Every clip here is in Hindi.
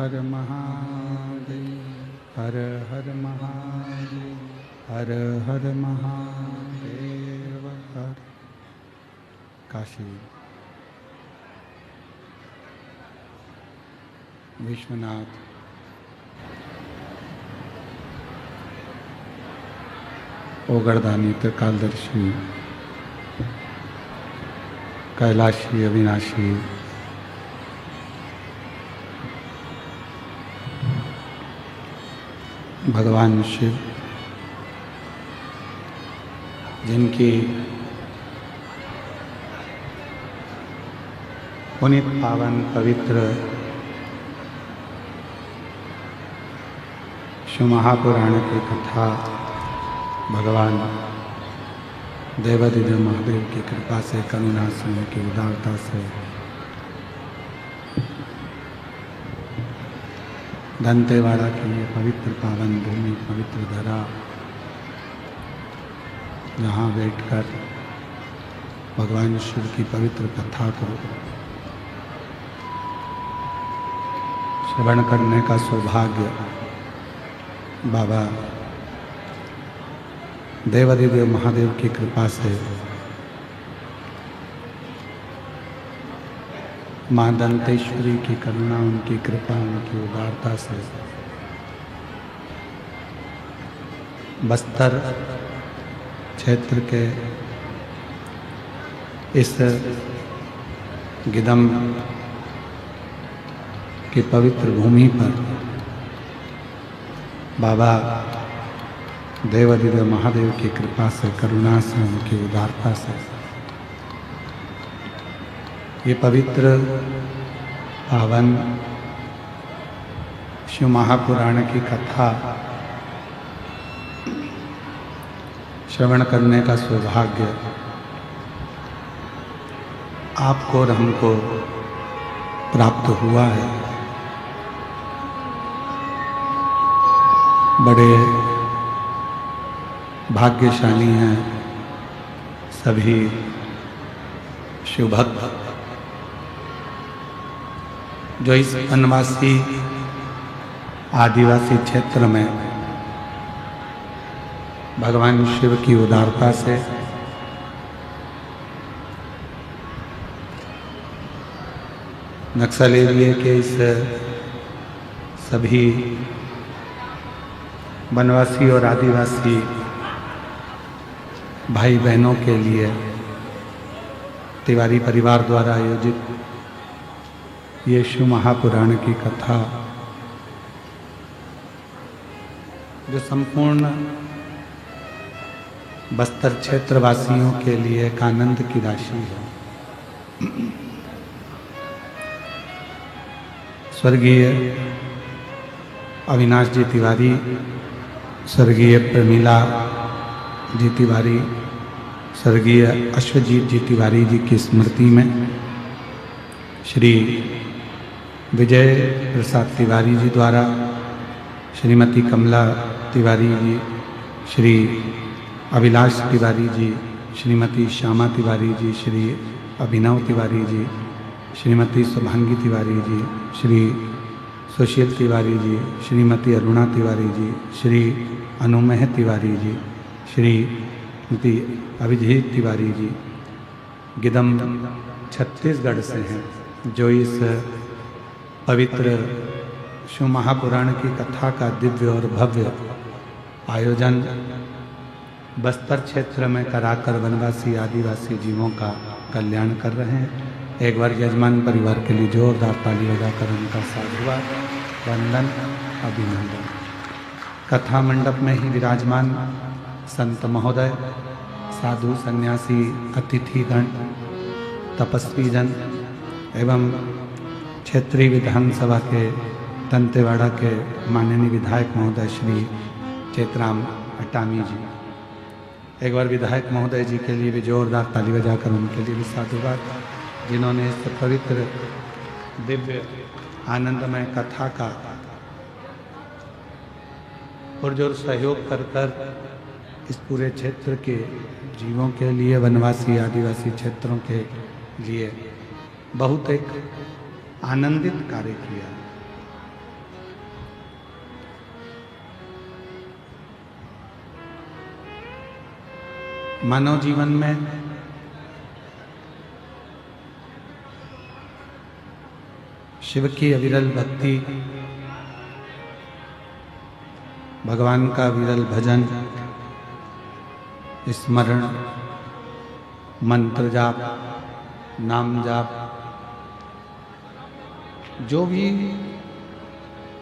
हर महादेव, हर हर महादेव, हर हर महादेव, हर। काशी विश्वनाथ ओगरदानी त्रिकालदर्शी कैलाशी अविनाशी भगवान शिव, जिनकी पुनीत पावन पवित्र शिव महापुराण की कथा भगवान देवादिदेव महादेव की कृपा से, करुणा से, उनकी उदारता से दंतेवाड़ा की ये पवित्र पावन भूमि, पवित्र धरा, जहाँ बैठकर भगवान शिव की पवित्र कथा को श्रवण करने का सौभाग्य बाबा देवादिदेव महादेव की कृपा से, माँ दंतेश्वरी की करुणा, उनकी कृपा, उनकी उदारता से बस्तर क्षेत्र के इस गिदम की पवित्र भूमि पर बाबा देवादिदेव महादेव की कृपा से, करुणा से, उनकी उदारता से ये पवित्र पावन शिव महापुराण की कथा श्रवण करने का सौभाग्य आपको और हमको प्राप्त हुआ है। बड़े भाग्यशाली हैं सभी शिवभक्त जो इस वनवासी आदिवासी क्षेत्र में भगवान शिव की उदारता से नक्सल एरिया के इस सभी वनवासी और आदिवासी भाई बहनों के लिए तिवारी परिवार द्वारा आयोजित ये शिव महापुराण की कथा, जो संपूर्ण बस्तर क्षेत्रवासियों के लिए एक आनंद की राशि है। स्वर्गीय अविनाश जी तिवारी, स्वर्गीय प्रमीला जी तिवारी, स्वर्गीय अश्वजीत जी तिवारी जी की स्मृति में श्री विजय प्रसाद तिवारी जी द्वारा श्रीमती कमला तिवारी जी, श्री अभिलाष तिवारी जी, श्रीमती श्यामा तिवारी जी, श्री अभिनव तिवारी जी, श्रीमती शुभांगी तिवारी जी, श्री सुशील तिवारी जी, श्रीमती अरुणा तिवारी जी, श्री अनुमेह तिवारी जी, श्रीमती अभिजीत तिवारी जी गिदम छत्तीसगढ़ से हैं, जो इस पवित्र शिव महापुराण की कथा का दिव्य और भव्य आयोजन बस्तर क्षेत्र में कराकर वनवासी आदिवासी जीवों का कल्याण कर रहे हैं। एक बार यजमान परिवार के लिए जोरदार ताली बजाकर उनका साधुवाद, वंदन, अभिनंदन। कथा मंडप में ही विराजमान संत महोदय, साधु, सन्यासी, अतिथिगण, तपस्वी जन एवं क्षेत्रीय विधानसभा के दंतेवाड़ा के माननीय विधायक महोदय श्री चेतराम अटामी जी, एक बार विधायक महोदय जी के लिए भी जोरदार ताली बजाकर उनके लिए भी साधुवाद, जिन्होंने इस पवित्र दिव्य आनंदमय कथा का पुरजोर सहयोग कर इस पूरे क्षेत्र के जीवों के लिए, वनवासी आदिवासी क्षेत्रों के लिए बहुत एक आनंदित कार्य किया। मानव जीवन में शिव की अविरल भक्ति, भगवान का विरल भजन, स्मरण, मंत्र जाप, नाम जाप, जो भी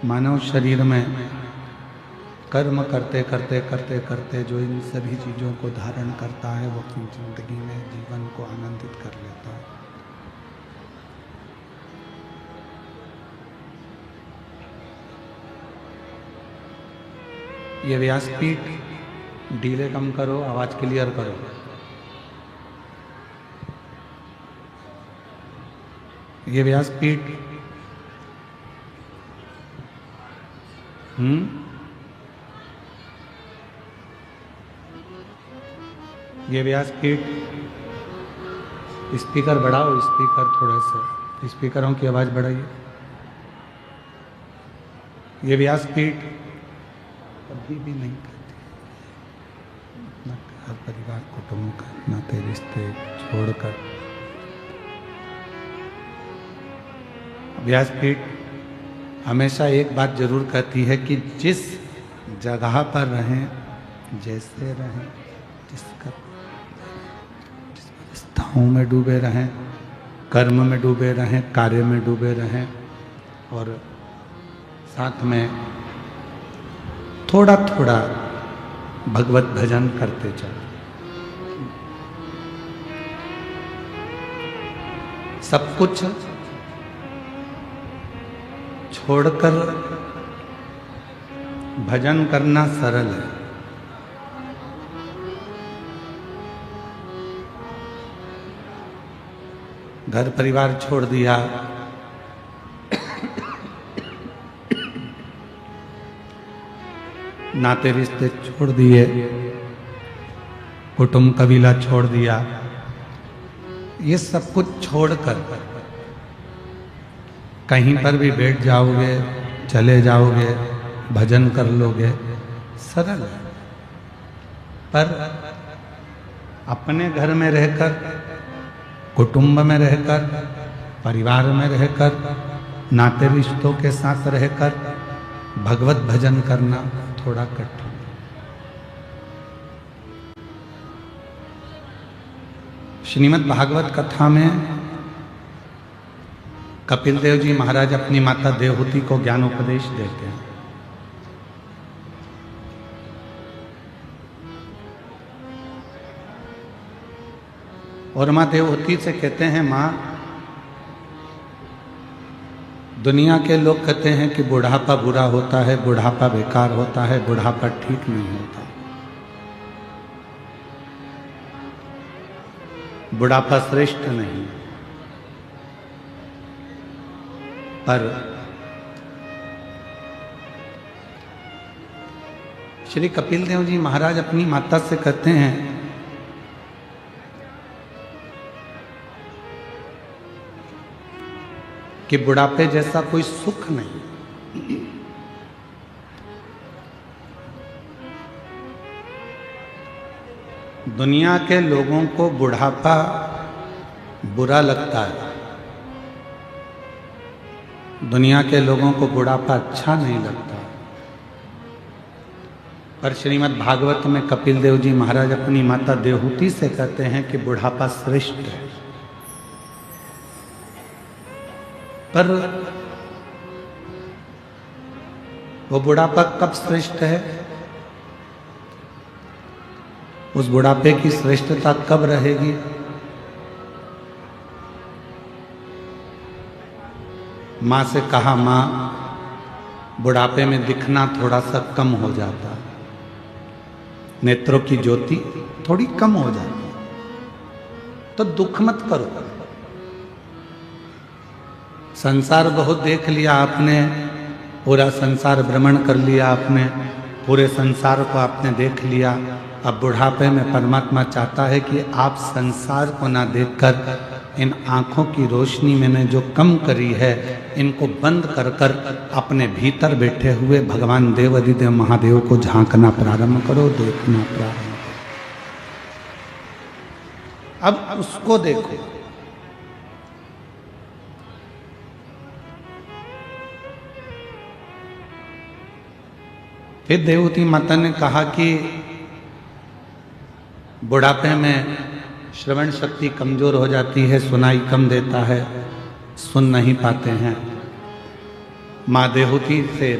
मानव शरीर में कर्म करते करते करते करते जो इन सभी चीज़ों को धारण करता है, वो अपनी जिंदगी में जीवन को आनंदित कर लेता है। ये व्यासपीठ ढीले कम करो, आवाज क्लियर करो। ये व्यासपीठ ये व्यासपीठ स्पीकर बढ़ाओ, स्पीकर थोड़े से स्पीकरों की आवाज बढ़ाइए। ये व्यासपीठ कभी भी नहीं करती, अपना घर परिवार कुटुंब का नाते रिश्ते छोड़कर। व्यासपीठ हमेशा एक बात जरूर कहती है कि जिस जगह पर रहें, जैसे रहें, जिस अवस्थाओं में डूबे रहें, कर्म में डूबे रहें, कार्य में डूबे रहें, और साथ में थोड़ा थोड़ा भगवत भजन करते चलो। सब कुछ छोड़कर भजन करना सरल है। घर परिवार छोड़ दिया, नाते रिश्ते छोड़ दिए, कुटुंब कबीला छोड़ दिया, ये सब कुछ छोड़कर कहीं पर भी बैठ जाओगे, चले जाओगे, भजन कर लोगे, सरल है। पर अपने घर में रहकर, कुटुंब में रहकर, परिवार में रहकर, नाते रिश्तों के साथ रहकर भगवत भजन करना थोड़ा कठिन। श्रीमद् भागवत कथा में कपिल देव जी महाराज अपनी माता देवहूति को ज्ञानोपदेश देते हैं। और माँ देवहूति से कहते हैं, माँ, दुनिया के लोग कहते हैं कि बुढ़ापा बुरा होता है, बुढ़ापा बेकार होता है, बुढ़ापा ठीक नहीं होता। बुढ़ापा श्रेष्ठ नहीं, पर श्री कपिल देव जी महाराज अपनी माता से कहते हैं कि बुढ़ापे जैसा कोई सुख नहीं। दुनिया के लोगों को बुढ़ापा बुरा लगता है, दुनिया के लोगों को बुढ़ापा अच्छा नहीं लगता। पर श्रीमद् भागवत में कपिल देव जी महाराज अपनी माता देवहूति से कहते हैं कि बुढ़ापा श्रेष्ठ है। पर वो बुढ़ापा कब श्रेष्ठ है, उस बुढ़ापे की श्रेष्ठता कब रहेगी? माँ से कहा, माँ, बुढ़ापे में दिखना थोड़ा सा कम हो जाता, नेत्रों की ज्योति थोड़ी कम हो जाती, तो दुख मत करो। संसार बहुत देख लिया आपने, पूरा संसार भ्रमण कर लिया आपने, पूरे संसार को आपने देख लिया। अब बुढ़ापे में परमात्मा चाहता है कि आप संसार को ना देखकर इन आँखों की रोशनी मैंने जो कम करी है, इनको बंद कर कर अपने भीतर बैठे हुए भगवान देव अधिदेव महादेव को झांकना प्रारंभ करो, देखना प्रारंभ करो। अब उसको देखो। फिर देवती माता ने कहा कि बुढ़ापे में श्रवण शक्ति कमजोर हो जाती है, सुनाई कम देता है, सुन नहीं पाते हैं। माँ देवहूति से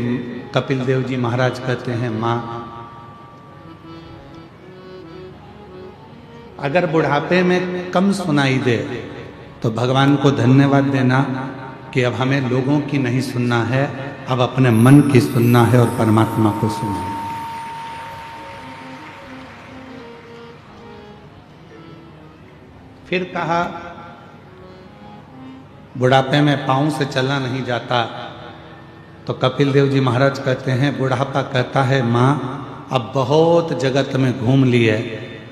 कपिल देव जी महाराज कहते हैं, माँ अगर बुढ़ापे में कम सुनाई दे तो भगवान को धन्यवाद देना कि अब हमें लोगों की नहीं सुनना है, अब अपने मन की सुनना है और परमात्मा को सुनना है। फिर कहा बुढ़ापे में पांव से चलना नहीं जाता, तो कपिल देव जी महाराज कहते हैं, बुढ़ापा कहता है माँ अब बहुत जगत में घूम लिए,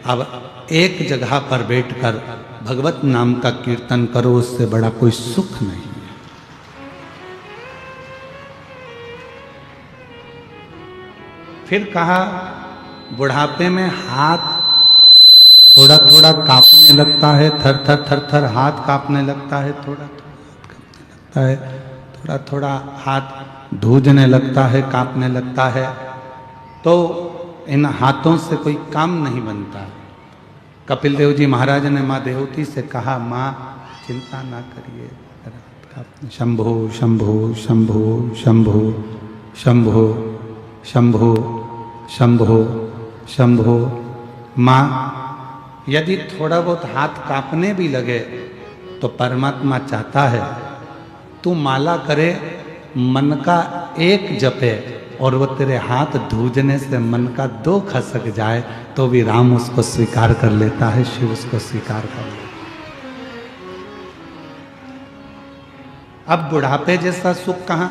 अब एक जगह पर बैठकर भगवत नाम का कीर्तन करो, उससे बड़ा कोई सुख नहीं है। फिर कहा बुढ़ापे में हाथ थोड़ा थोड़ा कांपने लगता है, थर थर थर थर हाथ कांपने लगता है, थोड़ा थोड़ा हाथ कांपने लगता है, थोड़ा थोड़ा हाथ धूजने लगता है, कांपने लगता है, तो इन हाथों से कोई काम नहीं बनता। कपिल देव जी महाराज ने माँ देवहूति से कहा, माँ चिंता ना करिए, शंभो शंभो शंभो शंभो शंभो शंभो शंभो शंभो। माँ यदि थोड़ा बहुत हाथ कांपने भी लगे तो परमात्मा चाहता है तू माला करे, मन का एक जपे और वो तेरे हाथ धूजने से मन का 2 खसक जाए तो भी राम उसको स्वीकार कर लेता है, शिव उसको स्वीकार कर लेता है। अब बुढ़ापे जैसा सुख कहां?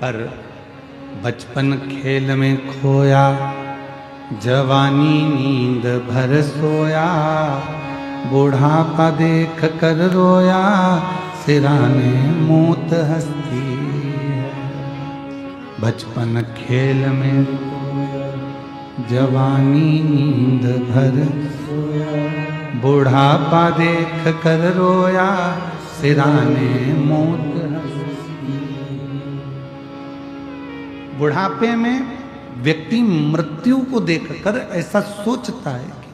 पर बचपन खेल में खोया, जवानी नींद भर सोया, बुढ़ापा देख कर रोया, सिराने मौत हंसती है। बचपन खेल में खोया, जवानी नींद भर सोया, बुढ़ापा देख कर रोया, सिराने मौत हंसती है। बुढ़ापे में व्यक्ति मृत्यु को देखकर ऐसा सोचता है कि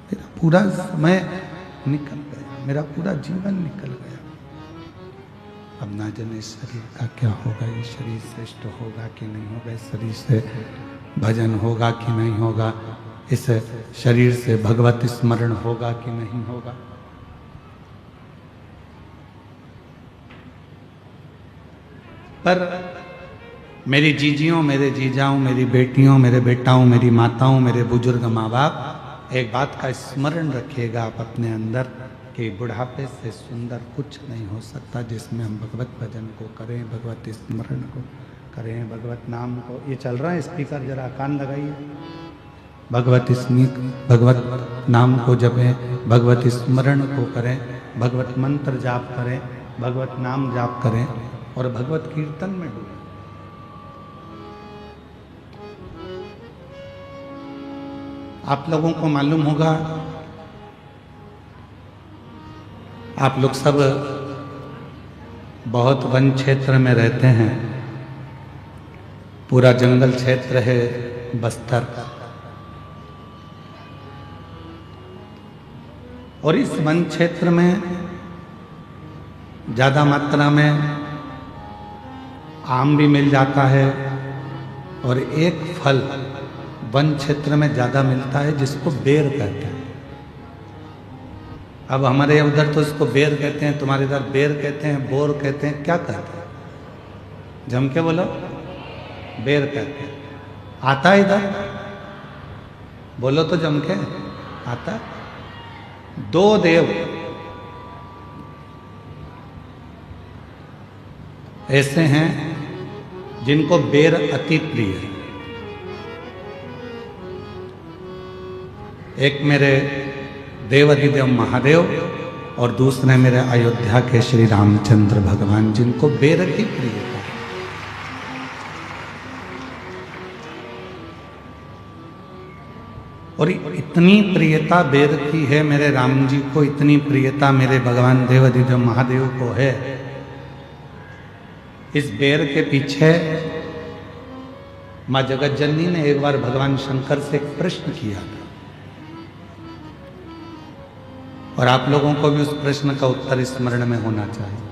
मेरा पूरा समय निकल गया, मेरा पूरा जीवन निकल गया, अब ना जाने शरीर का क्या होगा, ये शरीर श्रेष्ठ होगा कि नहीं होगा, इस शरीर से भजन होगा कि नहीं होगा, इस शरीर से भगवत स्मरण होगा कि नहीं होगा। पर मेरी जीजियों, मेरे जीजाओं, मेरी बेटियों, मेरे बेटाओं, मेरी माताओं, मेरे बुजुर्ग माँ बाप, एक बात का स्मरण रखिएगा आप अपने अंदर कि बुढ़ापे से सुंदर कुछ नहीं हो सकता, जिसमें हम भगवत भजन को करें, भगवत स्मरण को करें, भगवत नाम को। ये चल रहा है स्पीकर, जरा कान लगाइए। भगवत नाम को जपें, भगवत स्मरण को करें, भगवत मंत्र जाप करें, भगवत नाम जाप करें और भगवत कीर्तन में डूबें। आप लोगों को मालूम होगा, आप लोग सब बहुत वन क्षेत्र में रहते हैं, पूरा जंगल क्षेत्र है बस्तर, और इस वन क्षेत्र में ज़्यादा मात्रा में आम भी मिल जाता है, और एक फल वन क्षेत्र में ज़्यादा मिलता है जिसको बेर कहते हैं। अब हमारे उधर तो इसको बेर कहते हैं, तुम्हारे इधर बेर कहते हैं, बोर कहते हैं, क्या कहते हैं? जम के बोलो। बेर कहते हैं। आता है इधर? बोलो तो जम के। आता? 2 देव ऐसे हैं जिनको बेर अति प्रिय है। एक मेरे देवाधिदेव महादेव और दूसरे मेरे अयोध्या के श्री रामचंद्र भगवान, जिनको बेर की प्रिय है। और इतनी प्रियता बेर की है मेरे राम जी को, इतनी प्रियता मेरे भगवान देवाधिदेव महादेव को है। इस बेर के पीछे मां जगत जननी ने एक बार भगवान शंकर से एक प्रश्न किया था, और आप लोगों को भी उस प्रश्न का उत्तर स्मरण में होना चाहिए।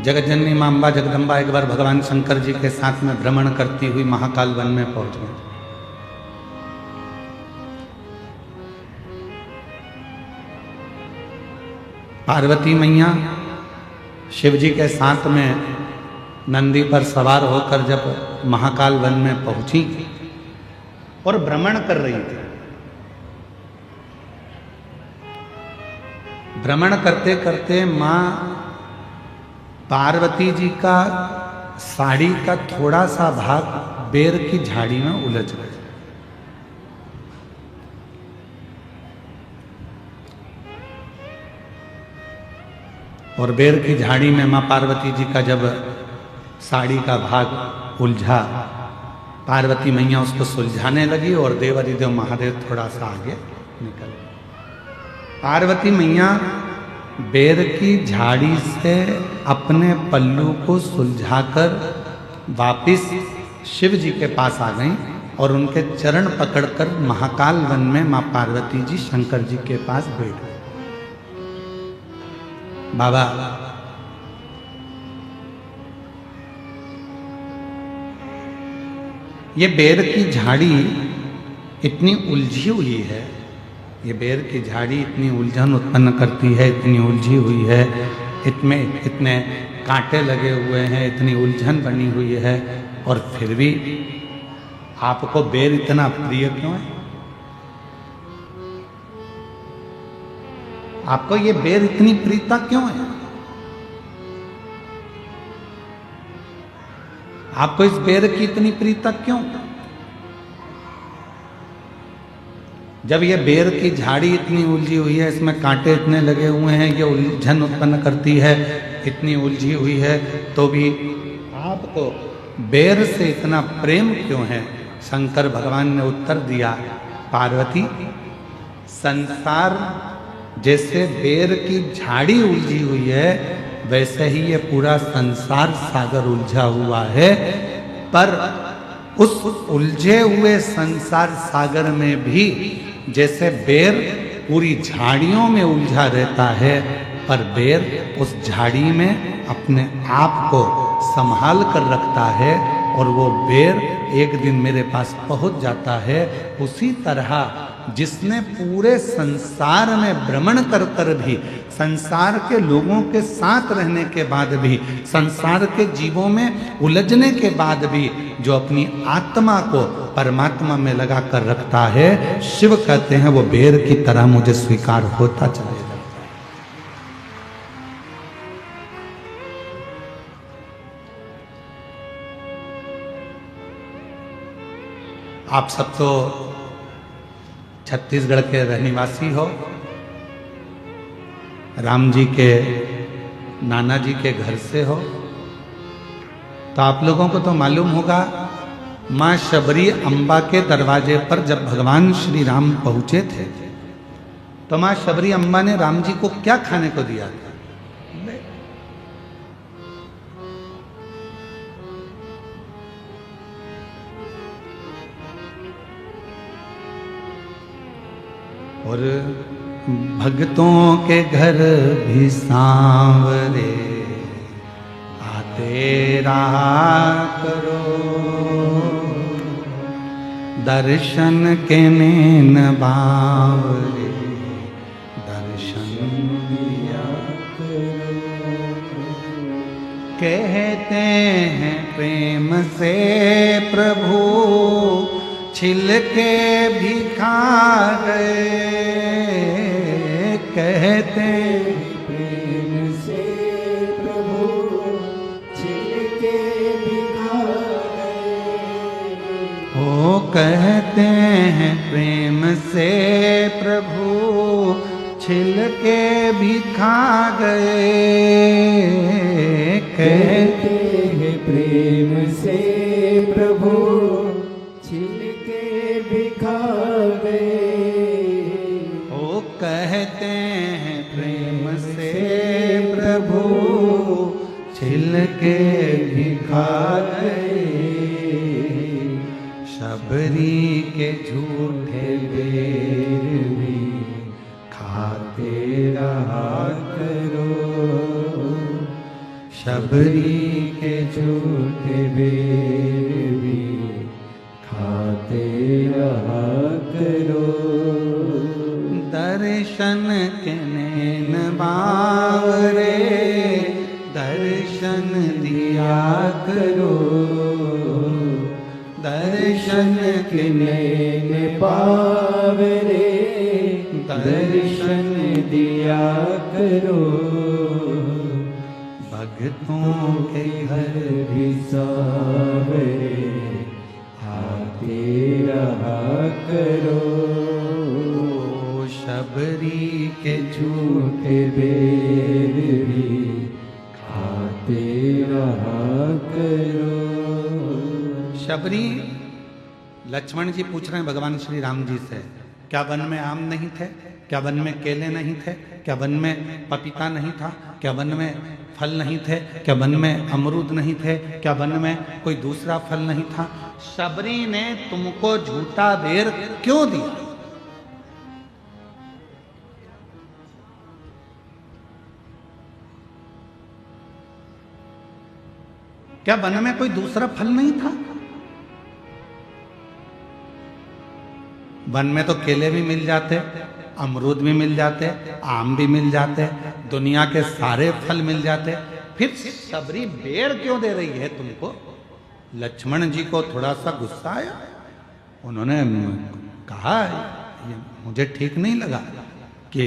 जगत जननी मां अम्बा जगदम्बा एक बार भगवान शंकर जी के साथ में भ्रमण करती हुई महाकाल वन में पहुंच गई। पार्वती मैया शिव जी के साथ में नंदी पर सवार होकर जब महाकाल वन में पहुंची और भ्रमण कर रही थी, भ्रमण करते करते मां पार्वती जी का साड़ी का थोड़ा सा भाग बेर की झाड़ी में उलझ गया। और बेर की झाड़ी में मां पार्वती जी का जब साड़ी का भाग उलझा, पार्वती मैया उसको सुलझाने लगी और देवाधिदेव महादेव थोड़ा सा आगे निकल गए। पार्वती मैया बेर की झाड़ी से अपने पल्लू को सुलझाकर वापिस शिव जी के पास आ गईं और उनके चरण पकड़कर महाकाल वन में मां पार्वती जी शंकर जी के पास बैठ गए। बाबा, ये बेर की झाड़ी इतनी उलझी हुई है, ये बेर की झाड़ी इतनी उलझन उत्पन्न करती है, इतनी उलझी हुई है, इसमें इतने कांटे लगे हुए हैं, इतनी उलझन बनी हुई है, और फिर भी आपको बेर इतना प्रिय क्यों है? आपको ये बेर इतनी प्रियता क्यों है? आपको इस बेर की इतनी प्रियता क्यों? जब ये बेर की झाड़ी इतनी उलझी हुई है, इसमें कांटे इतने लगे हुए हैं, ये उलझन उत्पन्न करती है, इतनी उलझी हुई है, तो भी आपको बेर से इतना प्रेम क्यों है? शंकर भगवान ने उत्तर दिया, पार्वती, संसार जैसे बेर की झाड़ी उलझी हुई है, वैसे ही ये पूरा संसार सागर उलझा हुआ है, पर उस उलझे हुए संसार सागर में भी जैसे बेर पूरी झाड़ियों में उलझा रहता है, पर बेर उस झाड़ी में अपने आप को संभाल कर रखता है और वो बेर एक दिन मेरे पास पहुंच जाता है। उसी तरह जिसने पूरे संसार में भ्रमण कर कर भी, संसार के लोगों के साथ रहने के बाद भी, संसार के जीवों में उलझने के बाद भी जो अपनी आत्मा को परमात्मा में लगा कर रखता है, शिव कहते हैं वो बेर की तरह मुझे स्वीकार होता चला जाता है। आप सब तो छत्तीसगढ़ के रहनिवासी हो, राम जी के नाना जी के घर से हो, तो आप लोगों को तो मालूम होगा मां शबरी अम्बा के दरवाजे पर जब भगवान श्री राम पहुंचे थे, तो मां शबरी अम्बा ने राम जी को क्या खाने को दिया था? और भक्तों के घर भी सांवरे आते रहा करो, दर्शन के नैन बावरे दर्शन दिया करो। कहते हैं प्रेम से प्रभु छिलके भी खा गए, कहते प्रेम से प्रभु छिलके भी खा गए। ओ कहते हैं प्रेम से प्रभु छिलके भी खा गए, कहते हैं प्रेम से प्रभु छिलके भी खा गए। ओ कहते हैं प्रेम से प्रभु छिलके भी खा गए, शबरी के झूठे बेर भी खाते रहा करो, शबरी के झूठे बेर भी खाते रहा करो। दर्शन के नैन बावरे दर्शन दिया करो, दर्शन के नैन बावरे दर्शन दिया करो, भगतों के घर भी सावरे आते रहा करो, शबरी के झूठे बेर भी खाते रहा करो। शबरी लक्ष्मण जी पूछ रहे हैं भगवान श्री राम जी से, क्या वन में आम नहीं थे, क्या वन में केले नहीं थे, क्या वन में पपीता नहीं था, क्या वन में फल नहीं थे, क्या वन में अमरूद नहीं थे, क्या वन में कोई दूसरा फल नहीं था, शबरी ने तुमको झूठा बेर क्यों दिया? क्या वन में कोई दूसरा फल नहीं था? वन में तो केले भी मिल जाते, अमरूद भी मिल जाते, आम भी मिल जाते, दुनिया के सारे फल मिल जाते, फिर शबरी बेर क्यों दे रही है तुमको? लक्ष्मण जी को थोड़ा सा गुस्सा आया, उन्होंने कहा ये मुझे ठीक नहीं लगा कि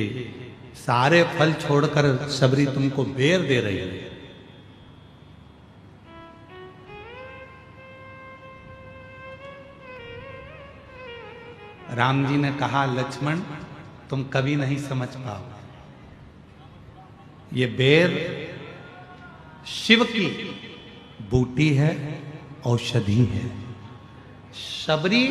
सारे फल छोड़कर शबरी तुमको बेर दे रही है। राम जी ने कहा लक्ष्मण तुम कभी नहीं समझ पाओ, ये बेर शिव की बूटी है, औषधि है। शबरी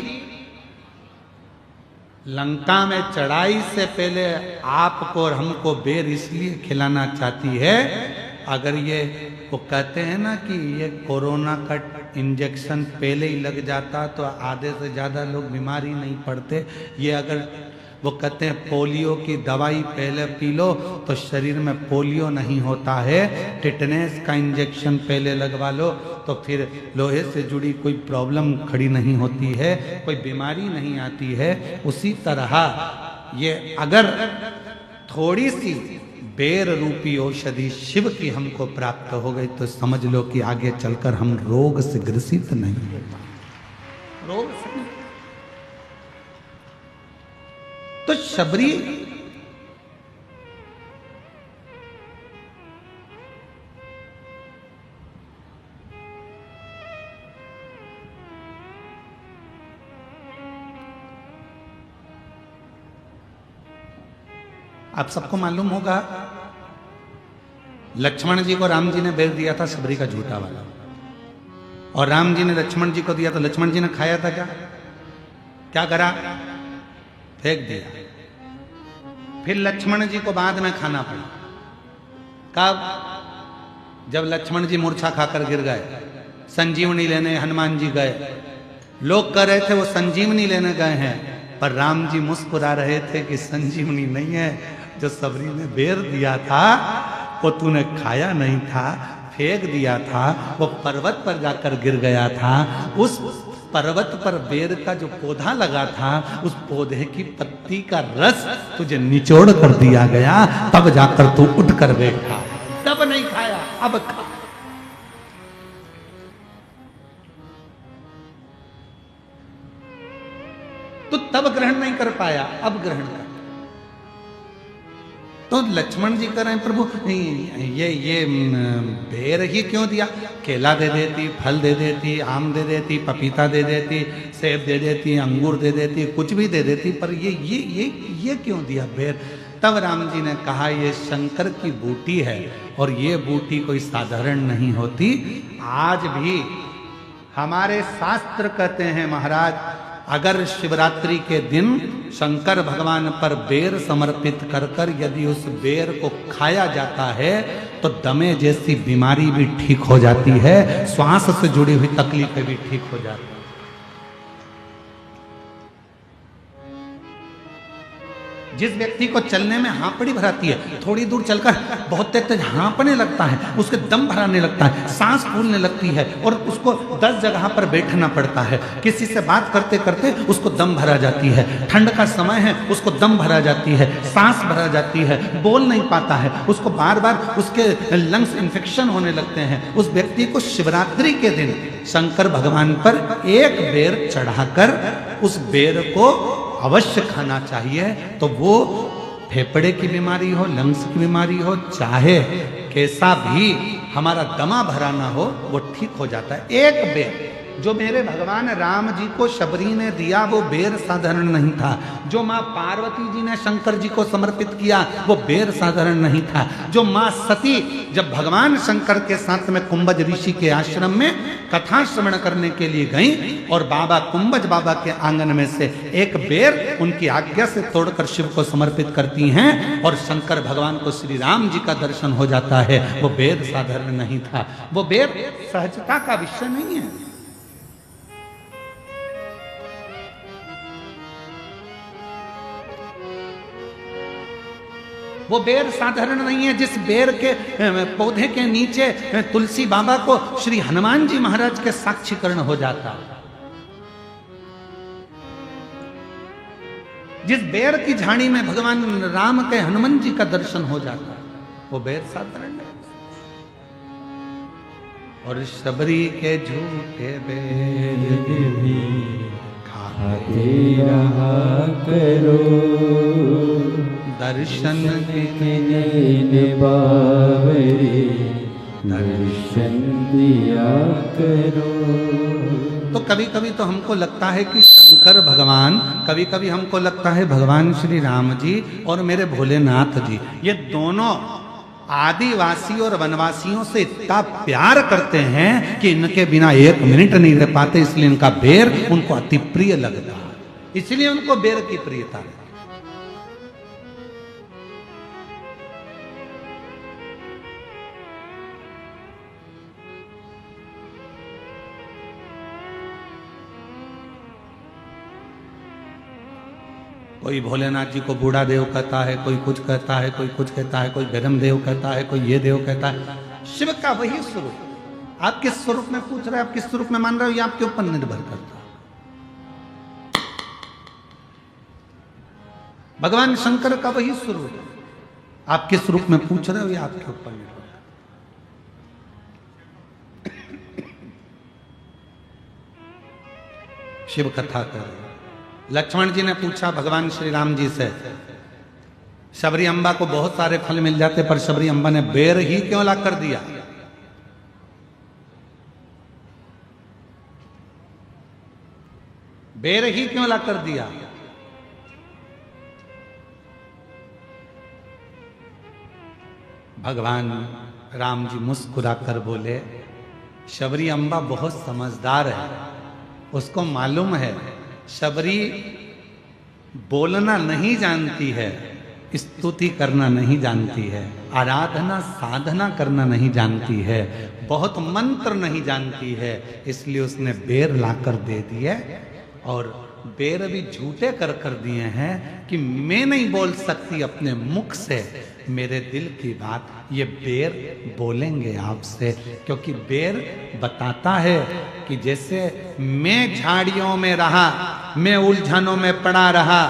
लंका में चढ़ाई से पहले आपको और हमको बेर इसलिए खिलाना चाहती है, अगर ये वो कहते हैं ना कि ये कोरोना का इंजेक्शन पहले ही लग जाता तो आधे से ज़्यादा लोग बीमार ही नहीं पड़ते, ये अगर वो कहते हैं पोलियो की दवाई पहले पी लो तो शरीर में पोलियो नहीं होता है, टिटनेस का इंजेक्शन पहले लगवा लो तो फिर लोहे से जुड़ी कोई प्रॉब्लम खड़ी नहीं होती है, कोई बीमारी नहीं आती है। उसी तरह ये अगर थोड़ी सी बेर रूपी औषधि शिव की हमको प्राप्त हो गई तो समझ लो कि आगे चलकर हम रोग से ग्रसित नहीं होगा, रोग से नहीं। तो शबरी आप सबको मालूम होगा लक्ष्मण जी को राम जी ने बेर दिया था शबरी का झूठा वाला, और राम जी ने लक्ष्मण जी को दिया तो लक्ष्मण जी ने खाया था क्या करा? फेंक दिया। फिर लक्ष्मण जी को बाद में खाना पड़ा। कब? जब लक्ष्मण जी मूर्छा खाकर गिर गए, संजीवनी लेने हनुमान जी गए, लोग कह रहे थे वो संजीवनी लेने गए हैं, पर राम जी मुस्कुरा रहे थे कि संजीवनी नहीं है, जो शबरी ने बेर दिया था वो तूने खाया नहीं था, फेंक दिया था, वो पर्वत पर जाकर गिर गया था। उस पर्वत पर बेर का जो पौधा लगा था, उस पौधे की पत्ती का रस तुझे निचोड़ कर दिया गया, तब जाकर तू उठ कर बैठा, तब नहीं खाया, अब खा। तो तब ग्रहण नहीं कर पाया, अब ग्रहण कर। तो लक्ष्मण जी कह रहे हैं प्रभु ये बेर ही क्यों दिया? केला दे देती, फल दे देती, आम दे देती, पपीता दे देती, सेब दे देती, अंगूर दे देती, कुछ भी दे देती, पर ये क्यों दिया बेर? तब राम जी ने कहा ये शंकर की बूटी है और ये बूटी कोई साधारण नहीं होती। आज भी हमारे शास्त्र कहते हैं महाराज, अगर शिवरात्रि के दिन शंकर भगवान पर बेर समर्पित कर कर यदि उस बेर को खाया जाता है तो दमे जैसी बीमारी भी ठीक हो जाती है, श्वास से जुड़ी हुई तकलीफें भी ठीक हो जाती है। जिस व्यक्ति को चलने में हाँपड़ी भराती है, थोड़ी दूर चलकर बहुत तेज हाँपने लगता है, उसके दम भराने लगता है, सांस फूलने लगती है और उसको 10 जगह पर बैठना पड़ता है। किसी से बात करते करते उसको दम भरा जाती है, ठंड का समय है उसको दम भरा जाती है, सांस भरा जाती है, बोल नहीं पाता है, उसको बार बार उसके लंग्स इन्फेक्शन होने लगते हैं। उस व्यक्ति को शिवरात्रि के दिन शंकर भगवान पर एक बेर चढ़ाकर उस बेर को अवश्य खाना चाहिए। तो वो फेफड़े की बीमारी हो, लंग्स की बीमारी हो, चाहे कैसा भी हमारा दमा भरा ना हो, वो ठीक हो जाता है। एक बेर जो मेरे भगवान राम जी को शबरी ने दिया वो बेर साधारण नहीं था। जो माँ पार्वती जी ने शंकर जी को समर्पित किया वो बेर साधारण नहीं था। जो माँ सती जब भगवान शंकर के साथ में कुंभज ऋषि के आश्रम में कथा श्रवण करने के लिए गई और बाबा कुंभज बाबा के आंगन में से एक बेर उनकी आज्ञा से तोड़कर शिव को समर्पित करती हैं और शंकर भगवान को श्री राम जी का दर्शन हो जाता है, वो बेर साधारण नहीं था। वो बेर सहजता का विषय नहीं है। वो बेर साधारण नहीं है। जिस बेर के पौधे के नीचे तुलसी बाबा को श्री हनुमान जी महाराज के साक्षीकरण हो जाता, जिस बेर की झाड़ी में भगवान राम के हनुमान जी का दर्शन हो जाता, वो बेर साधारण नहीं। और शबरी के झूठे बेर भी खाते रहा करो, दर्शन के बावरे दर्शन दिया करो। तो कभी कभी तो हमको लगता है कि शंकर भगवान, कभी कभी हमको लगता है भगवान श्री राम जी और मेरे भोलेनाथ जी, ये दोनों आदिवासी और वनवासियों से इतना प्यार करते हैं कि इनके बिना एक मिनट नहीं रह पाते, इसलिए इनका बेर उनको अति प्रिय लगता है, इसलिए उनको बेर की प्रियता है। कोई भोलेनाथ जी को बूढ़ा देव कहता है, कोई कुछ कहता है, कोई कुछ कहता है, कोई गरम देव कहता है, कोई ये देव कहता है। शिव का वही स्वरूप। आप किस स्वरूप में पूछ रहे हैं, आप किस स्वरूप में मान रहे हो, ये आपके ऊपर निर्भर करता है। भगवान शंकर का वही स्वरूप, आप किस रूप में पूछ रहे हो, ये आपके ऊपर निर्भर करता है। शिव कथा कर रहे, लक्ष्मण जी ने पूछा भगवान श्री राम जी से, शबरी अम्बा को बहुत सारे फल मिल जाते पर शबरी अम्बा ने बेर ही क्यों ला कर दिया? बेर ही क्यों ला कर दिया? भगवान राम जी मुस्कुराकर बोले, शबरी अम्बा बहुत समझदार है, उसको मालूम है शबरी बोलना नहीं जानती है, स्तुति करना नहीं जानती है, आराधना साधना करना नहीं जानती है, बहुत मंत्र नहीं जानती है, इसलिए उसने बेर लाकर दे दिए। और बेर भी झूठे कर दिए हैं कि मैं नहीं बोल सकती अपने मुख से मेरे दिल की बात, ये बेर बोलेंगे आपसे, क्योंकि बेर बताता है कि जैसे मैं झाड़ियों में रहा, मैं उलझनों में पड़ा रहा,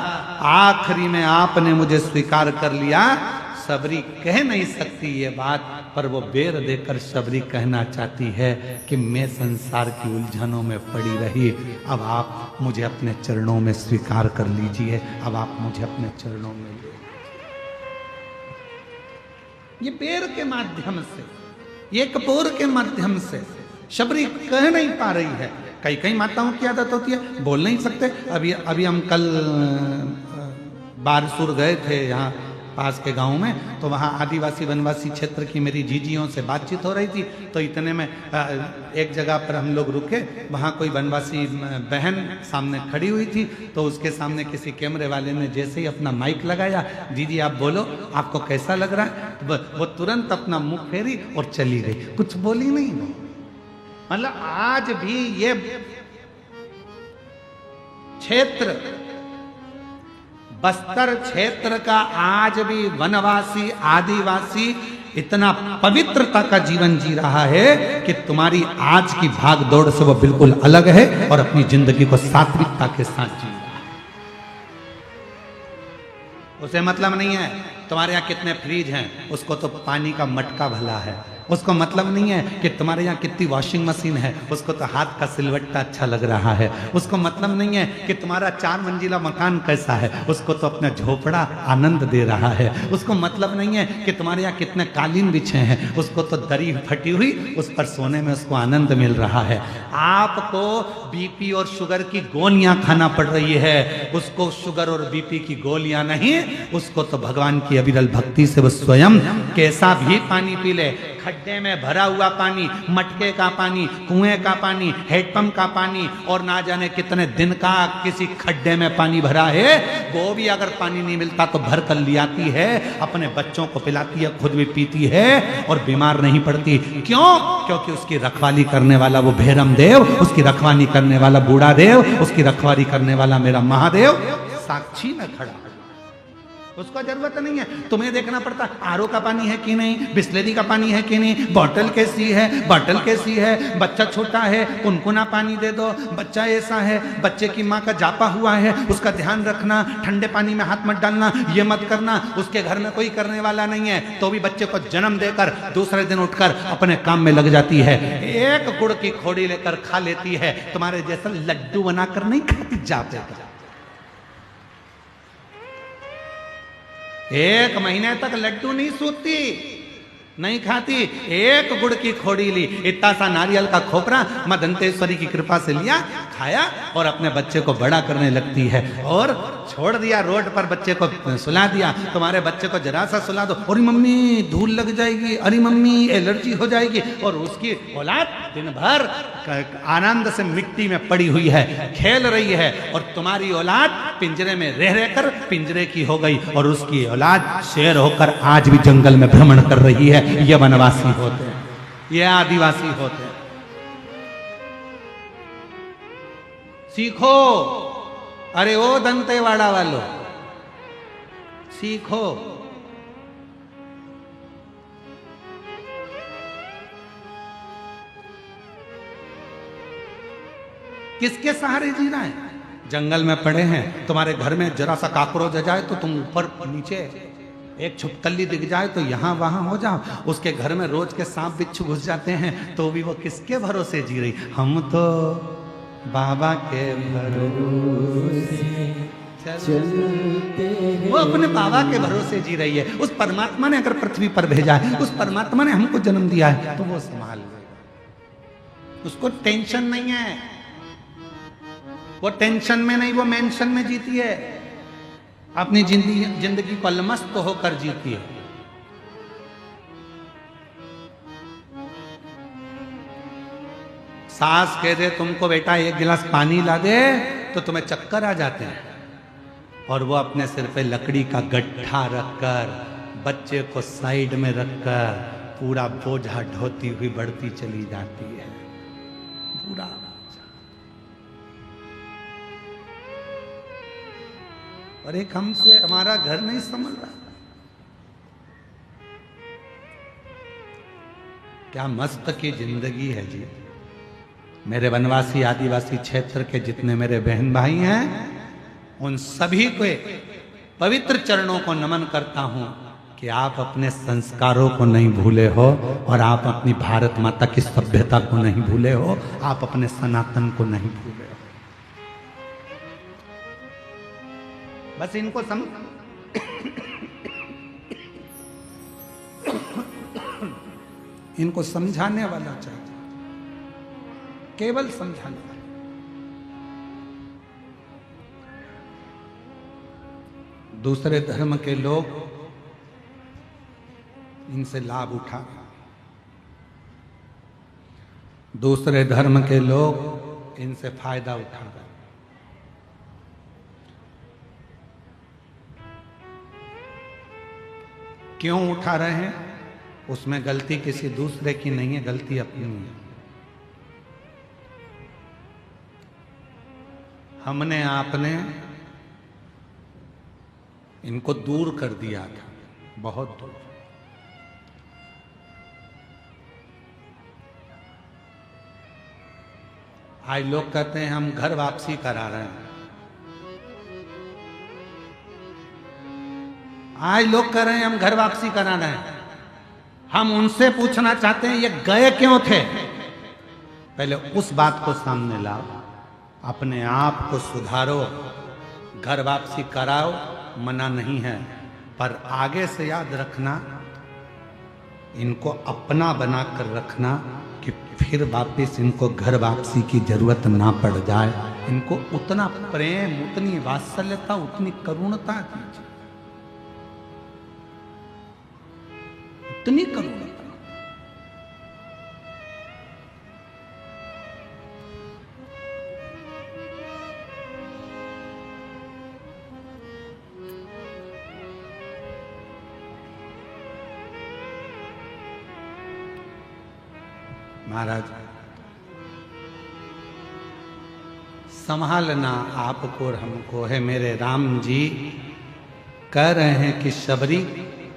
आखिरी में आपने मुझे स्वीकार कर लिया। शबरी कह नहीं सकती ये बात, पर वो बेर देकर शबरी कहना चाहती है कि मैं संसार की उलझनों में पड़ी रही, अब आप मुझे अपने चरणों में स्वीकार कर लीजिए, अब आप मुझे अपने चरणों में ले। ये पैर के माध्यम से, ये कपूर के माध्यम से शबरी कह नहीं पा रही है। कई कई माताओं की आदत होती है बोल नहीं सकते। अभी हम कल बारसूर गए थे यहाँ पास के गांव में, तो वहाँ आदिवासी वनवासी क्षेत्र की मेरी जीजियों से बातचीत हो रही थी। तो इतने में एक जगह पर हम लोग रुके, वहाँ कोई वनवासी बहन सामने खड़ी हुई थी। तो उसके सामने किसी कैमरे वाले ने जैसे ही अपना माइक लगाया, जीजी आप बोलो, आपको कैसा लग रहा है, तो वो तुरंत अपना मुंह फेरी और चली गई, कुछ बोली नहीं वो। मतलब आज भी ये क्षेत्र, बस्तर क्षेत्र का आज भी वनवासी आदिवासी इतना पवित्रता का जीवन जी रहा है कि तुम्हारी आज की भाग दौड़ से वो बिल्कुल अलग है और अपनी जिंदगी को सात्विकता के साथ जी रहा है। उसे मतलब नहीं है तुम्हारे यहाँ कितने फ्रिज हैं, उसको तो पानी का मटका भला है। उसको मतलब नहीं है कि तुम्हारे यहाँ कितनी वॉशिंग मशीन है, उसको तो हाथ का सिलवट्टा अच्छा लग रहा है। उसको मतलब नहीं है कि तुम्हारा 4 मंजिला मकान कैसा है, उसको तो अपना झोपड़ा आनंद दे रहा है। उसको मतलब नहीं है कि तुम्हारे यहाँ कितने कालीन बिछे हैं, उसको तो दरी फटी हुई उस पर सोने में उसको आनंद मिल रहा है। आपको बीपी और शुगर की गोलियां खाना पड़ रही है, उसको शुगर और बीपी की गोलियां नहीं, उसको तो भगवान की अविरल भक्ति से वो स्वयं कैसा भी पानी पी ले, खड्डे में भरा हुआ पानी, मटके का पानी, कुएं का पानी, हेडपंप का पानी, और ना जाने कितने दिन का किसी खड्डे में पानी भरा है, वो भी अगर पानी नहीं मिलता तो भर कर ले आती है, अपने बच्चों को पिलाती है, खुद भी पीती है और बीमार नहीं पड़ती। क्यों? क्योंकि उसकी रखवाली करने वाला वो भैरम देव, उसकी रखवाली करने वाला बूढ़ा देव, उसकी रखवाली करने वाला मेरा महादेव साक्षी में खड़ा। उसको जरूरत नहीं है तुम्हें देखना पड़ता आरओ का पानी है कि नहीं, बिस्लेरी का पानी है कि नहीं, बॉटल कैसी है, बॉटल कैसी है, बच्चा छोटा है कुनकुना पानी दे दो, बच्चा ऐसा है, बच्चे की माँ का जापा हुआ है, उसका ध्यान रखना, ठंडे पानी में हाथ मत डालना, ये मत करना। उसके घर में कोई करने वाला नहीं है तो भी बच्चे को जन्म देकर दूसरे दिन उठकर अपने काम में लग जाती है, एक गुड़ की खोड़ी लेकर खा लेती है। तुम्हारे जैसा लड्डू बनाकर नहीं खाती जापे का। 1 महीने तक लड्डू नहीं सूती, नहीं खाती, एक गुड़ की खोड़ी ली, इतना सा नारियल का खोपरा मां दंतेश्वरी की कृपा से लिया, खाया और अपने बच्चे को बड़ा करने लगती है। और छोड़ दिया रोड पर, बच्चे को सुला दिया। तुम्हारे बच्चे को जरा सा सुला दो, अरे मम्मी धूल लग जाएगी, अरे मम्मी एलर्जी हो जाएगी, और उसकी औलाद दिन भर आनंद से मिट्टी में पड़ी हुई है, खेल रही है, और तुम्हारी औलाद पिंजरे में रह रहकर पिंजरे की हो गई, और उसकी औलाद शेर होकर आज भी जंगल में भ्रमण कर रही है। ये वनवासी होते हैं, ये आदिवासी होते हैं। सीखो, अरे ओ दंतेवाड़ा वालों सीखो। किसके सहारे जीना है? जंगल में पड़े हैं, तुम्हारे घर में जरा सा काकरोच आ जाए तो तुम ऊपर नीचे, एक छुपकली दिख जाए तो यहाँ वहां हो जाओ। उसके घर में रोज के सांप बिच्छू घुस जाते हैं तो भी वो किसके भरोसे जी रही? हम तो बाबा के भरोसे चलते हैं। वो अपने बाबा के भरोसे जी रही है। उस परमात्मा ने अगर पृथ्वी पर भेजा है, उस परमात्मा ने हमको जन्म दिया है तो वो संभाल लेगा। उसको टेंशन नहीं है, वो टेंशन में नहीं, वो मेंशन में जीती है, अपनी जिंदगी को अलमस्त होकर जीती है। सास कह दे तुमको बेटा 1 गिलास पानी ला दे तो तुम्हें चक्कर आ जाते हैं, और वो अपने सिर पे लकड़ी का गड्ढा रखकर, बच्चे को साइड में रखकर पूरा बोझा ढोती हुई बढ़ती चली जाती है। पूरा और एक हमसे हमारा घर नहीं समझ रहा। क्या मस्त की जिंदगी है जी। मेरे वनवासी आदिवासी क्षेत्र के जितने मेरे बहन भाई हैं, उन सभी को पवित्र चरणों को नमन करता हूं कि आप अपने संस्कारों को नहीं भूले हो, और आप अपनी भारत माता की सभ्यता को नहीं भूले हो, आप अपने सनातन को नहीं भूले हो। बस इनको इनको समझाने वाला चाहिए, केवल समझाने वाला। दूसरे धर्म के लोग इनसे लाभ उठा, दूसरे धर्म के लोग इनसे फायदा उठा रहे। क्यों उठा रहे हैं? उसमें गलती किसी दूसरे की नहीं है, गलती अपनी है। हमने आपने इनको दूर कर दिया था, बहुत दूर। आज लोग कहते हैं हम घर वापसी करा रहे हैं। आज लोग कह रहे हैं हम घर वापसी करा रहे हैं। हम उनसे पूछना चाहते हैं ये गए क्यों थे? पहले उस बात को सामने लाओ, अपने आप को सुधारो। घर वापसी कराओ, मना नहीं है, पर आगे से याद रखना, इनको अपना बनाकर रखना कि फिर वापस इनको घर वापसी की जरूरत ना पड़ जाए। इनको उतना प्रेम, उतनी वात्सल्यता, उतनी करुणता दीजिए, उतनी करुणता। महाराज, संभालना आपको और हमको है। मेरे राम जी कह रहे हैं कि शबरी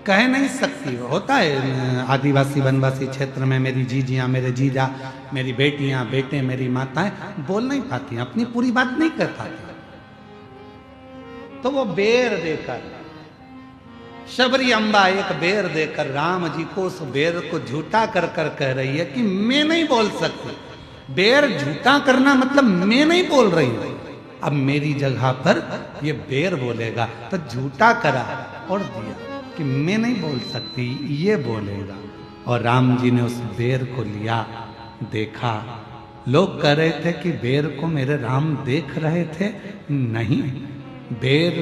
कह नहीं सकती। होता है आदिवासी वनवासी क्षेत्र में, मेरी जीजियां, मेरे जीजा, मेरी बेटियां, बेटे, मेरी माताएं बोल नहीं पाती, अपनी पूरी बात नहीं कर पाती, तो वो बेर देकर, शबरी अम्बा एक बेर देकर राम जी को उस बेर को झूठा कर कर कह रही है कि मैं नहीं बोल सकती। बेर झूठा करना मतलब मैं नहीं बोल रही हूं, अब मेरी जगह पर ये बेर बोलेगा, तो झूठा करा और दिया कि मैं नहीं बोल सकती, ये बोलेगा। और राम जी ने उस बेर को लिया, देखा। लोग कह रहे थे कि बेर को मेरे राम देख रहे थे, नहीं, बेर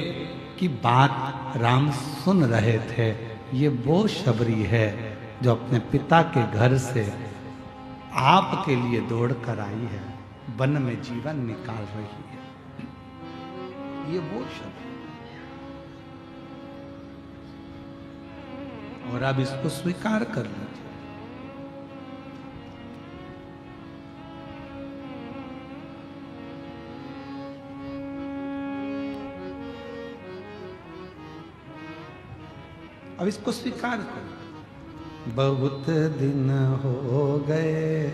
की बात राम सुन रहे थे। ये वो शबरी है जो अपने पिता के घर से आपके लिए दौड़ कर आई है, वन में जीवन निकाल रही है। ये वो शबरी, और अब इसको स्वीकार कर लीजिए। अब इसको स्वीकार करो। बहुत दिन हो गए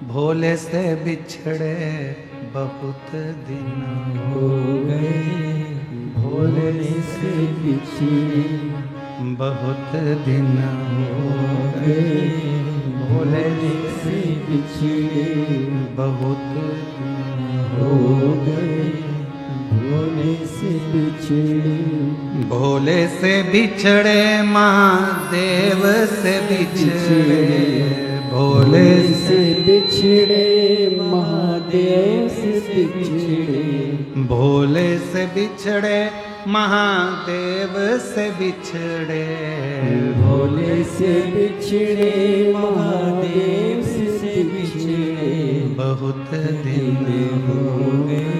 भोले से बिछड़े, बहुत दिन हो गए भोले से बिछड़े, बहुत दिन हो गए भोले से बिछड़े, बहुत हो गए भोले से बिछड़े, भोले से बिछड़े महादेव से बिछड़े, भोले से बिछड़े महादेव से बिछड़े, भोले से बिछड़े महादेव से बिछड़े, भोले से बिछड़े महादेव से बिछड़े, बहुत दिन हो गए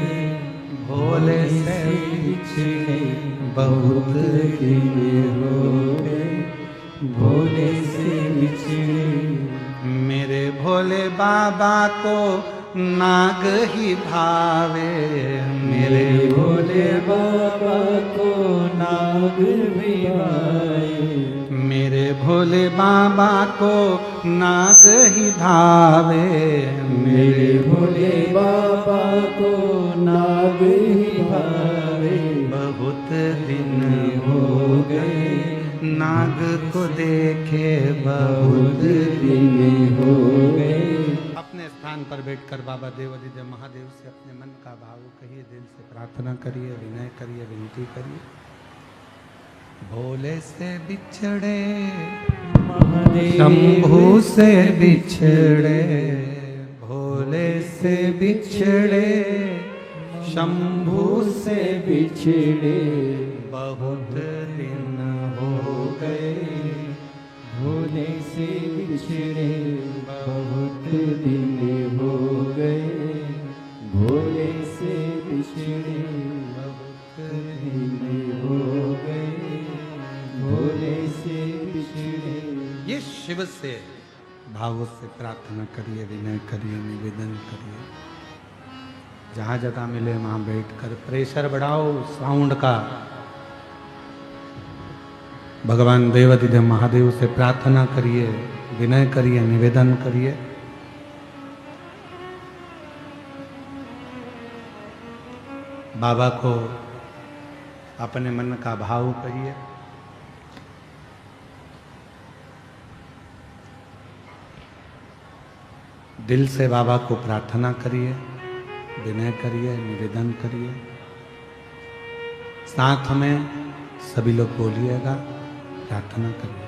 भोले से बिछड़े, बहुत दिन हो गए भोले से बिछड़े। मेरे भोले बाबा को नाग ही भावे, मेरे भोले बाबा को नाग भी भाए, मेरे भोले बाबा को नाग ही भावे, मेरे भोले बाबा को नाग ही भावे। बहुत दिन हो गए नाग को देखे, बहुत दिन हो गए। अपने स्थान पर बैठकर बाबा देवादिदेव महादेव से अपने मन का भाव कहिए, दिल से प्रार्थना करिए, विनय करिए, विनती करिए। भोले से बिछड़े महादेव शंभू से बिछड़े, भोले से बिछड़े शंभू से बिछड़े बहुत दिन हो गए। भोले से बिछड़े बहुत दिन हो गए। भोले से बिछड़े बहुत दिन हो गए। भोले से बिछड़े। ये शिव से भाव से प्रार्थना करिए, विनय करिए, निवेदन करिए। जहाँ जगह मिले वहाँ बैठकर प्रेशर बढ़ाओ साउंड का। भगवान देवाधिदेव महादेव से प्रार्थना करिए, विनय करिए, निवेदन करिए। बाबा को अपने मन का भाव कहिए। दिल से बाबा को प्रार्थना करिए, विनय करिए, निवेदन करिए। साथ में सभी लोग बोलिएगा, प्रार्थना करिए।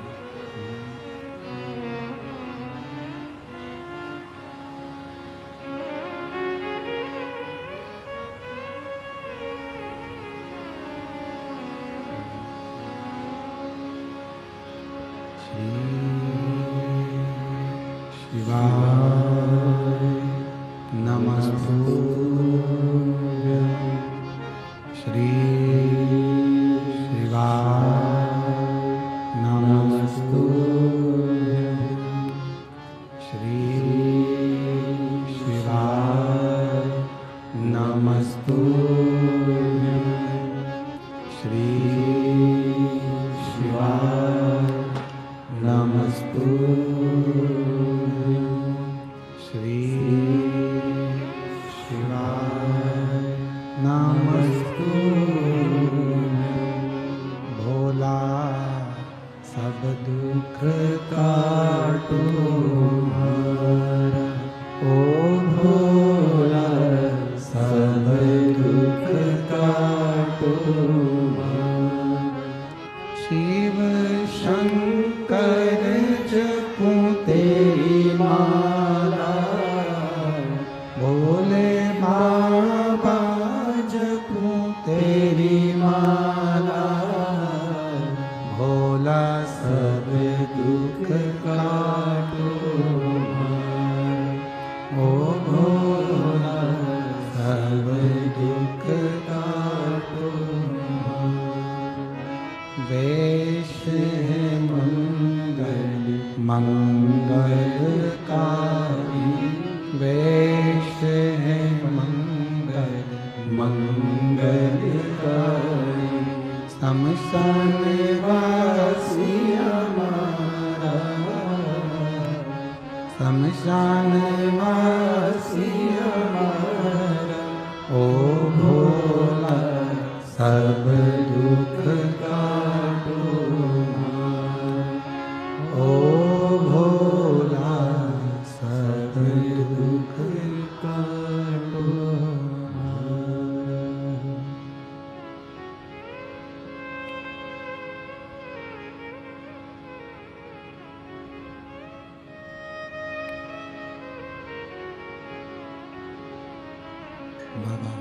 बाबा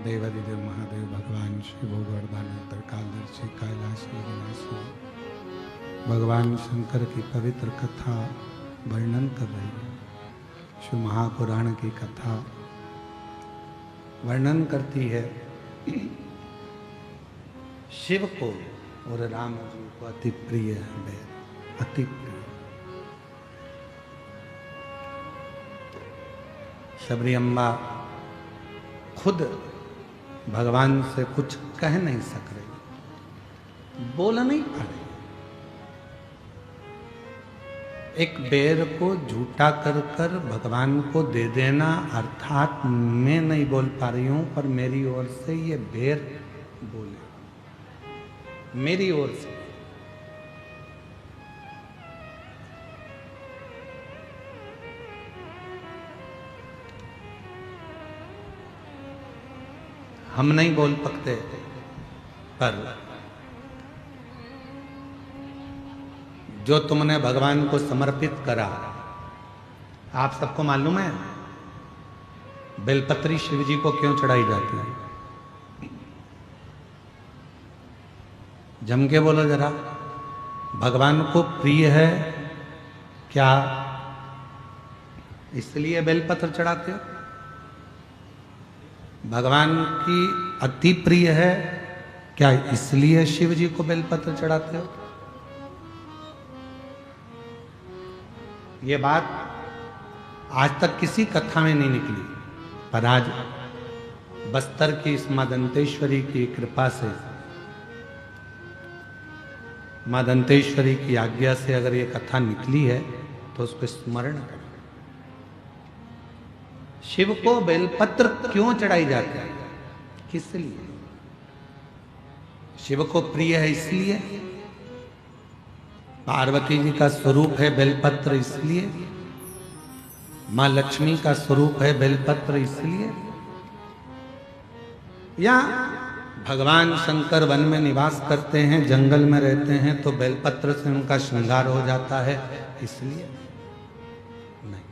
देवाधिदेव महादेव भगवान शिव गोवर्धन त्रिकालदर्शी कैलाशी विनाशी भगवान शंकर की पवित्र कथा वर्णन कर रही है। शिव महापुराण की कथा वर्णन करती है शिव को और राम जी को अति प्रिय है, अति प्रिय। शबरी अम्बा खुद भगवान से कुछ कह नहीं सक रही, बोल नहीं पा रही। एक बेर को झूठा कर कर भगवान को दे देना, अर्थात मैं नहीं बोल पा रही हूं पर मेरी ओर से ये बेर बोले, मेरी ओर से। हम नहीं बोल सकते पर जो तुमने भगवान को समर्पित करा, आप सबको मालूम है बेलपत्री शिव जी को क्यों चढ़ाई जाती है? जम के बोलो जरा, भगवान को प्रिय है क्या इसलिए बेलपत्र चढ़ाते हो? भगवान की अति प्रिय है क्या इसलिए शिव जी को बेलपत्र चढ़ाते हो? ये बात आज तक किसी कथा में नहीं निकली, पर आज बस्तर की इस मां दंतेश्वरी की कृपा से, मां दंतेश्वरी की आज्ञा से अगर ये कथा निकली है तो उसको स्मरण करें। शिव को बेलपत्र क्यों चढ़ाई जाती है? किस लिए? शिव को प्रिय है इसलिए, पार्वती जी का स्वरूप है बेलपत्र इसलिए, मां लक्ष्मी का स्वरूप है बेलपत्र इसलिए, या भगवान शंकर वन में निवास करते हैं, जंगल में रहते हैं तो बेलपत्र से उनका श्रृंगार हो जाता है इसलिए? नहीं।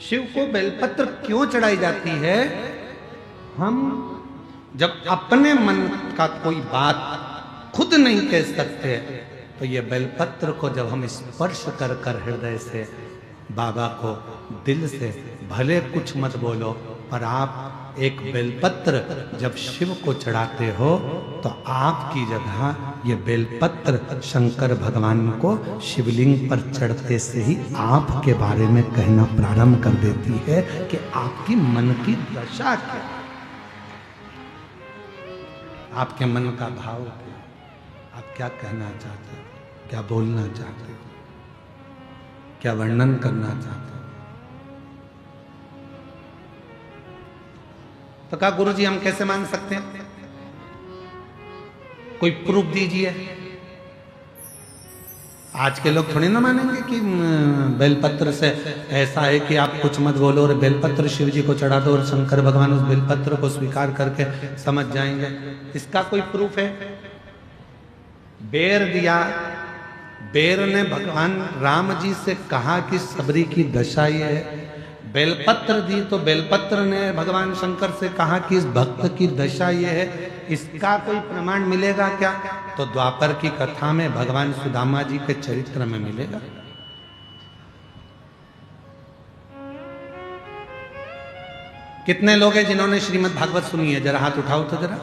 शिव को बेलपत्र क्यों चढ़ाई जाती है? हम जब अपने मन का कोई बात खुद नहीं कह सकते तो ये बेलपत्र को जब हम स्पर्श कर कर हृदय से बाबा को दिल से, भले कुछ मत बोलो, पर आप एक बेलपत्र जब शिव को चढ़ाते हो तो आपकी जगह ये बेलपत्र शंकर भगवान को शिवलिंग पर चढ़ते से ही आपके बारे में कहना प्रारंभ कर देती है कि आपकी मन की दशा क्या, आपके मन का भाव क्या, आप क्या कहना चाहते हो, क्या बोलना चाहते हो, क्या वर्णन करना चाहते हो। तो कहा गुरु जी हम कैसे मान सकते हैं? कोई प्रूफ दीजिए। आज के लोग थोड़ी ना मानेंगे कि बेलपत्र से ऐसा है कि आप कुछ मत बोलो और बेलपत्र शिव जी को चढ़ा दो और शंकर भगवान उस बेलपत्र को स्वीकार करके समझ जाएंगे। इसका कोई प्रूफ है? बेर दिया, बेर ने भगवान राम जी से कहा कि सबरी की दशा ये है। बेलपत्र दी तो बेलपत्र ने भगवान शंकर से कहा कि इस भक्त की दशा ये है। इसका कोई प्रमाण मिलेगा क्या? तो द्वापर की कथा में भगवान सुदामा जी के चरित्र में मिलेगा। कितने लोग हैं जिन्होंने श्रीमद् भागवत सुनी है? जरा हाथ उठाओ तो जरा।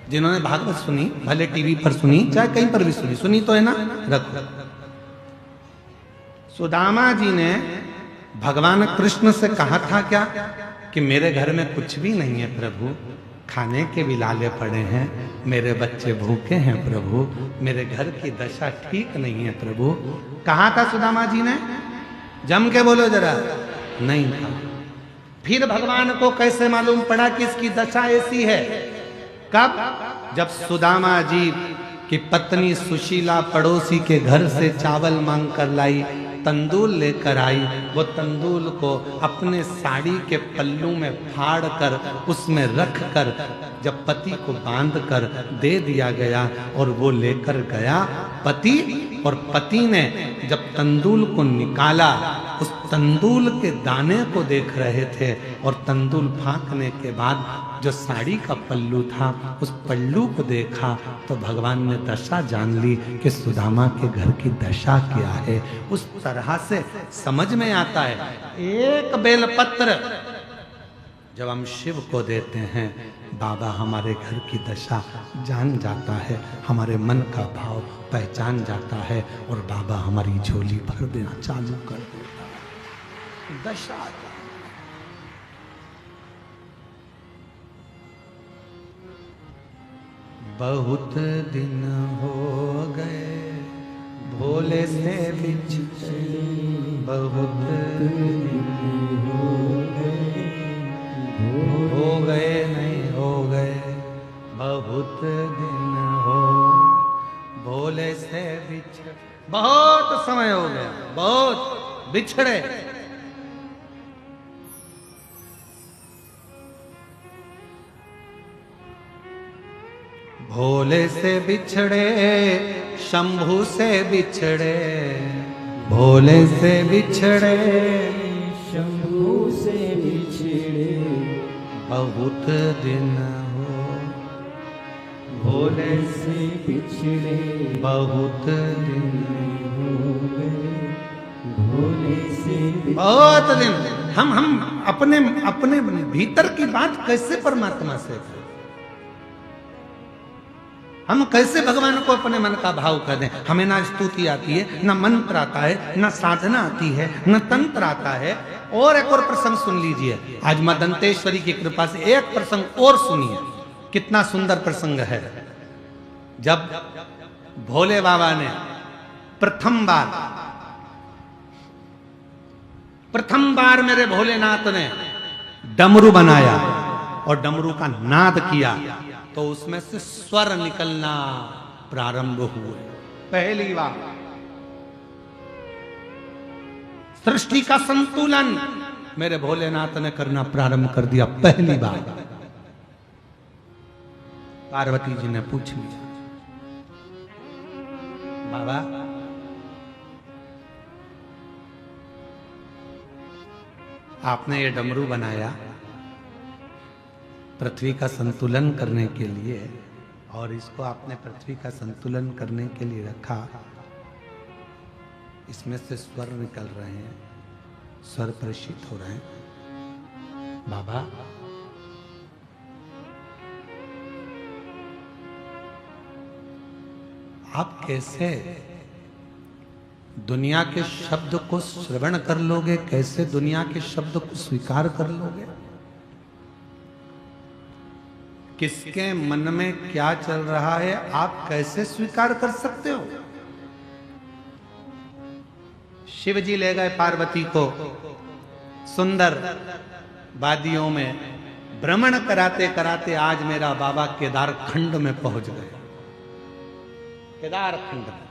जिन्होंने भागवत सुनी, भले टीवी पर सुनी चाहे कहीं पर भी सुनी, सुनी तो है ना? रखो। सुदामा जी ने भगवान कृष्ण से कहा था क्या कि मेरे घर में कुछ भी नहीं है प्रभु, खाने के भी लाले पड़े हैं, मेरे बच्चे भूखे हैं प्रभु, मेरे घर की दशा ठीक नहीं है प्रभु। कहा था सुदामा जी ने? जम के बोलो जरा। नहीं था। फिर भगवान को कैसे मालूम पड़ा कि इसकी दशा ऐसी है? कब? जब सुदामा जी की पत्नी सुशीला पड़ोसी के घर से चावल मांग कर लाई, तंदूल लेकर आई। वो तंदूल को अपने साड़ी के पल्लू में फाड़ कर उसमें रख कर जब पति को बांध कर दे दिया गया और वो लेकर गया पति, और पति ने जब तंदूल को निकाला उस तंदूल के दाने को देख रहे थे और तंदूल फांकने के बाद जो साड़ी का पल्लू था उस पल्लू को देखा तो भगवान ने दशा जान ली कि सुदामा के घर की दशा क्या है। उस तरह से समझ में आता है। एक बेलपत्र जब हम शिव को देते हैं, बाबा हमारे घर की दशा जान जाता है, हमारे मन का भाव पहचान जाता है और बाबा हमारी झोली भर देना चालू कर देता है। दशा बहुत दिन हो गए भोले से बिछड़े, बहुत दिन हो गए नहीं हो गए, बहुत दिन हो भोले से बिछड़े, बहुत समय हो गया, बहुत बिछड़े। भोले से बिछड़े शंभू से बिछड़े, भोले से बिछड़े शंभू से बिछड़े बहुत दिन हो, भोले से बिछड़े बहुत दिन हो गए, भोले से बहुत दिन। हम अपने अपने भीतर की बात कैसे परमात्मा से करें? हम कैसे भगवान को अपने मन का भाव कर दें? हमें ना स्तुति आती है, ना मंत्र आता है, ना साधना आती है, ना तंत्र आता है। और एक और प्रसंग सुन लीजिए, आज मां दंतेश्वरी की कृपा से एक प्रसंग और सुनिए, कितना सुंदर प्रसंग है। जब भोले बाबा ने प्रथम बार मेरे भोलेनाथ ने डमरू बनाया और डमरू का नाद किया, तो उसमें से स्वर निकलना प्रारंभ हुए। पहली बार सृष्टि का संतुलन मेरे भोलेनाथ ने करना प्रारंभ कर दिया। पहली बार पार्वती जी ने पूछ लिया, बाबा आपने ये डमरू बनाया पृथ्वी का संतुलन करने के लिए, और इसको आपने पृथ्वी का संतुलन करने के लिए रखा, इसमें से स्वर निकल रहे हैं, स्वर प्रशित हो रहे हैं। बाबा आप कैसे दुनिया के शब्द को श्रवण कर लोगे? कैसे दुनिया के शब्द को स्वीकार कर लोगे? किसके मन में क्या चल रहा है आप कैसे स्वीकार कर सकते हो? शिव जी ले गए पार्वती को सुंदर वादियों में, भ्रमण कराते कराते आज मेरा बाबा केदार खंड में पहुंच गए। केदार खंड में,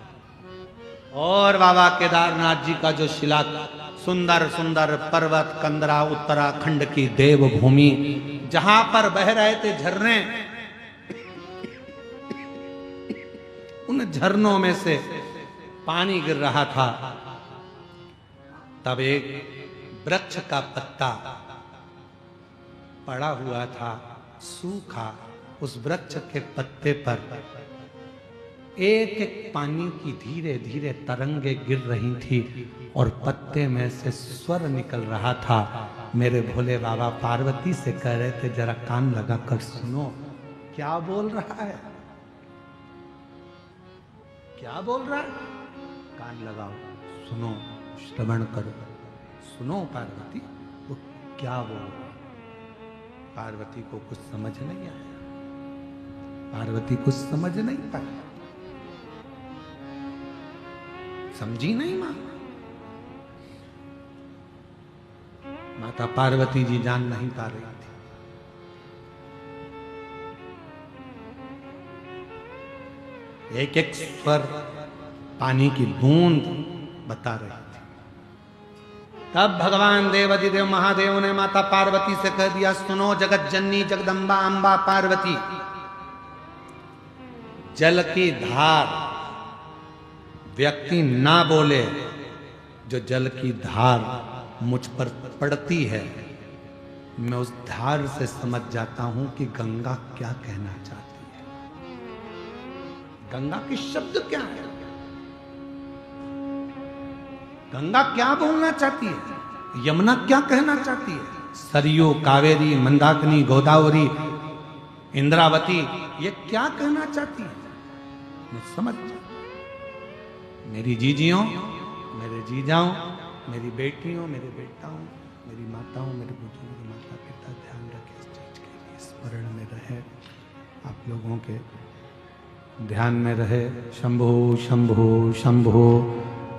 और बाबा केदारनाथ जी का जो शिला, सुंदर सुंदर पर्वत कंदरा, उत्तराखंड की देवभूमि, जहां पर बह रहे थे झरने, उन झरनों में से पानी गिर रहा था। तब एक वृक्ष का पत्ता पड़ा हुआ था सूखा, उस वृक्ष के पत्ते पर एक एक पानी की धीरे धीरे तरंगे गिर रही थी और पत्ते में से स्वर निकल रहा था। मेरे भोले बाबा पार्वती से कह रहे थे, जरा कान लगा कर सुनो, क्या बोल रहा है, क्या बोल रहा है? कान लगाओ, सुनो, श्रवण करो, सुनो पार्वती, वो क्या बोल रहा है? पार्वती को कुछ समझ नहीं आया, पार्वती कुछ समझ नहीं पाई, समझी नहीं मां। माता पार्वती जी जान नहीं पा रही थी। एक एक स्वर पानी की बूंद बता रही थी। तब भगवान देवाधिदेव महादेव ने माता पार्वती से कह दिया, सुनो जगत जननी जगदम्बा अंबा पार्वती, जल की धार व्यक्ति ना बोले, जो जल की धार मुझ पर पड़ती है, मैं उस धार से समझ जाता हूं कि गंगा क्या कहना चाहती है, गंगा के शब्द क्या है, गंगा क्या बोलना चाहती है, यमुना क्या कहना चाहती है, सरयू, कावेरी, मंदाकिनी, गोदावरी, इंद्रावती, ये क्या कहना चाहती है, मैं समझ जाता। मेरी जीजियों, मेरे जीजाओं, मेरी बेटियों, मेरे बेटाओं, मेरी माताओं, मेरे बुजुर्ग माता पिता, ध्यान रखें इस चीज के लिए, स्मरण में रहे, आप लोगों के ध्यान में रहे। शंभो शंभो शंभो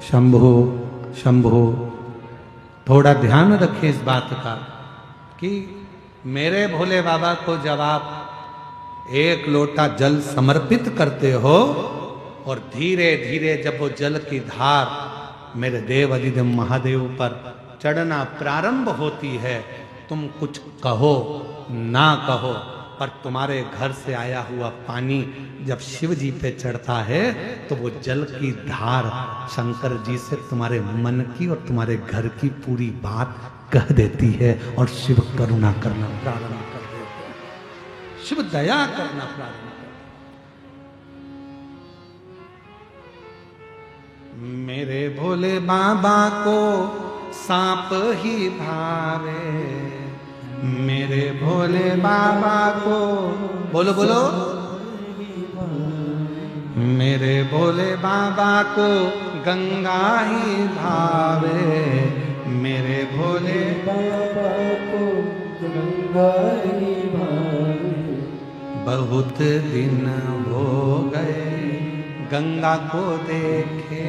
शंभो शंभो। थोड़ा ध्यान रखें इस बात का कि मेरे भोले बाबा को जब आप एक लोटा जल समर्पित करते हो और धीरे धीरे जब वो जल की धार मेरे देव अधिदेव महादेव पर चढ़ना प्रारंभ होती है, तुम कुछ कहो ना कहो, पर तुम्हारे घर से आया हुआ पानी जब शिव जी पे चढ़ता है तो वो जल की धार शंकर जी से तुम्हारे मन की और तुम्हारे घर की पूरी बात कह देती है और शिव करुणा करना प्रारंभ कर देते हैं, शिव दया करना प्रारंभ कर। मेरे भोले बाबा को सांप ही भावे, मेरे भोले बाबा को, बोलो बोलो, मेरे भोले बाबा को गंगा ही भावे, मेरे भोले बाबा को गंगा ही भावे। बहुत दिन हो गए गंगा को देखे,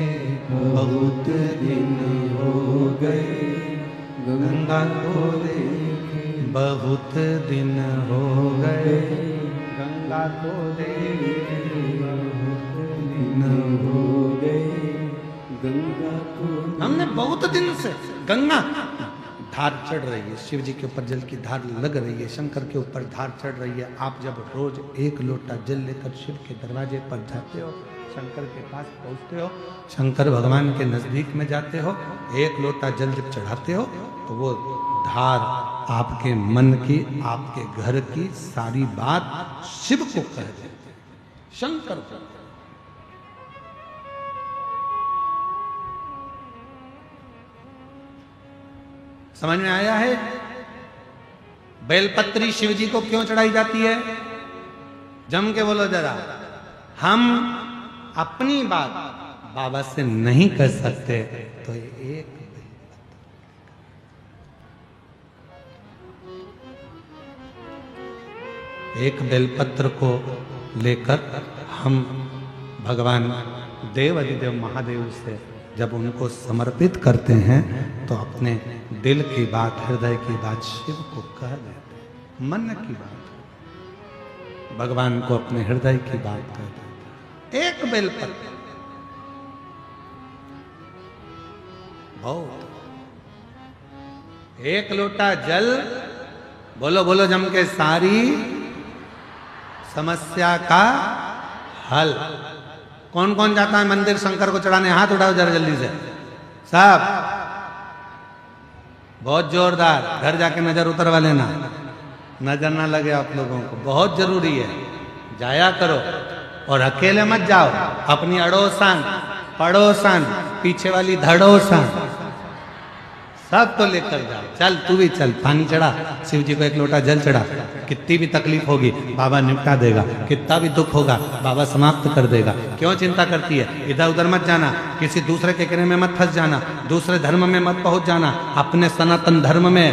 बहुत दिन हो गए गंगा को देखे, बहुत दिन हो गए गंगा को देखे, बहुत दिन हो गए गंगा को। हमने बहुत दिन से गंगा धार चढ़ रही है, शिव जी के ऊपर जल की धार लग रही है, शंकर के ऊपर धार चढ़ रही है। आप जब रोज एक लोटा जल लेकर शिव के दरवाजे पर जाते हो, शंकर के पास पहुंचते हो, शंकर भगवान के नजदीक में जाते हो, एक लोटा जल जब चढ़ाते हो तो वो धार आपके मन की, आपके घर की सारी बात शिव को कह देते हैं, शंकर को। समझ में आया है बेलपत्री शिव जी को क्यों चढ़ाई जाती है? जम के बोलो जरा। हम अपनी बात बाबा से नहीं कर सकते तो एक बेलपत्र को लेकर हम भगवान देव अधिदेव महादेव से जब उनको समर्पित करते हैं तो अपने दिल की बात, हृदय की बात शिव को कह देते हैं, मन की बात भगवान को अपने हृदय की बात कह देते हैं। एक बेलपत्र बहुत, एक लोटा जल, बोलो बोलो जम के, सारी समस्या का हल। कौन कौन जाता है मंदिर शंकर को चढ़ाने? हाथ उठाओ जरा जल्दी से सब, बहुत जोरदार। घर जाके नजर उतरवा लेना, नजर ना लगे आप लोगों को, बहुत जरूरी है, जाया करो। और अकेले मत जाओ, अपनी अड़ोसन पड़ोसन पीछे वाली धड़ोसन सब तो लेकर जाओ। चल तू भी चल, पानी चढ़ा, शिव जी को एक लोटा जल चढ़ा। कितनी भी तकलीफ होगी बाबा निपटा देगा, कितना भी दुख होगा बाबा समाप्त कर देगा। क्यों चिंता करती है? इधर उधर मत जाना, किसी दूसरे के कहने में मत फंस जाना, दूसरे धर्म में मत पहुंच जाना। अपने सनातन धर्म में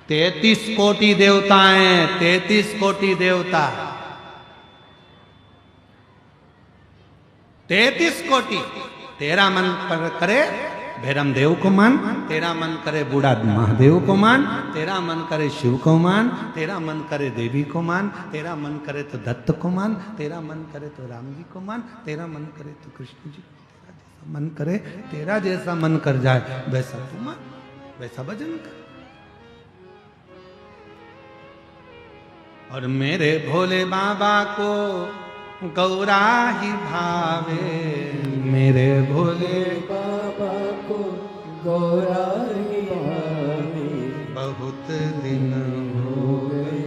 33 कोटि देवताएं, 33 कोटि देवता, 33 कोटि। तेरा मन करे भैरम देव को मान, तेरा मन करे बूढ़ा महादेव को मान, तेरा मन करे शिव को मान, तेरा मन करे देवी को मान, तेरा मन करे तो दत्त को मान, तेरा मन करे तो राम जी को मान, तेरा मन करे तो कृष्ण जी, तेरा जैसा मन करे, तेरा जैसा मन कर जाए वैसा तू मान, वैसा भजन कर। और मेरे भोले बाबा को गौरा ही भावे, मेरे भोले बाबा को गौरा ही भावे। बहुत दिन हो गए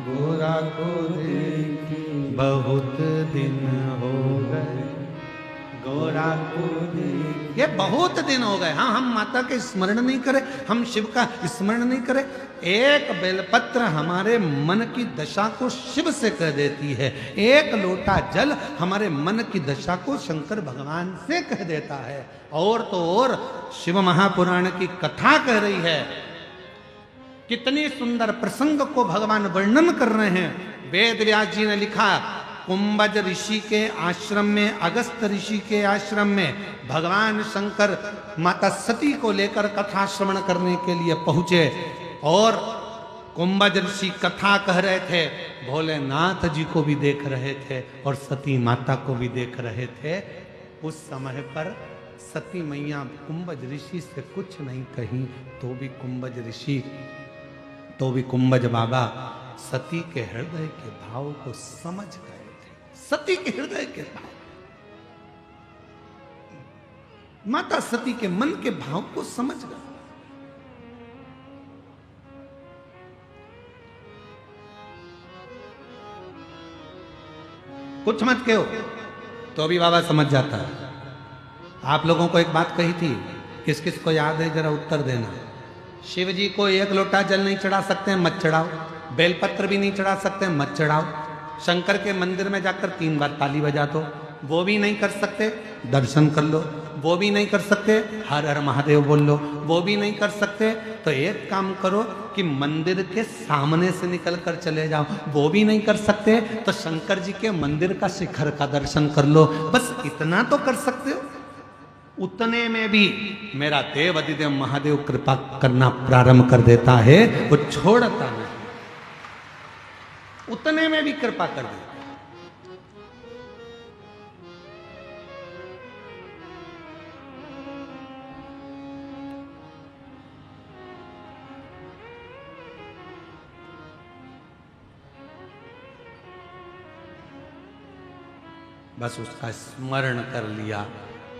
गौरा को देखे, बहुत दिन हो गए गौरा को देखे। ये बहुत दिन हो गए। हाँ, हम माता के स्मरण नहीं करें, हम शिव का स्मरण नहीं करें। एक बेलपत्र हमारे मन की दशा को शिव से कह देती है, एक लोटा जल हमारे मन की दशा को शंकर भगवान से कह देता है। और तो और शिव महापुराण की कथा कह रही है, कितनी सुंदर प्रसंग को भगवान वर्णन कर रहे हैं। वेद व्यास जी ने लिखा, कुंभज ऋषि के आश्रम में, अगस्त ऋषि के आश्रम में भगवान शंकर माता सती को लेकर कथा श्रवण करने के लिए पहुंचे। और कुंभज ऋषि कथा कह रहे थे, भोलेनाथ जी को भी देख रहे थे और सती माता को भी देख रहे थे। उस समय पर सती मैया कुंभज ऋषि से कुछ नहीं कही, तो भी कुंभज ऋषि, तो भी कुंभज बाबा सती के हृदय के भाव को समझ गए थे। सती के हृदय के भाव, माता सती के मन के भाव को समझ गए। कुछ मत कहो तो भी बाबा समझ जाता है। आप लोगों को एक बात कही थी, किस किस को याद है जरा उत्तर देना। शिव जी को एक लोटा जल नहीं चढ़ा सकते, मत चढ़ाओ। बेलपत्र भी नहीं चढ़ा सकते, मत चढ़ाओ। शंकर के मंदिर में जाकर 3 बार ताली बजा दो, वो भी नहीं कर सकते, दर्शन कर लो। वो भी नहीं कर सकते, हर हर महादेव बोल लो। वो भी नहीं कर सकते तो एक काम करो कि मंदिर के सामने से निकल कर चले जाओ। वो भी नहीं कर सकते तो शंकर जी के मंदिर का शिखर का दर्शन कर लो। बस इतना तो कर सकते हो। उतने में भी मेरा देव अधिदेव महादेव कृपा करना प्रारंभ कर देता है, वो छोड़ता नहीं। उतने में भी कृपा कर देता। बस उसका स्मरण कर लिया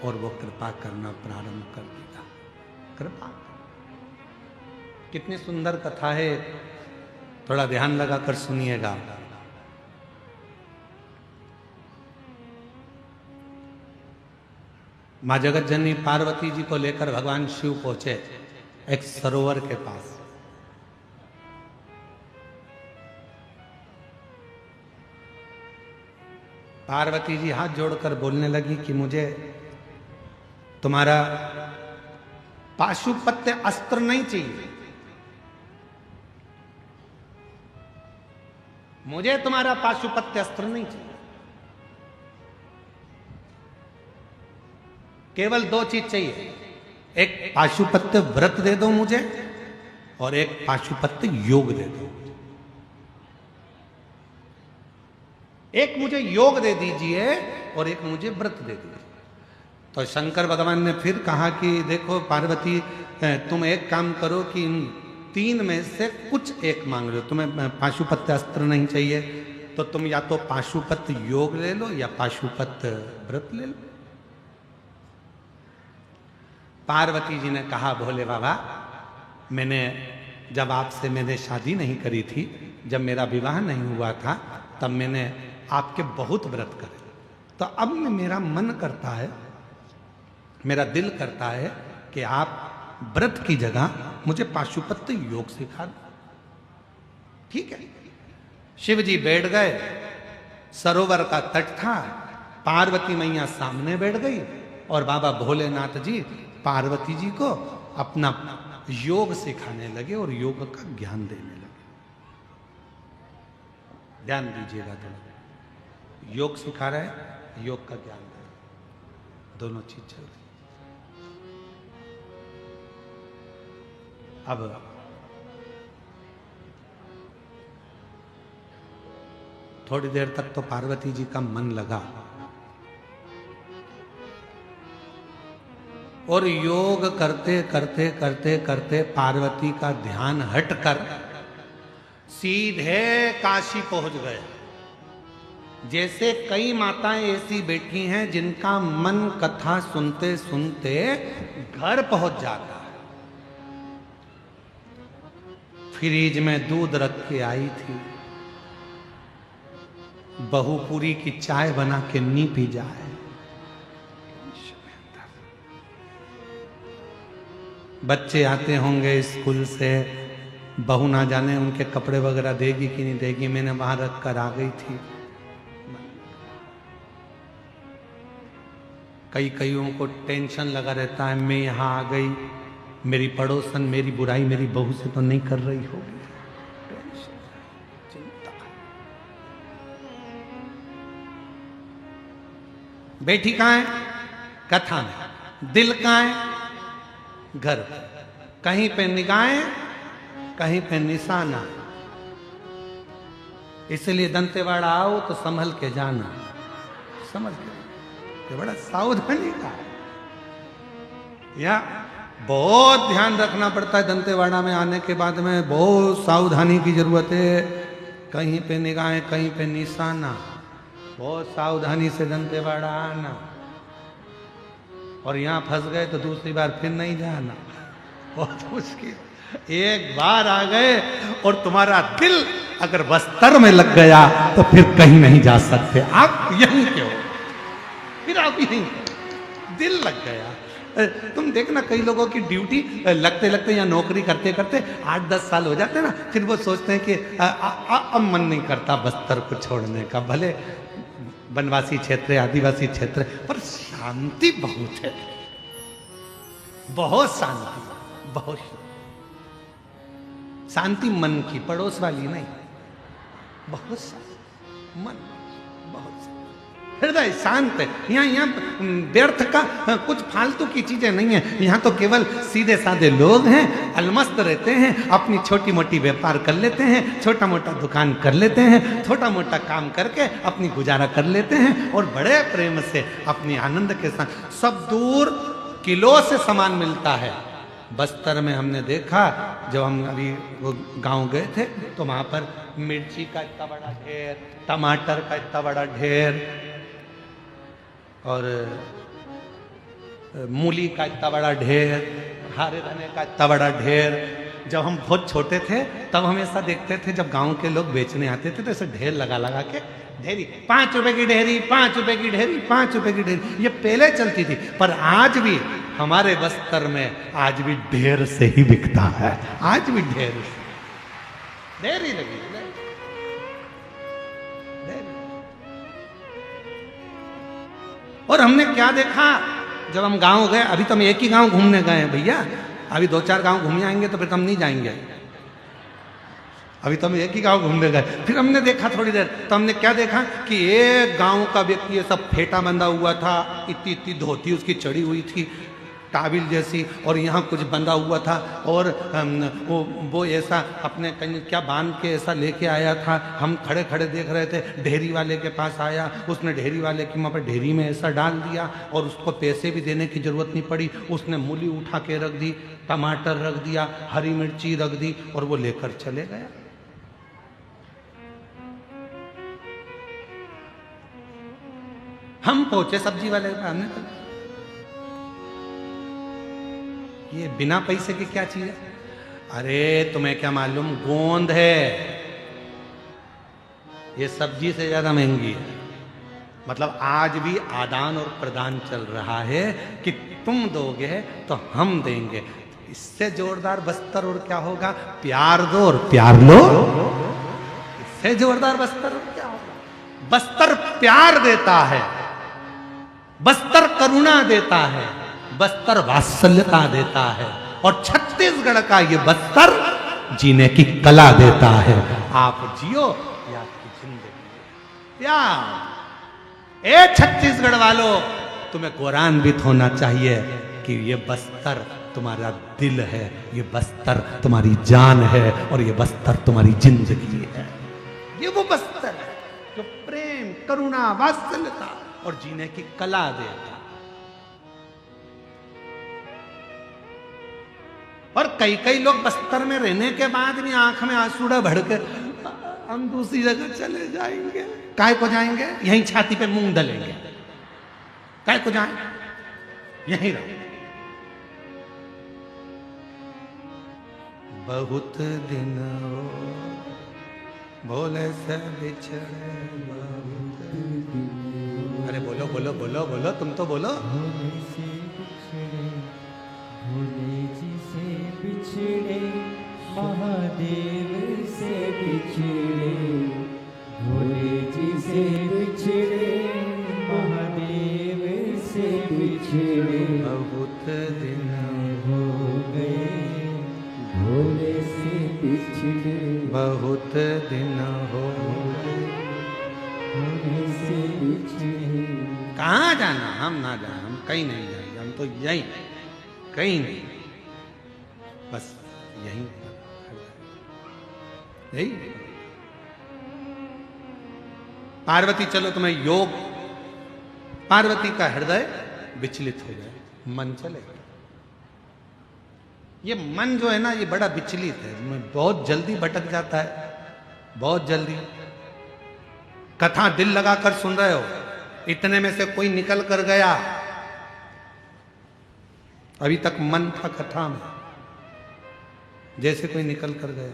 और वो कृपा करना प्रारंभ कर दिया। कृपा कितनी सुंदर कथा है, थोड़ा ध्यान लगाकर सुनिएगा। मां जगत जननी पार्वती जी को लेकर भगवान शिव पहुंचे एक सरोवर के पास। पार्वती जी हाथ जोड़कर बोलने लगी कि मुझे तुम्हारा पाशुपत्य अस्त्र नहीं चाहिए, मुझे तुम्हारा पाशुपत्य अस्त्र नहीं चाहिए। केवल 2 चीज चाहिए, एक पाशुपत्य व्रत दे दो मुझे और एक पाशुपत्य योग दे दो। एक मुझे योग दे दीजिए और एक मुझे व्रत दे दीजिए। तो शंकर भगवान ने फिर कहा कि देखो पार्वती, तुम एक काम करो कि इन 3 में से कुछ एक मांग लो। तुम्हें पाशुपत्य अस्त्र नहीं चाहिए तो तुम या तो पाशुपत्य योग ले लो या पाशुपत्य व्रत ले लो। पार्वती जी ने कहा, भोले बाबा, जब आपसे मैंने शादी नहीं करी थी, जब मेरा विवाह नहीं हुआ था, तब मैंने आपके बहुत व्रत करे। तो अब मेरा मन करता है, मेरा दिल करता है कि आप व्रत की जगह मुझे पाशुपत्य योग सिखा दो। ठीक है। शिव जी बैठ गए, सरोवर का तट था, पार्वती मैया सामने बैठ गई और बाबा भोलेनाथ जी पार्वती जी को अपना योग सिखाने लगे और योग का ज्ञान देने लगे। ध्यान दीजिएगा, दोनों योग सिखा रहे हैं, योग का ज्ञान दे रहे, दोनों चीज चल रही। अब थोड़ी देर तक तो पार्वती जी का मन लगा और योग करते करते करते करते पार्वती का ध्यान हटकर सीधे काशी पहुंच गए। जैसे कई माताएं ऐसी बैठी हैं जिनका मन कथा सुनते सुनते घर पहुंच जाता है। फ्रिज में दूध रख के आई थी, बहू पूरी की चाय बना के नी पी जाए। बच्चे आते होंगे स्कूल से, बहू ना जाने उनके कपड़े वगैरह देगी कि नहीं देगी, मैंने वहां रख कर आ गई थी। कईयों को टेंशन लगा रहता है, मैं यहां आ गई, मेरी पड़ोसन मेरी बुराई मेरी बहू से तो नहीं कर रही होगी। चिंता। बैठी कहां है? कथा में। दिल कहां है? घर। कहीं पे निगाहें, कहीं पे निशाना। इसलिए दंतेवाड़ा आओ तो संभल के जाना, समझ गए, बड़ा सावधानी का है। या बहुत ध्यान रखना पड़ता है दंतेवाड़ा में आने के बाद में, बहुत सावधानी की जरूरत है। कहीं पे निगाहें, कहीं पे निशाना, बहुत सावधानी से दंतेवाड़ा आना, और यहां फंस गए तो दूसरी बार फिर नहीं जाना, बहुत मुश्किल। एक बार आ गए और तुम्हारा दिल अगर बस्तर में लग गया तो फिर कहीं नहीं जा सकते, आप यहीं के हो, फिर आप यहीं, दिल लग गया। तुम देखना कई लोगों की ड्यूटी लगते लगते या नौकरी करते करते 8-10 साल हो जाते हैं ना, फिर वो सोचते हैं कि अब मन नहीं करता बस्तर को छोड़ने का, भले वनवासी क्षेत्र, आदिवासी क्षेत्र, पर शांति बहुत है, बहुत शांति, बहुत शांति मन की, पड़ोस वाली नहीं, बहुत शांति, मन बहुत शांति, हृदय शांत है। यहाँ व्यर्थ का कुछ फालतू की चीजें नहीं है, यहाँ तो केवल सीधे साधे लोग हैं, अलमस्त रहते हैं, अपनी छोटी मोटी व्यापार कर लेते हैं, छोटा मोटा दुकान कर लेते हैं, छोटा मोटा काम करके अपनी गुजारा कर लेते हैं, और बड़े प्रेम से अपनी आनंद के साथ, सब दूर किलो से सामान मिलता है। बस्तर में हमने देखा, जब हम अभी वो गांव गए थे तो वहां पर मिर्ची का इतना बड़ा ढेर, टमाटर का इतना बड़ा ढेर, और मूली का इतना बड़ा ढेर, हरे धने का इतना बड़ा ढेर। जब हम बहुत छोटे थे तब हम ऐसा देखते थे, जब गांव के लोग बेचने आते थे तो ऐसे ढेर लगा लगा के, ढेरी 5 रुपए की ढेरी, 5 रुपए की ढेरी, 5 रुपए की ढेरी, ये पहले चलती थी। पर आज भी हमारे बस्तर में आज भी ढेर से ही बिकता है, आज भी ढेर से, ढेर ही लगी, ढेर। और हमने क्या देखा जब हम गांव गए, अभी तो हम एक ही गांव घूमने गए हैं भैया, अभी 2-4 गांव घूम आएंगे तो फिर हम नहीं जाएंगे, अभी तो हम एक ही गांव घूमने गए। फिर हमने देखा थोड़ी देर, तो हमने क्या देखा कि एक गांव का व्यक्ति ये सब फेटा बंधा हुआ था, इतनी इतनी धोती उसकी चढ़ी हुई थी टाबिल जैसी, और यहाँ कुछ बंधा हुआ था, और वो ऐसा अपने कहीं क्या बांध के ऐसा लेके आया था। हम खड़े खड़े देख रहे थे, ढेरी वाले के पास आया, उसने ढेरी वाले की वहाँ पर ढेरी में ऐसा डाल दिया, और उसको पैसे भी देने की जरूरत नहीं पड़ी, उसने मूली उठा के रख दी, टमाटर रख दिया, हरी मिर्ची रख दी, और वो लेकर चले गया। हम पहुंचे सब्जी वाले के पास, हमने ये बिना पैसे की क्या चीज है? अरे तुम्हें क्या मालूम, गोंद है, ये सब्जी से ज्यादा महंगी है। मतलब आज भी आदान और प्रदान चल रहा है कि तुम दोगे तो हम देंगे। इससे जोरदार बस्तर और क्या होगा? प्यार दो और प्यार लो, इससे जोरदार बस्तर और क्या होगा? बस्तर प्यार देता है, बस्तर करुणा देता है, बस्तर वात्सल्यता देता है, और छत्तीसगढ़ का ये बस्तर जीने की कला देता है। आप जियो या आपकी जिंदगी प्यार। ए छत्तीसगढ़ वालों, तुम्हें गौरवान्वित होना चाहिए कि ये बस्तर तुम्हारा दिल है, ये बस्तर तुम्हारी जान है, और ये बस्तर तुम्हारी जिंदगी है। ये वो बस्तर है जो प्रेम, करुणा, वात्सल्यता और जीने की कला देता। और कई कई लोग बस्तर में रहने के बाद भी आंख में आंसू भर के हम दूसरी जगह चले जाएंगे। काय को जाएंगे? यहीं छाती पे मूंग डलेंगे। काय को जाएंगे? यहीं रहो। बहुत दिन हो भोले से बिछड़े, बहुत दिन। अरे बोलो बोलो बोलो बोलो, तुम तो बोलो। भोले से बिछड़े, भोले जी से बिछड़े, महादेव से बिछड़े, भोले जी से बिछड़े, महादेव से बिछड़े। बहुत दिन हो गए भोले से बिछड़े, बहुत दिन हो भोले से बिछड़े। कहाँ जाना? हम ना जाए, हम कहीं नहीं जाएंगे, हम तो यहीं, कहीं नहीं, बस यहीं यही। पार्वती चलो तुम्हें योग, पार्वती का हृदय विचलित हो जाए, मन चलेगा। ये मन जो है ना, ये बड़ा विचलित है, बहुत जल्दी भटक जाता है। बहुत जल्दी। कथा दिल लगाकर सुन रहे हो, इतने में से कोई निकल कर गया, अभी तक मन था कथा में, जैसे कोई निकल कर गया।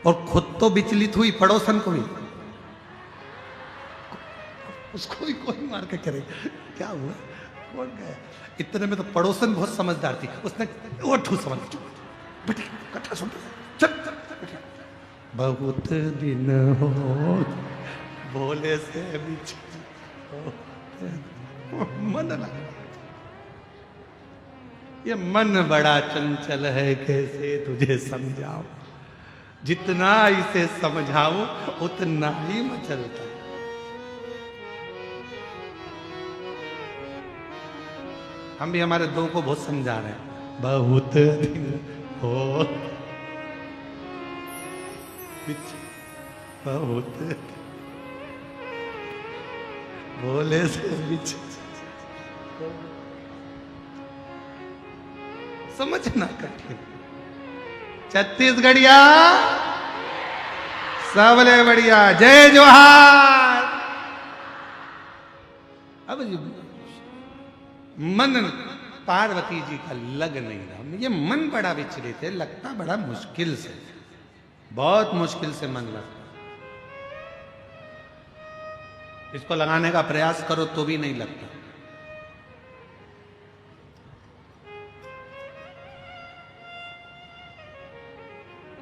और खुद तो विचलित हुई, पड़ोसन को भी, उसको भी कोई मार के करे क्या हुआ, कौन गया। इतने में तो पड़ोसन बहुत समझदार थी, उसने वो ठू समझ, बेटी कथा सुन, चल चल। बहुत दिन हो भोले से मन लगा, ये मन बड़ा चंचल है, कैसे तुझे समझाऊं, जितना इसे समझाऊं उतना ही मचलता है। हम भी हमारे दो को बहुत समझा रहे हैं, बहुत दिन हो बहुत भोले से बिछ, समझना कठिन। छत्तीसगढ़िया सबले बढ़िया, जय जोहार। अब मन पार्वती जी का लग नहीं रहा, ये मन बड़ा विचलित है, लगता बड़ा मुश्किल से, बहुत मुश्किल से मन लगता। इसको लगाने का प्रयास करो तो भी नहीं लगता।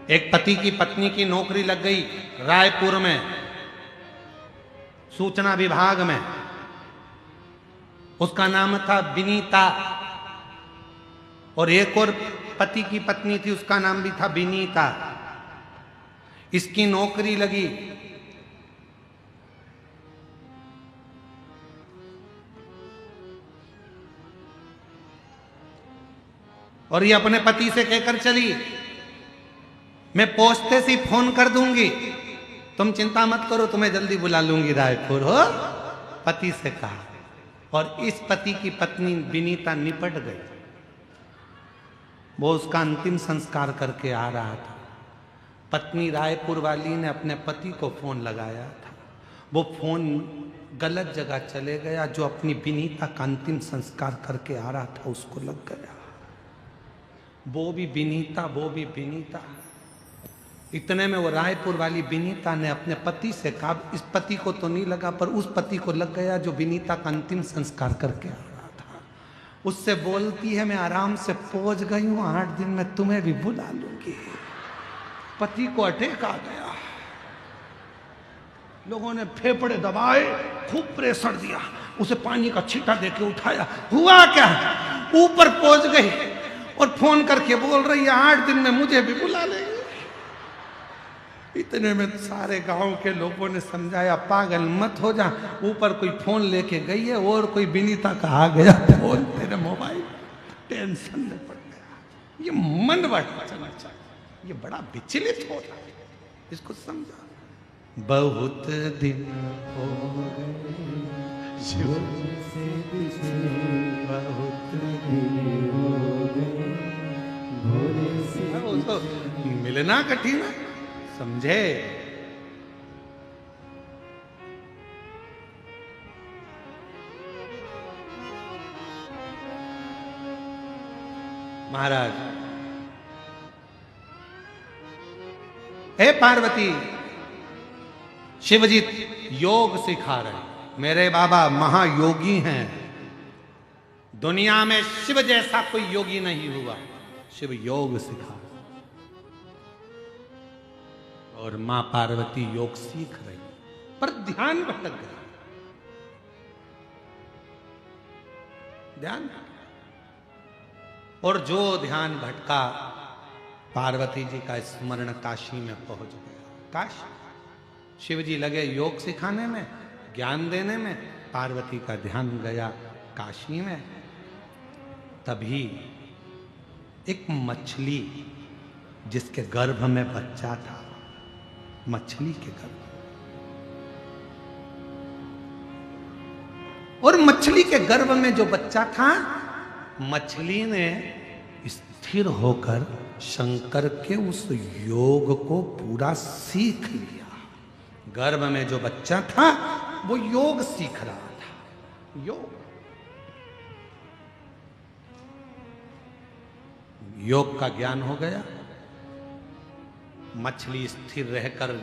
एक पति की पत्नी की नौकरी लग गई रायपुर में, सूचना विभाग में। उसका नाम था विनीता, और एक और पति की पत्नी थी, उसका नाम भी था विनीता। इसकी नौकरी लगी, और ये अपने पति से कहकर चली, मैं पहुंचते से फोन कर दूंगी, तुम चिंता मत करो, तुम्हें जल्दी बुला लूंगी रायपुर, हो। पति से कहा, और इस पति की पत्नी विनीता निपट गई। वो उसका अंतिम संस्कार करके आ रहा था। पत्नी रायपुर वाली ने अपने पति को फोन लगाया था, वो फोन गलत जगह चले गया, जो अपनी विनीता का अंतिम संस्कार करके आ रहा था उसको लग गया। वो भी विनीता, वो भी विनीता। इतने में वो रायपुर वाली विनीता ने अपने पति से कहा, इस पति को तो नहीं लगा, पर उस पति को लग गया जो विनीता का अंतिम संस्कार करके आ रहा था। उससे बोलती है, मैं आराम से पहुंच गई हूं, 8 दिन में तुम्हें भी बुला लूंगी। पति को अटैक आ गया, लोगों ने फेफड़े दबाए, खूब प्रेशर दिया, उसे पानी का छींटा देके उठाया। हुआ क्या, ऊपर पहुंच गई और फोन करके बोल रही है, 8 दिन में मुझे भी बुला लेंगे। इतने में सारे गांव के लोगों ने समझाया, पागल मत हो जा, ऊपर कोई फोन लेके गई है और कोई विनीता का आ गया फोन तेरे मोबाइल, टेंशन में पड़ गया। ये मन बढ़ा चला चाहिए, ये बड़ा विचलित हो रहा है, इसको समझा। बहुत दिन हो गए शिव से बिछड़े, बहुत दिन हो गए भोले से। मिलना कठिन है, समझे। महाराज, हे पार्वती, शिवजी योग सिखा रहे, मेरे बाबा महायोगी हैं, दुनिया में शिव जैसा कोई योगी नहीं हुआ। शिव योग सिखा, और मां पार्वती योग सीख रही, पर ध्यान भटक गया, ध्यान। और जो ध्यान भटका, पार्वती जी का स्मरण काशी में पहुंच गया। काशी, शिव जी लगे योग सिखाने में, ज्ञान देने में, पार्वती का ध्यान गया काशी में। तभी एक मछली, जिसके गर्भ में बच्चा था, मछली के गर्भ, और मछली के गर्भ में जो बच्चा था, मछली ने स्थिर होकर शंकर के उस योग को पूरा सीख लिया। गर्भ में जो बच्चा था वो योग सीख रहा था। योग का ज्ञान हो गया। मछली स्थिर रहकर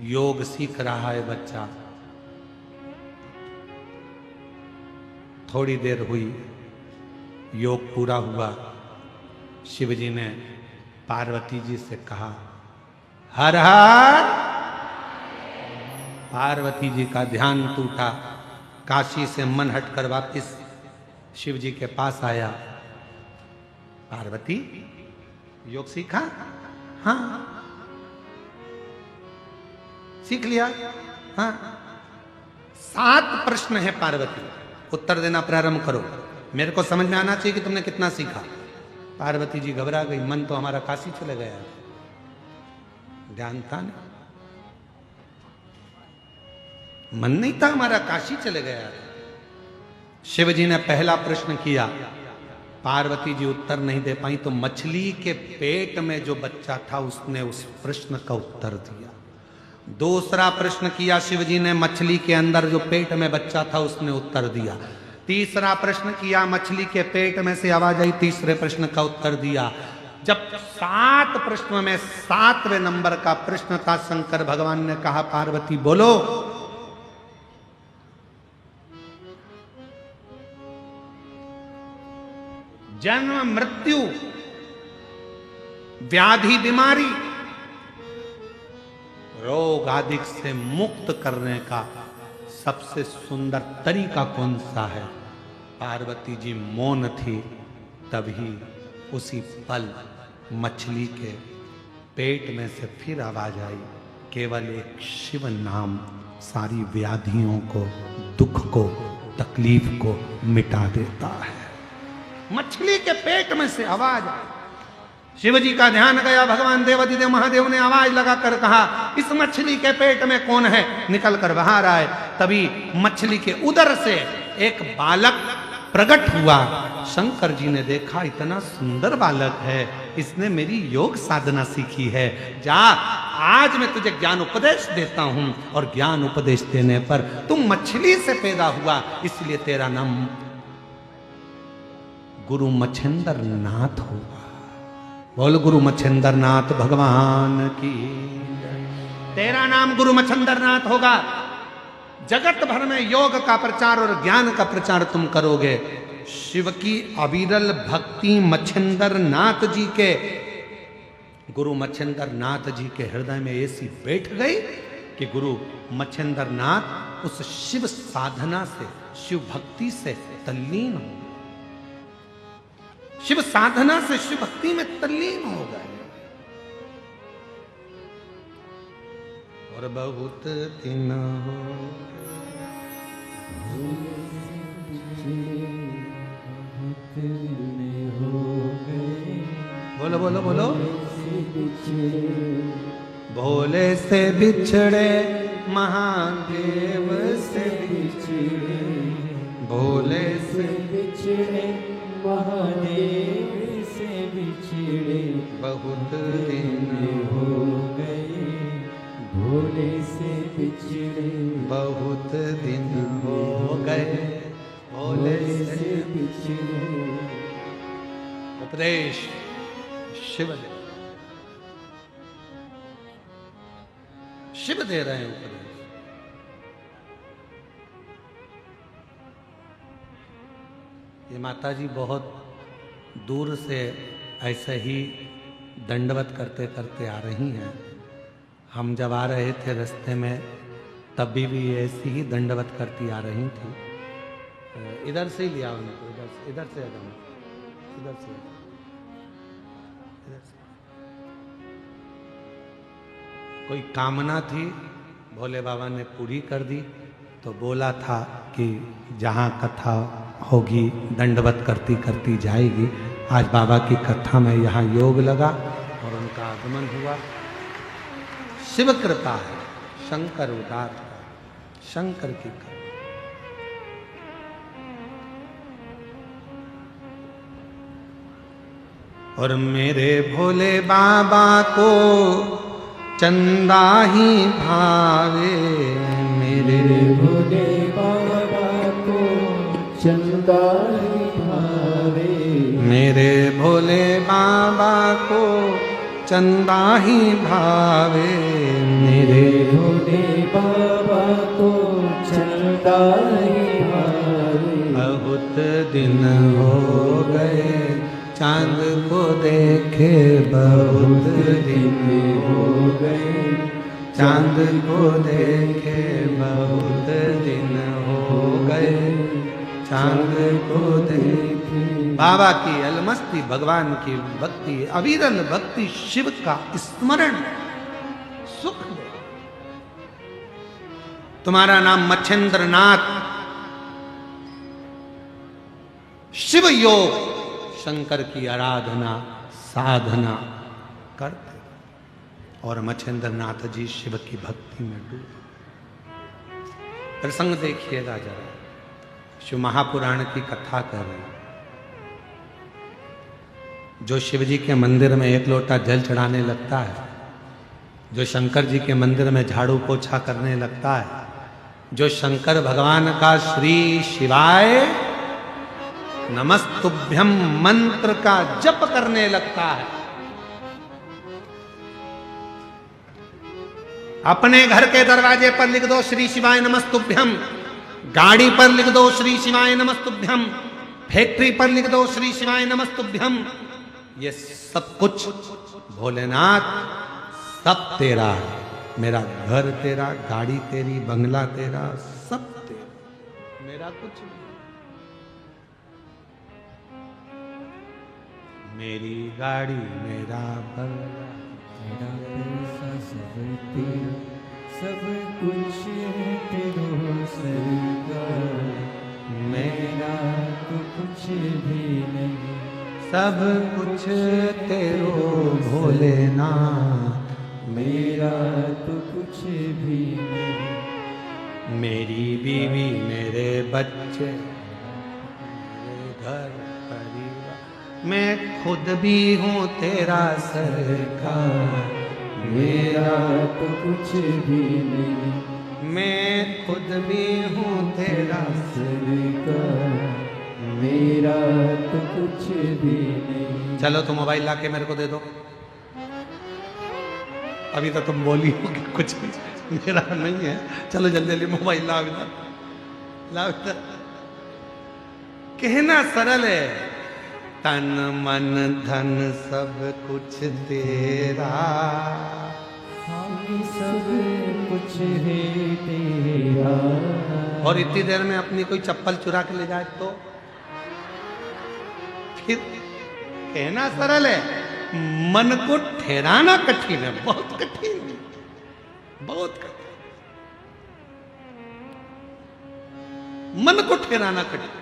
योग सीख रहा है बच्चा। थोड़ी देर हुई, योग पूरा हुआ। शिव जी ने पार्वती जी से कहा, हर हर। पार्वती जी का ध्यान टूटा। काशी से मन हटकर वापिस शिव जी के पास आया। पार्वती, योग सीखा? हाँ, सीख लिया। हाँ। 7 प्रश्न है पार्वती, उत्तर देना प्रारंभ करो। मेरे को समझ में आना चाहिए कि तुमने कितना सीखा। पार्वती जी घबरा गई, मन तो हमारा काशी चले गया, ध्यान था नहीं, मन नहीं था हमारा, काशी चले गया। शिव जी ने पहला प्रश्न किया, पार्वती जी उत्तर नहीं दे पाई तो मछली के पेट में जो बच्चा था उसने उस प्रश्न का उत्तर दिया। दूसरा प्रश्न किया शिव जी ने, मछली के अंदर जो पेट में बच्चा था उसने उत्तर दिया। तीसरा प्रश्न किया, मछली के पेट में से आवाज आई, तीसरे प्रश्न का उत्तर दिया। जब 7 प्रश्नों में 7वें नंबर का प्रश्न था, शंकर भगवान ने कहा, पार्वती बोलो। जन्म मृत्यु व्याधि बीमारी रोग आदि से मुक्त करने का सबसे सुंदर तरीका कौन सा है? पार्वती जी मौन थी, तभी उसी पल मछली के पेट में से फिर आवाज आई, केवल एक शिव नाम सारी व्याधियों को, दुख को, तकलीफ को मिटा देता है। मछली के पेट में से आवाज आई। शिव जी का ध्यान गया। भगवान देवाधिदेव महादेव ने आवाज लगाकर कहा, इस मछली के पेट में कौन है? निकल कर बाहर आए। तभी मछली के उदर से एक बालक प्रकट हुआ। शंकर जी ने देखा, इतना सुंदर बालक है, इसने मेरी योग साधना सीखी है। जा, आज मैं तुझे ज्ञान उपदेश देता हूं, और ज्ञान उपदेश देने पर तुम मछली से पैदा हुआ, इसलिए तेरा नाम गुरु मच्छिंद्र नाथ होगा। बोल गुरु मच्छिंद्र नाथ भगवान की। तेरा नाम गुरु मच्छिंद्र नाथ होगा। जगत भर में योग का प्रचार और ज्ञान का प्रचार तुम करोगे। शिव की अविरल भक्ति मच्छिंद्र नाथ जी के, गुरु मच्छिंद्र नाथ जी के हृदय में ऐसी बैठ गई कि गुरु मच्छिंद्र नाथ उस शिव साधना से, शिव भक्ति से तल्लीन हो, शिव साधना से शिव भक्ति में तल्लीन हो गए। और बहुत दिन हो बोलो बोलो बोलो। भोले से बिछड़े महादेव से बिछड़े, भोले से बिछड़े महादेव से बिछड़े, बहुत दिन हो गए। भोले से बिछड़े बहुत दिन हो गए। भोले से बिछड़े। उपदेश शिव दे, शिव दे रहे हैं उपदेश। ये माता जी बहुत दूर से ऐसे ही दंडवत करते करते आ रही हैं। हम जब आ रहे थे रास्ते में तब भी ऐसी ही दंडवत करती आ रही थी। इधर से ही लिया उनको, इधर से इधर से इधर से। कोई कामना थी, भोले बाबा ने पूरी कर दी। तो बोला था कि जहाँ कथा होगी दंडवत करती करती जाएगी। आज बाबा की कथा में यहाँ योग लगा और उनका आगमन हुआ। शिव कृपा है, शंकर उदार है, शंकर की कृपा। और मेरे भोले बाबा को चंदा ही भावे, मेरे भोले बाबा को चंदा ही भावे, मेरे भोले बाबा को चंदा ही भावे, मेरे भोले बाबा को चंदा ही भावे। बहुत दिन हो गए चांद को देखे, बहुत दिन हो गए चांद को देखे, बहुत दिन हो गए चांद को देखे। बाबा की अलमस्ती, भगवान की भक्ति, अविरल भक्ति, शिव का स्मरण सुख दे। तुम्हारा नाम मच्छेंद्र नाथ, शिव योग, शंकर की आराधना साधना करते और मच्छेंद्र नाथ जी शिव की भक्ति में डूबे। प्रसंग देखिएगा जरा, शिव महापुराण की कथा कर रहे हैं। जो शिव जी के मंदिर में एक लोटा जल चढ़ाने लगता है, जो शंकर जी के मंदिर में झाड़ू पोछा करने लगता है, जो शंकर भगवान का श्री शिवाय नमस्तुभ्यम मंत्र का जप करने लगता है, अपने घर के दरवाजे पर लिख दो श्री शिवाय नमस्तुभ्यम, गाड़ी पर लिख दो श्री शिवाय नमस्तुभ्यम, फैक्ट्री पर लिख दो श्री शिवाय नमस्तुभ्यम। ये सब कुछ भोलेनाथ सब तेरा है। मेरा घर तेरा, गाड़ी तेरी, बंगला तेरा, सब तेरा, मेरा कुछ नहीं। मेरी गाड़ी मेरा बंगला, मेरा पैसा सब तेरा, सब कुछ तेरो सरकार, मेरा तो कुछ भी नहीं, सब कुछ तेरो भोलेनाथ, मेरा तो कुछ भी नहीं। मेरी बीवी, मेरे बच्चे, मेरे घर परिवार, मैं खुद भी हूँ तेरा सरकार, मेरा तो कुछ भी नहीं, मैं खुद भी हूँ तेरा सरकार, मेरा तो कुछ भी नहीं। चलो तो मोबाइल लाके मेरे को दे दो। अभी तो तुम बोली हो कि कुछ मेरा नहीं है, चलो जल्दी जल्दी मोबाइल लाओ इधर, लाओ इधर। कहना सरल है, तन मन धन सब कुछ तेरा, हम सब कुछ है तेरा। और इतनी देर में अपनी कोई चप्पल चुरा के ले जाए तो फिर कहना सरल है, मन को ठहराना कठिन है, बहुत कठिन है, बहुत कठिन। मन को ठहराना कठिन।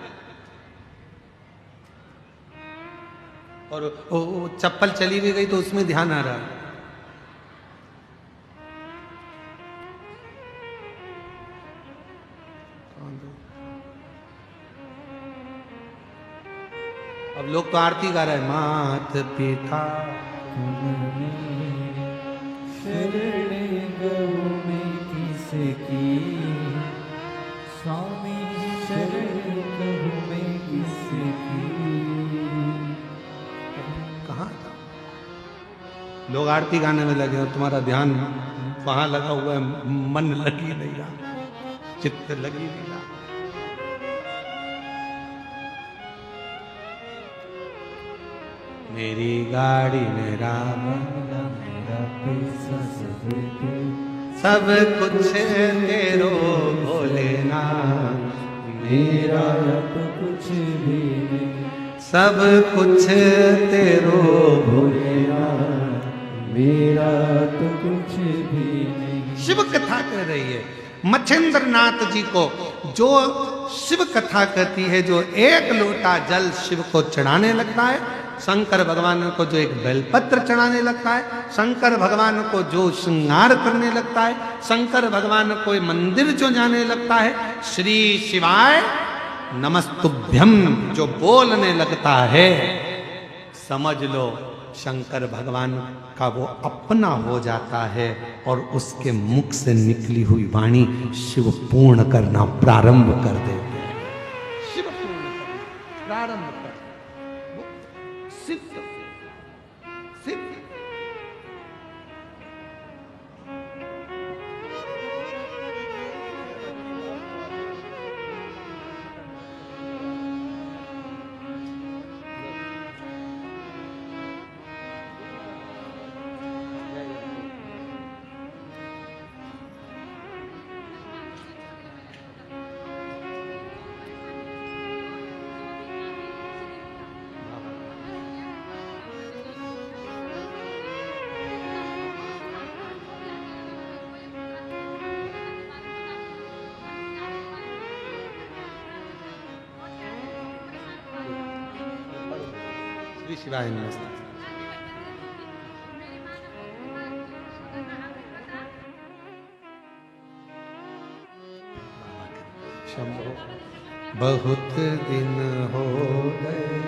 और वो चप्पल चली भी गई तो उसमें ध्यान आ रहा है। अब लोग तो आरती गा रहे हैं, मात पिता शरण गऊ में किसकी, स्वामी शरण गऊ में किसकी। कहाँ था? लोग आरती गाने में लगे और तुम्हारा ध्यान वहां लगा हुआ है, मन लगी नहीं रहा, चित्त लगी नहीं रहा। मेरी गाड़ी मेरा बंगला, मेरा पैसा सब तेरा, सब कुछ तेरो भोलेनाथ, मेरा तो कुछ भी नहीं, सब कुछ तेरो भोलेनाथ, मेरा तो कुछ भी नहीं। शिव कथा कह रही है मच्छेंद्र नाथ जी को, जो शिव कथा कहती है, जो एक लोटा जल शिव को चढ़ाने लगता है, शंकर भगवान को जो एक बेलपत्र चढ़ाने लगता है, शंकर भगवान को जो श्रृंगार करने लगता है, शंकर भगवान को मंदिर जो जाने लगता है, श्री शिवाय नमस्तुभ्यम जो बोलने लगता है, समझ लो शंकर भगवान का वो अपना हो जाता है और उसके मुख से निकली हुई वाणी शिव पूर्ण करना प्रारंभ कर देते हैं। शिव पूर्ण करना प्रारंभ कर वो सिद्ध सिद्ध। श्री शिवाय नमस्ते। शंभो बहुत दिन हो गए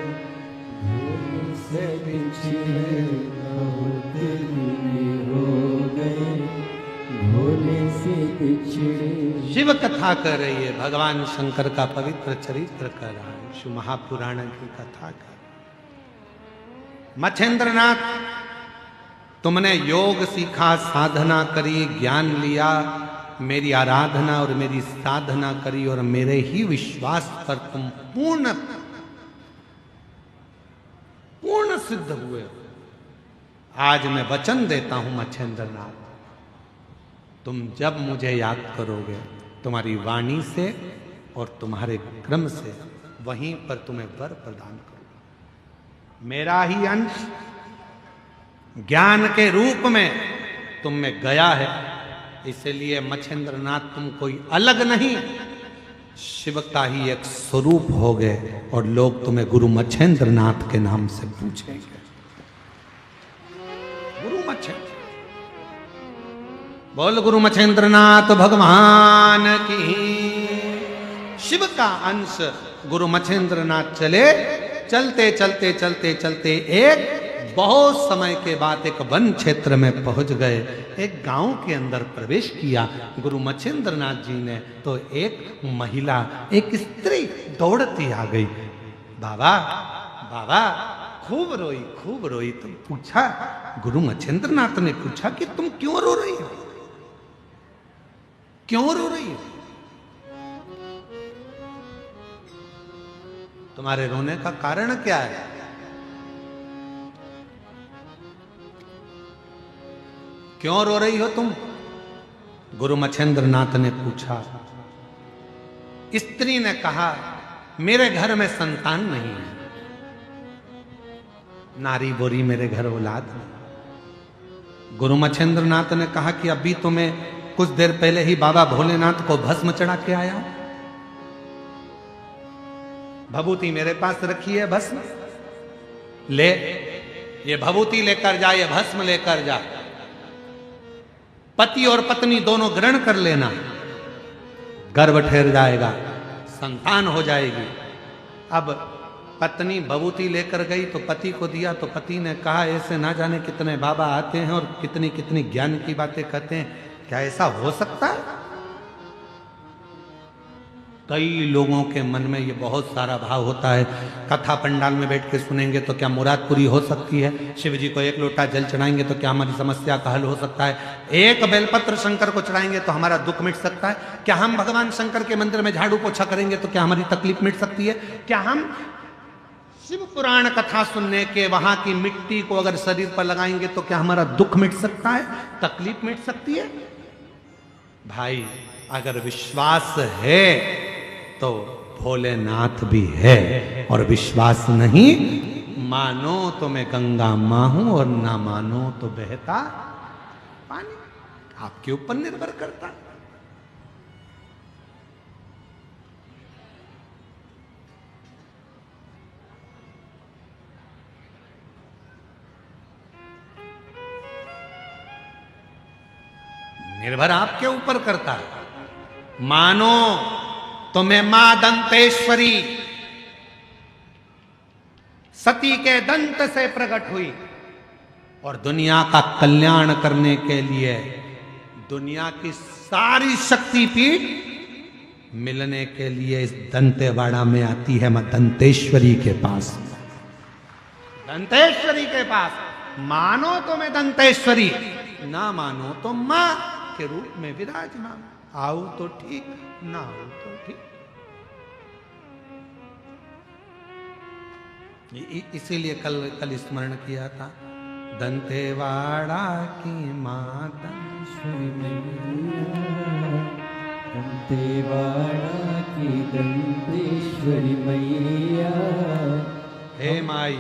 भूल से बिछड़े, बहुत दिन हो गए भोले से बिछड़े। शिव कथा कर रही है, भगवान शंकर का पवित्र चरित्र कर रहा है, शिव महापुराण की कथा कर। मच्छेंद्रनाथ, तुमने योग सीखा, साधना करी, ज्ञान लिया, मेरी आराधना और मेरी साधना करी और मेरे ही विश्वास पर तुम पूर्ण सिद्ध हुए। आज मैं वचन देता हूं मच्छेंद्रनाथ, तुम जब मुझे याद करोगे तुम्हारी वाणी से और तुम्हारे क्रम से वहीं पर तुम्हें वर प्रदान करूंगा। मेरा ही अंश ज्ञान के रूप में तुम में गया है, इसलिए मच्छेंद्रनाथ तुम कोई अलग नहीं, शिव का ही एक स्वरूप हो गए और लोग तुम्हें गुरु मच्छेंद्रनाथ के नाम से पूछेंगे। गुरु मच्छेंद्र, बोल गुरु मच्छेंद्रनाथ भगवान की। शिव का अंश गुरु मच्छेंद्रनाथ चलते चलते चलते चलते एक बहुत समय के बाद एक वन क्षेत्र में पहुंच गए। एक गांव के अंदर प्रवेश किया गुरु मच्छेंद्रनाथ जी ने, तो एक महिला, एक स्त्री दौड़ती आ गई। बाबा बाबा, खूब रोई। तुम पूछा, गुरु मच्छेंद्रनाथ ने पूछा कि तुम क्यों रो रही हो, क्यों रो रही हो? तुम्हारे रोने का कारण क्या है? क्यों रो रही हो तुम? गुरु मच्छेंद्रनाथ ने पूछा। स्त्री ने कहा, मेरे घर में संतान नहीं है, नारी बोरी मेरे घर औलाद नहीं। गुरु मच्छेंद्रनाथ ने कहा कि अभी तो मैं कुछ देर पहले ही बाबा भोलेनाथ को भस्म चढ़ा के आया हूं, भभूति मेरे पास रखी है, भस्म ले, ये भभूति लेकर जा, ये भस्म लेकर जा, पति और पत्नी दोनों ग्रहण कर लेना, गर्भ ठहर जाएगा, संतान हो जाएगी। अब पत्नी भभूति लेकर गई तो पति को दिया, तो पति ने कहा, ऐसे ना जाने कितने बाबा आते हैं और कितनी कितनी ज्ञान की बातें कहते हैं, क्या ऐसा हो सकता है? कई लोगों के मन में ये बहुत सारा भाव होता है, कथा पंडाल में बैठ के सुनेंगे तो क्या मुराद पूरी हो सकती है? शिव जी को एक लोटा जल चढ़ाएंगे तो क्या हमारी समस्या का हल हो सकता है? एक बेलपत्र शंकर को चढ़ाएंगे तो हमारा दुख मिट सकता है? क्या हम भगवान शंकर के मंदिर में झाड़ू पोछा करेंगे तो क्या हमारी तकलीफ मिट सकती है? क्या हम शिव पुराण कथा सुनने के वहां की मिट्टी को अगर शरीर पर लगाएंगे तो क्या हमारा दुख मिट सकता है, तकलीफ मिट सकती है? भाई, अगर विश्वास है तो भोलेनाथ भी है, और विश्वास नहीं, मानो तो मैं गंगा मां हूं और ना मानो तो बहता पानी। आपके ऊपर निर्भर करता। निर्भर आपके ऊपर करता है। मानो तो मैं मां दंतेश्वरी सती के दंत से प्रकट हुई और दुनिया का कल्याण करने के लिए दुनिया की सारी शक्तिपीठ मिलने के लिए इस दंतेवाड़ा में आती है। मां दंतेश्वरी के पास, दंतेश्वरी के पास। मानो तो मैं दंतेश्वरी, ना मानो तो मां के रूप में विराजमान। आओ तो ठीक, ना आओ तो ठीक। इसीलिए कल स्मरण किया था, दंतेवाड़ा की मां दंतेवाड़ा की दंतेश्वरी मैया। हे माई,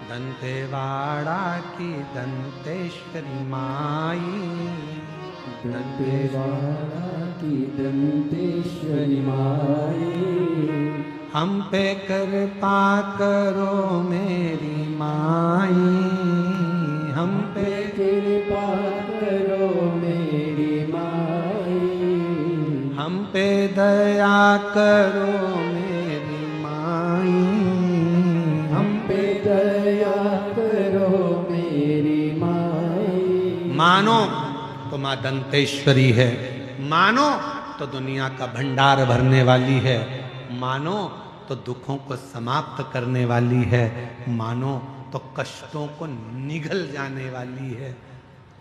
दंतेवाड़ा की दंतेश्वरी माई, दंतेवाड़ा की दंतेश्वरी माई। हम पे कृपा करो मेरी माई, हम पे कृपा करो मेरी माई। हम पे दया करो मेरी माई, हम पे दया करो मेरी माई। मानो तो मां दंतेश्वरी है, मानो तो दुनिया का भंडार भरने वाली है, मानो तो दुखों को समाप्त करने वाली है, मानो तो कष्टों को निगल जाने वाली है,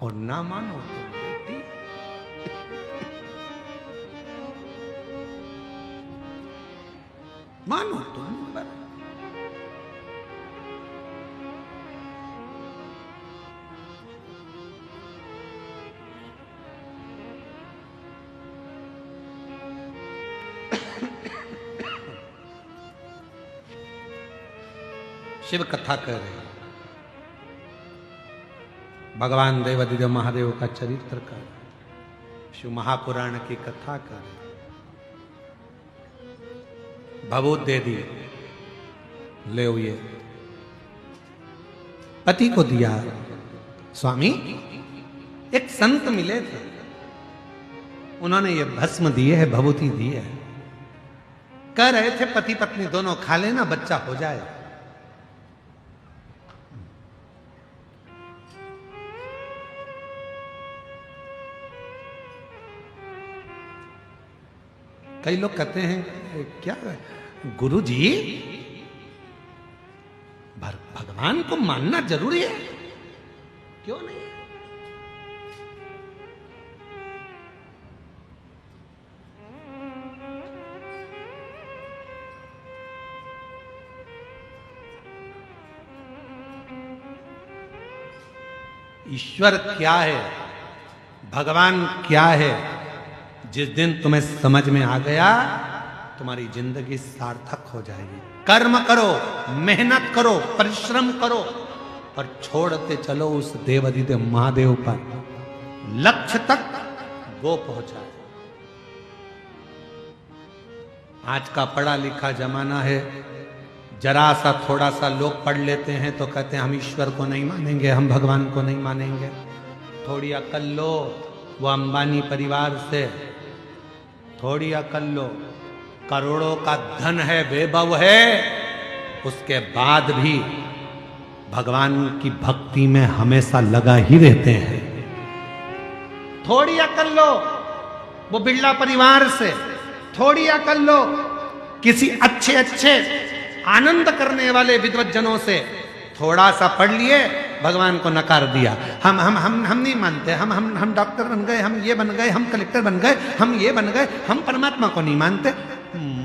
और ना मानो तो बेटी मानो तो निबर। शिव कथा कर रहे हैं, भगवान देवादिदेव महादेव का चरित्र कर, शिव महापुराण की कथा कर, भभूत दे दी, ले ये पति को दिया। स्वामी एक संत मिले थे, उन्होंने ये भस्म दिए है, भभूति दी है, कह रहे थे पति पत्नी दोनों खा लेना, बच्चा हो जाए। कई लोग कहते हैं क्या गुरु जी भगवान को मानना जरूरी है? क्यों नहीं? ईश्वर क्या है, भगवान क्या है, जिस दिन तुम्हें समझ में आ गया तुम्हारी जिंदगी सार्थक हो जाएगी। कर्म करो, मेहनत करो, परिश्रम करो, पर छोड़ते चलो उस देवादिदेव महादेव पर, लक्ष्य तक वो पहुंचाए। आज का पढ़ा लिखा जमाना है, जरा सा थोड़ा सा लोग पढ़ लेते हैं तो कहते हैं हम ईश्वर को नहीं मानेंगे, हम भगवान को नहीं मानेंगे। थोड़ी अकल लो, वो अंबानी परिवार से थोड़ी अकल लो, करोड़ों का धन है, वैभव है, उसके बाद भी भगवान की भक्ति में हमेशा लगा ही रहते हैं। थोड़ी अकल लो वो बिरला परिवार से, थोड़ी अकल लो किसी अच्छे अच्छे आनंद करने वाले विद्वज्जनों से। थोड़ा सा पढ़ लिए, भगवान को नकार दिया, हम नहीं मानते, हम डॉक्टर बन गए, हम ये बन गए, हम कलेक्टर बन गए, हम ये बन गए, हम परमात्मा को नहीं मानते।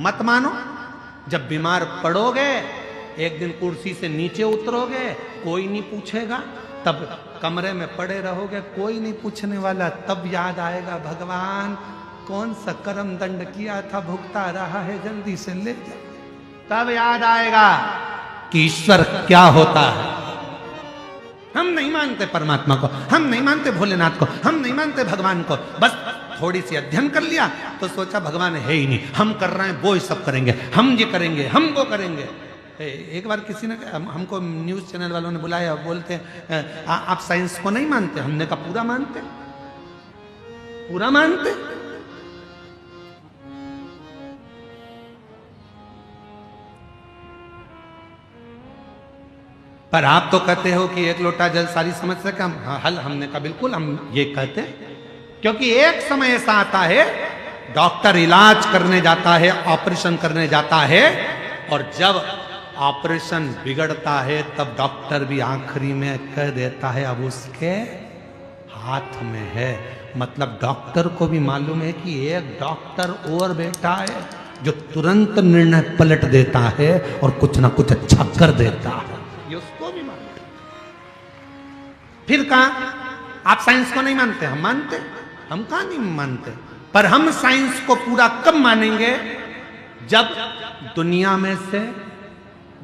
मत मानो, जब बीमार पड़ोगे, एक दिन कुर्सी से नीचे उतरोगे, कोई नहीं पूछेगा, तब कमरे में पड़े रहोगे, कोई नहीं पूछने वाला, तब याद आएगा भगवान कौन सा कर्म दंड किया था, भुगता रहा है, जल्दी से ले जा। तब याद आएगा कि ईश्वर क्या होता है। हम नहीं मानते परमात्मा को, हम नहीं मानते भोलेनाथ को, हम नहीं मानते भगवान को। बस थोड़ी सी अध्ययन कर लिया तो सोचा भगवान है ही नहीं, हम कर रहे हैं वो ही सब करेंगे, हम ये करेंगे, हम वो करेंगे। एक बार किसी ने हमको न्यूज चैनल वालों ने बुलाया, बोलते आप साइंस को नहीं मानते? हमने कहा पूरा मानते, पूरा मानते। पर आप तो कहते हो कि एक लोटा जल सारी समस्या का हल। हमने कहा बिल्कुल हम ये कहते हैं, क्योंकि एक समय ऐसा आता है डॉक्टर इलाज करने जाता है, ऑपरेशन करने जाता है, और जब ऑपरेशन बिगड़ता है तब डॉक्टर भी आखिरी में कह देता है अब उसके हाथ में है। मतलब डॉक्टर को भी मालूम है कि एक डॉक्टर और बैठा है जो तुरंत निर्णय पलट देता है और कुछ ना कुछ अच्छा कर देता है, ये उसको भी मालूम है। फिर कहा आप साइंस को नहीं मानते? हम मानते। हम कहां नहीं मानते, पर हम साइंस को पूरा कब मानेंगे जब दुनिया में से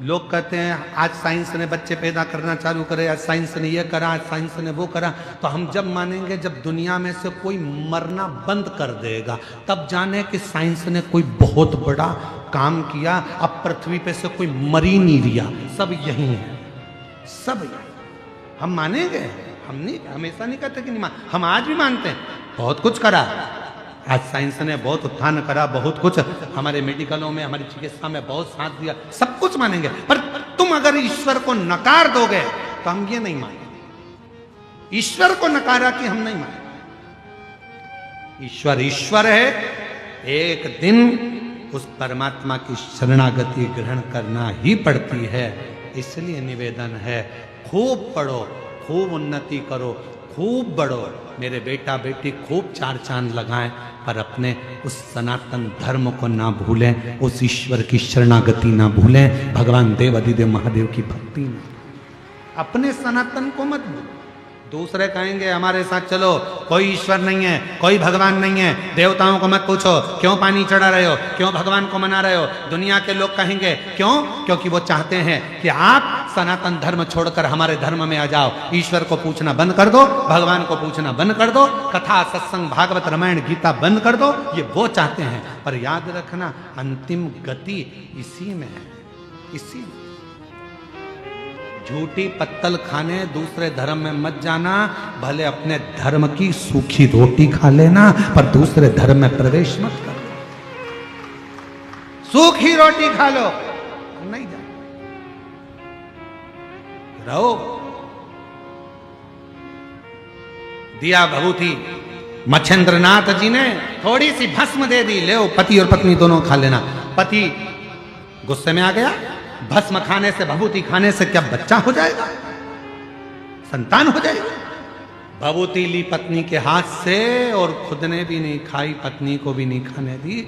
लोग कहते हैं आज साइंस ने बच्चे पैदा करना चालू करे, आज साइंस ने ये करा, आज साइंस ने वो करा। तो हम जब मानेंगे जब दुनिया में से कोई मरना बंद कर देगा, तब जाने कि साइंस ने कोई बहुत बड़ा काम किया। अब पृथ्वी पे से कोई मर ही नहीं रिया, सब यही है, सब यही। हम मानेंगे, हम नहीं, हमेशा नहीं कहते कि नहीं मान, हम आज भी मानते हैं बहुत कुछ करा। आज साइंस ने बहुत उत्थान करा, बहुत कुछ हमारे मेडिकलों में, हमारी चिकित्सा में बहुत साथ दिया, सब कुछ मानेंगे। पर तुम अगर ईश्वर को नकार दोगे तो हम ये नहीं मानेंगे। ईश्वर को नकारा कि हम नहीं मानेंगे। ईश्वर ईश्वर है, एक दिन उस परमात्मा की शरणागति ग्रहण करना ही पड़ती है। इसलिए निवेदन है खूब पढ़ो, खूब उन्नति करो, खूब बढ़ो। मेरे बेटा बेटी खूब चार चांद लगाएं, पर अपने उस सनातन धर्म को ना भूलें, उस ईश्वर की शरणागति ना भूलें, भगवान देव अधिदेव महादेव की भक्ति ना। अपने सनातन को मत भूलो। दूसरे कहेंगे हमारे साथ चलो, कोई ईश्वर नहीं है, कोई भगवान नहीं है, देवताओं को मत पूछो क्यों पानी चढ़ा रहे हो, क्यों भगवान को मना रहे हो। दुनिया के लोग कहेंगे क्यों? क्योंकि वो चाहते हैं कि आप सनातन धर्म छोड़कर हमारे धर्म में आ जाओ। ईश्वर को पूछना बंद कर दो, भगवान को पूछना बंद कर दो, कथा सत्संग भागवत रामायण गीता बंद कर दो, ये वो चाहते हैं। पर याद रखना अंतिम गति इसी में है, इसी में। झूठी पत्तल खाने दूसरे धर्म में मत जाना, भले अपने धर्म की सूखी रोटी खा लेना, पर दूसरे धर्म में प्रवेश मत करो। सूखी रोटी खा लो, नहीं जा रहो। दिया भभूति मच्छेंद्रनाथ जी ने थोड़ी सी भस्म दे दी, ले पति और पत्नी दोनों खा लेना। पति गुस्से में आ गया, भस्म खाने से भभूति खाने से क्या बच्चा हो जाएगा, संतान हो जाएगी। भभूति ली पत्नी के हाथ से और खुद ने भी नहीं खाई, पत्नी को भी नहीं खाने दी।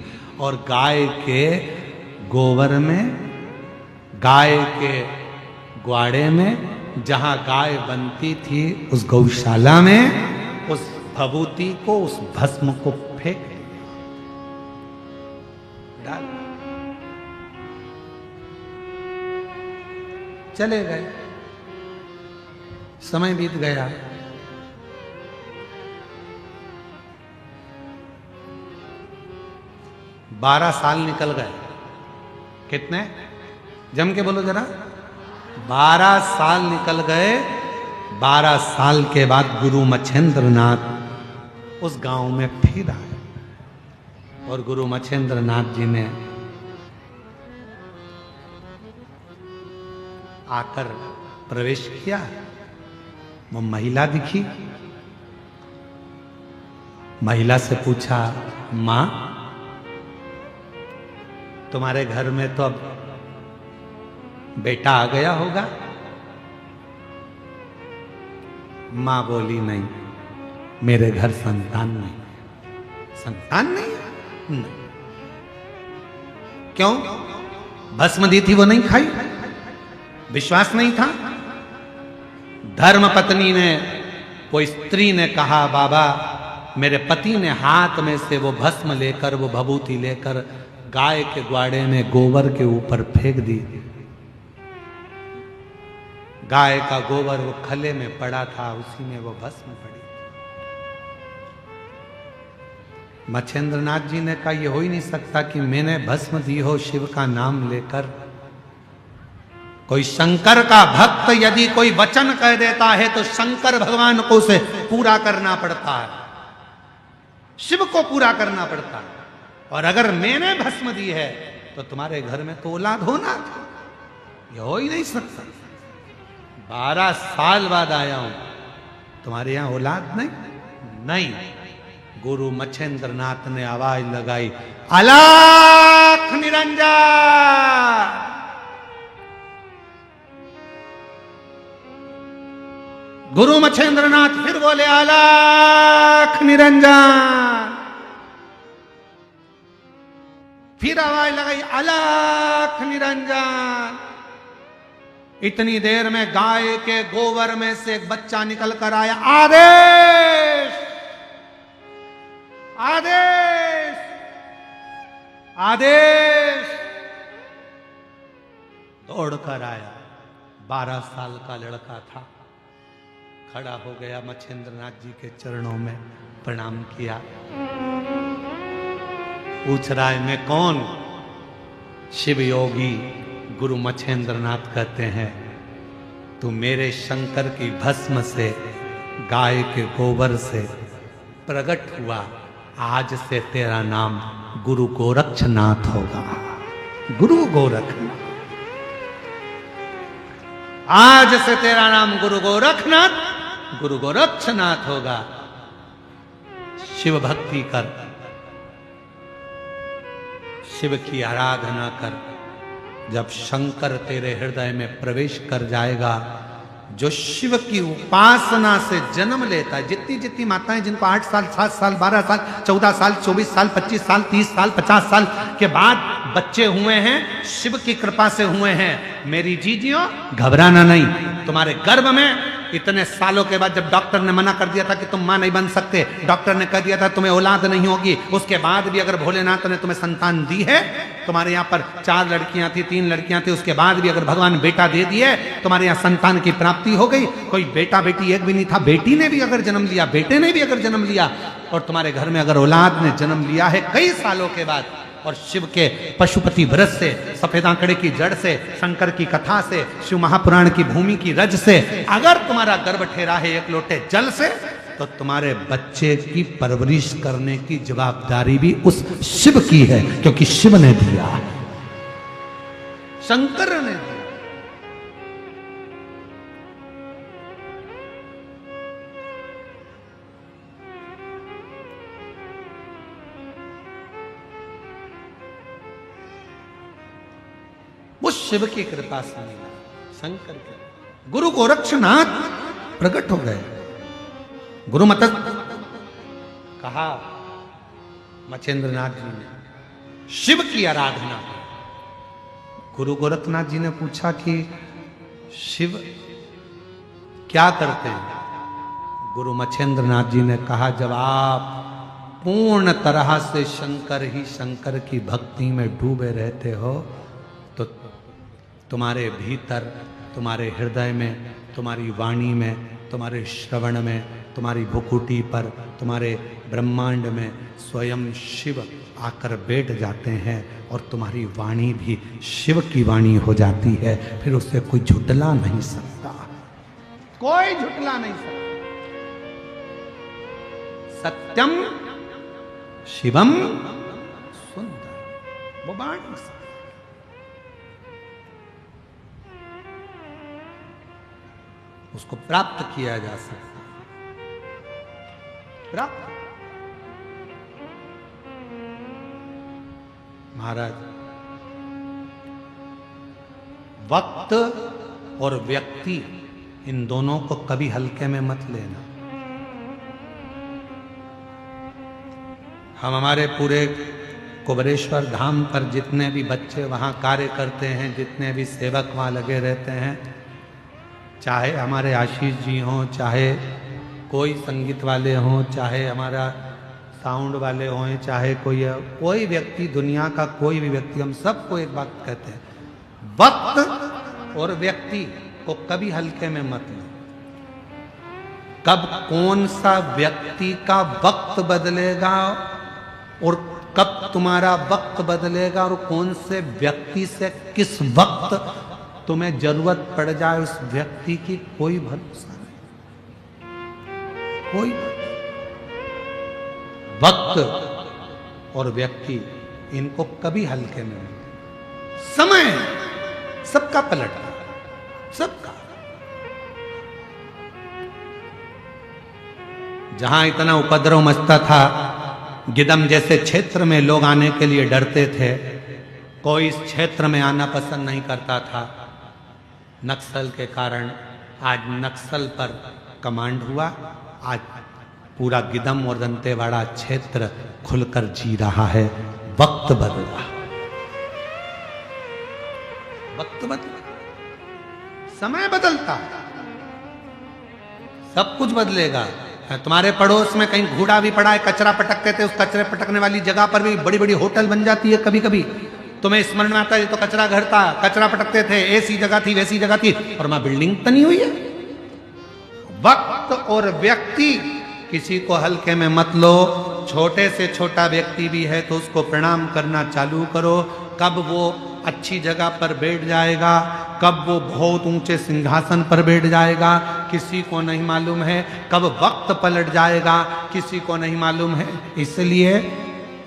और गाय के गोबर में, गाय के ग्वाड़े में, जहां गाय बनती थी उस गौशाला में, उस भभूति को, उस भस्म को फेंक डाल, चले गए। समय बीत गया। बारह साल निकल गए। कितने? जम के बोलो जरा। 12 साल निकल गए। 12 साल के बाद गुरु मच्छेंद्रनाथ उस गांव में फिर आए, और गुरु मच्छेंद्रनाथ जी ने आकर प्रवेश किया। वो महिला दिखी, महिला से पूछा, मां तुम्हारे घर में तो अब बेटा आ गया होगा? मां बोली, नहीं, मेरे घर संतान नहीं। संतान नहीं? नहीं। क्यों? भस्म दी थी वो नहीं खाई, विश्वास नहीं था। धर्म पत्नी ने, कोई स्त्री ने कहा, बाबा मेरे पति ने हाथ में से वो भस्म लेकर, वो भभूति लेकर गाय के ग्वाड़े में गोबर के ऊपर फेंक दी। गाय का गोबर वो खले में पड़ा था, उसी में वो भस्म पड़ी। मच्छेंद्रनाथ जी ने कहा, यह हो ही नहीं सकता कि मैंने भस्म दी हो शिव का नाम लेकर। कोई शंकर का भक्त यदि कोई वचन कह देता है तो शंकर भगवान को उसे पूरा करना पड़ता है, शिव को पूरा करना पड़ता है। और अगर मैंने भस्म दी है तो तुम्हारे घर में तो औलाद होना था, यह हो ही नहीं सकता। 12 साल बाद आया हूं, तुम्हारे यहां औलाद नहीं? नहीं। गुरु मच्छेंद्र नाथ ने आवाज लगाई, अलख निरंजन। गुरु मच्छेंद्र नाथ फिर बोले, अलख निरंजन। फिर आवाज लगाई, अलख निरंजन। इतनी देर में गाय के गोबर में से एक बच्चा निकल कर आया, आदेश आदेश आदेश। दौड़कर आया, 12 साल का लड़का था, खड़ा हो गया, मच्छेंद्र नाथ जी के चरणों में प्रणाम किया। पूछ रहा है, मैं कौन? शिव योगी गुरु मच्छेंद्र नाथ कहते हैं, तू मेरे शंकर की भस्म से, गाय के गोबर से प्रकट हुआ, आज से तेरा नाम गुरु गोरक्षनाथ होगा। गुरु गोरखनाथ, आज से तेरा नाम गुरु गोरखनाथ, गुरु गोरक्षनाथ होगा। शिव भक्ति कर, शिव की आराधना कर। जब शंकर तेरे हृदय में प्रवेश कर जाएगा, जो शिव की उपासना से जन्म लेता है, जितनी जितनी माताएं जिनको 8 साल 7 साल 12 साल 14 साल 24 साल 25 साल 30 साल 50 साल के बाद बच्चे हुए हैं, शिव की कृपा से हुए हैं, मेरी जीजियों घबराना नहीं। तुम्हारे गर्भ में इतने सालों के बाद जब डॉक्टर ने मना कर दिया था कि तुम मां नहीं बन सकते, डॉक्टर ने कह दिया था तुम्हें औलाद नहीं होगी, उसके बाद भी अगर भोलेनाथ ने तुम्हें संतान दी है, तुम्हारे यहाँ पर 4 लड़कियां थी 3 लड़कियां थी, उसके बाद भी अगर भगवान बेटा दे दिए, तुम्हारे यहाँ संतान की प्राप्ति हो गई। कोई बेटा बेटी एक भी नहीं था, बेटी ने भी अगर जन्म लिया, बेटे ने भी अगर जन्म लिया, और तुम्हारे घर में अगर औलाद ने जन्म लिया है कई सालों के बाद, और शिव के पशुपति व्रत से, सफेद आंकड़े की जड़ से, शंकर की कथा से, शिव महापुराण की भूमि की रज से अगर तुम्हारा गर्भ ठहरा है एक लोटे जल से, तो तुम्हारे बच्चे की परवरिश करने की जवाबदारी भी उस शिव की है, क्योंकि शिव ने दिया, शंकर ने दिया। वो शिव की कृपा से मिला, शंकर के। गुरु गोरक्षनाथ प्रकट हो गए। गुरु मत कहा मच्छेंद्र नाथ जी ने, शिव की आराधना। गुरु गोरखनाथ जी ने पूछा कि शिव क्या करते हैं? गुरु मच्छेंद्र नाथ जी ने कहा, जब आप पूर्ण तरह से शंकर ही शंकर की भक्ति में डूबे रहते हो, तो तुम्हारे भीतर, तुम्हारे हृदय में, तुम्हारी वाणी में, तुम्हारे श्रवण में, तुम्हारी भुकुटी पर, तुम्हारे ब्रह्मांड में स्वयं शिव आकर बैठ जाते हैं, और तुम्हारी वाणी भी शिव की वाणी हो जाती है। फिर उससे कोई झुटला नहीं सकता, कोई झुटला नहीं सकता। सत्यम शिवम सुंदर, वो वाणी से उसको प्राप्त किया जा सकता, प्राप्त। महाराज, वक्त और व्यक्ति, इन दोनों को कभी हल्के में मत लेना। हम हमारे पूरे कुबरेश्वर धाम पर जितने भी बच्चे वहां कार्य करते हैं, जितने भी सेवक वहां लगे रहते हैं, चाहे हमारे आशीष जी हों, चाहे कोई संगीत वाले हों, चाहे हमारा साउंड वाले हों, चाहे कोई व्यक्ति, दुनिया का कोई भी व्यक्ति, हम सबको एक बात कहते हैं, वक्त और व्यक्ति को कभी हल्के में मत लो। कब कौन सा व्यक्ति का वक्त बदलेगा और कब तुम्हारा वक्त बदलेगा, और कौन से व्यक्ति से किस वक्त तुम्हें जरूरत पड़ जाए, उस व्यक्ति की कोई भरोसा नहीं, कोई। वक्त और व्यक्ति, इनको कभी हल्के में नहीं। समय सबका पलटता, सबका। जहां इतना उपद्रव मचता था, गिदम जैसे क्षेत्र में लोग आने के लिए डरते थे, कोई इस क्षेत्र में आना पसंद नहीं करता था। नक्सल के कारण आज नक्सल पर कमांड हुआ। आज पूरा गिदम और दंतेवाड़ा क्षेत्र खुलकर जी रहा है। वक्त बदला, वक्त बदला, समय बदलता, सब कुछ बदलेगा। तुम्हारे पड़ोस में कहीं घूड़ा भी पड़ा है, कचरा पटकते थे, उस कचरे पटकने वाली जगह पर भी बड़ी बड़ी होटल बन जाती है। कभी कभी तुम्हें स्मरण में आता है तो कचरा घर था, कचरा पटकते थे, ऐसी जगह थी वैसी जगह थी, और वहां बिल्डिंग बनी हुई है। वक्त और व्यक्ति, किसी को हल्के में मत लो। छोटे से छोटा व्यक्ति भी है तो उसको प्रणाम करना चालू करो। कब वो अच्छी जगह पर बैठ जाएगा, कब वो बहुत ऊंचे सिंहासन पर बैठ जाएगा, किसी को नहीं मालूम है। कब वक्त पलट जाएगा, किसी को नहीं मालूम है। इसलिए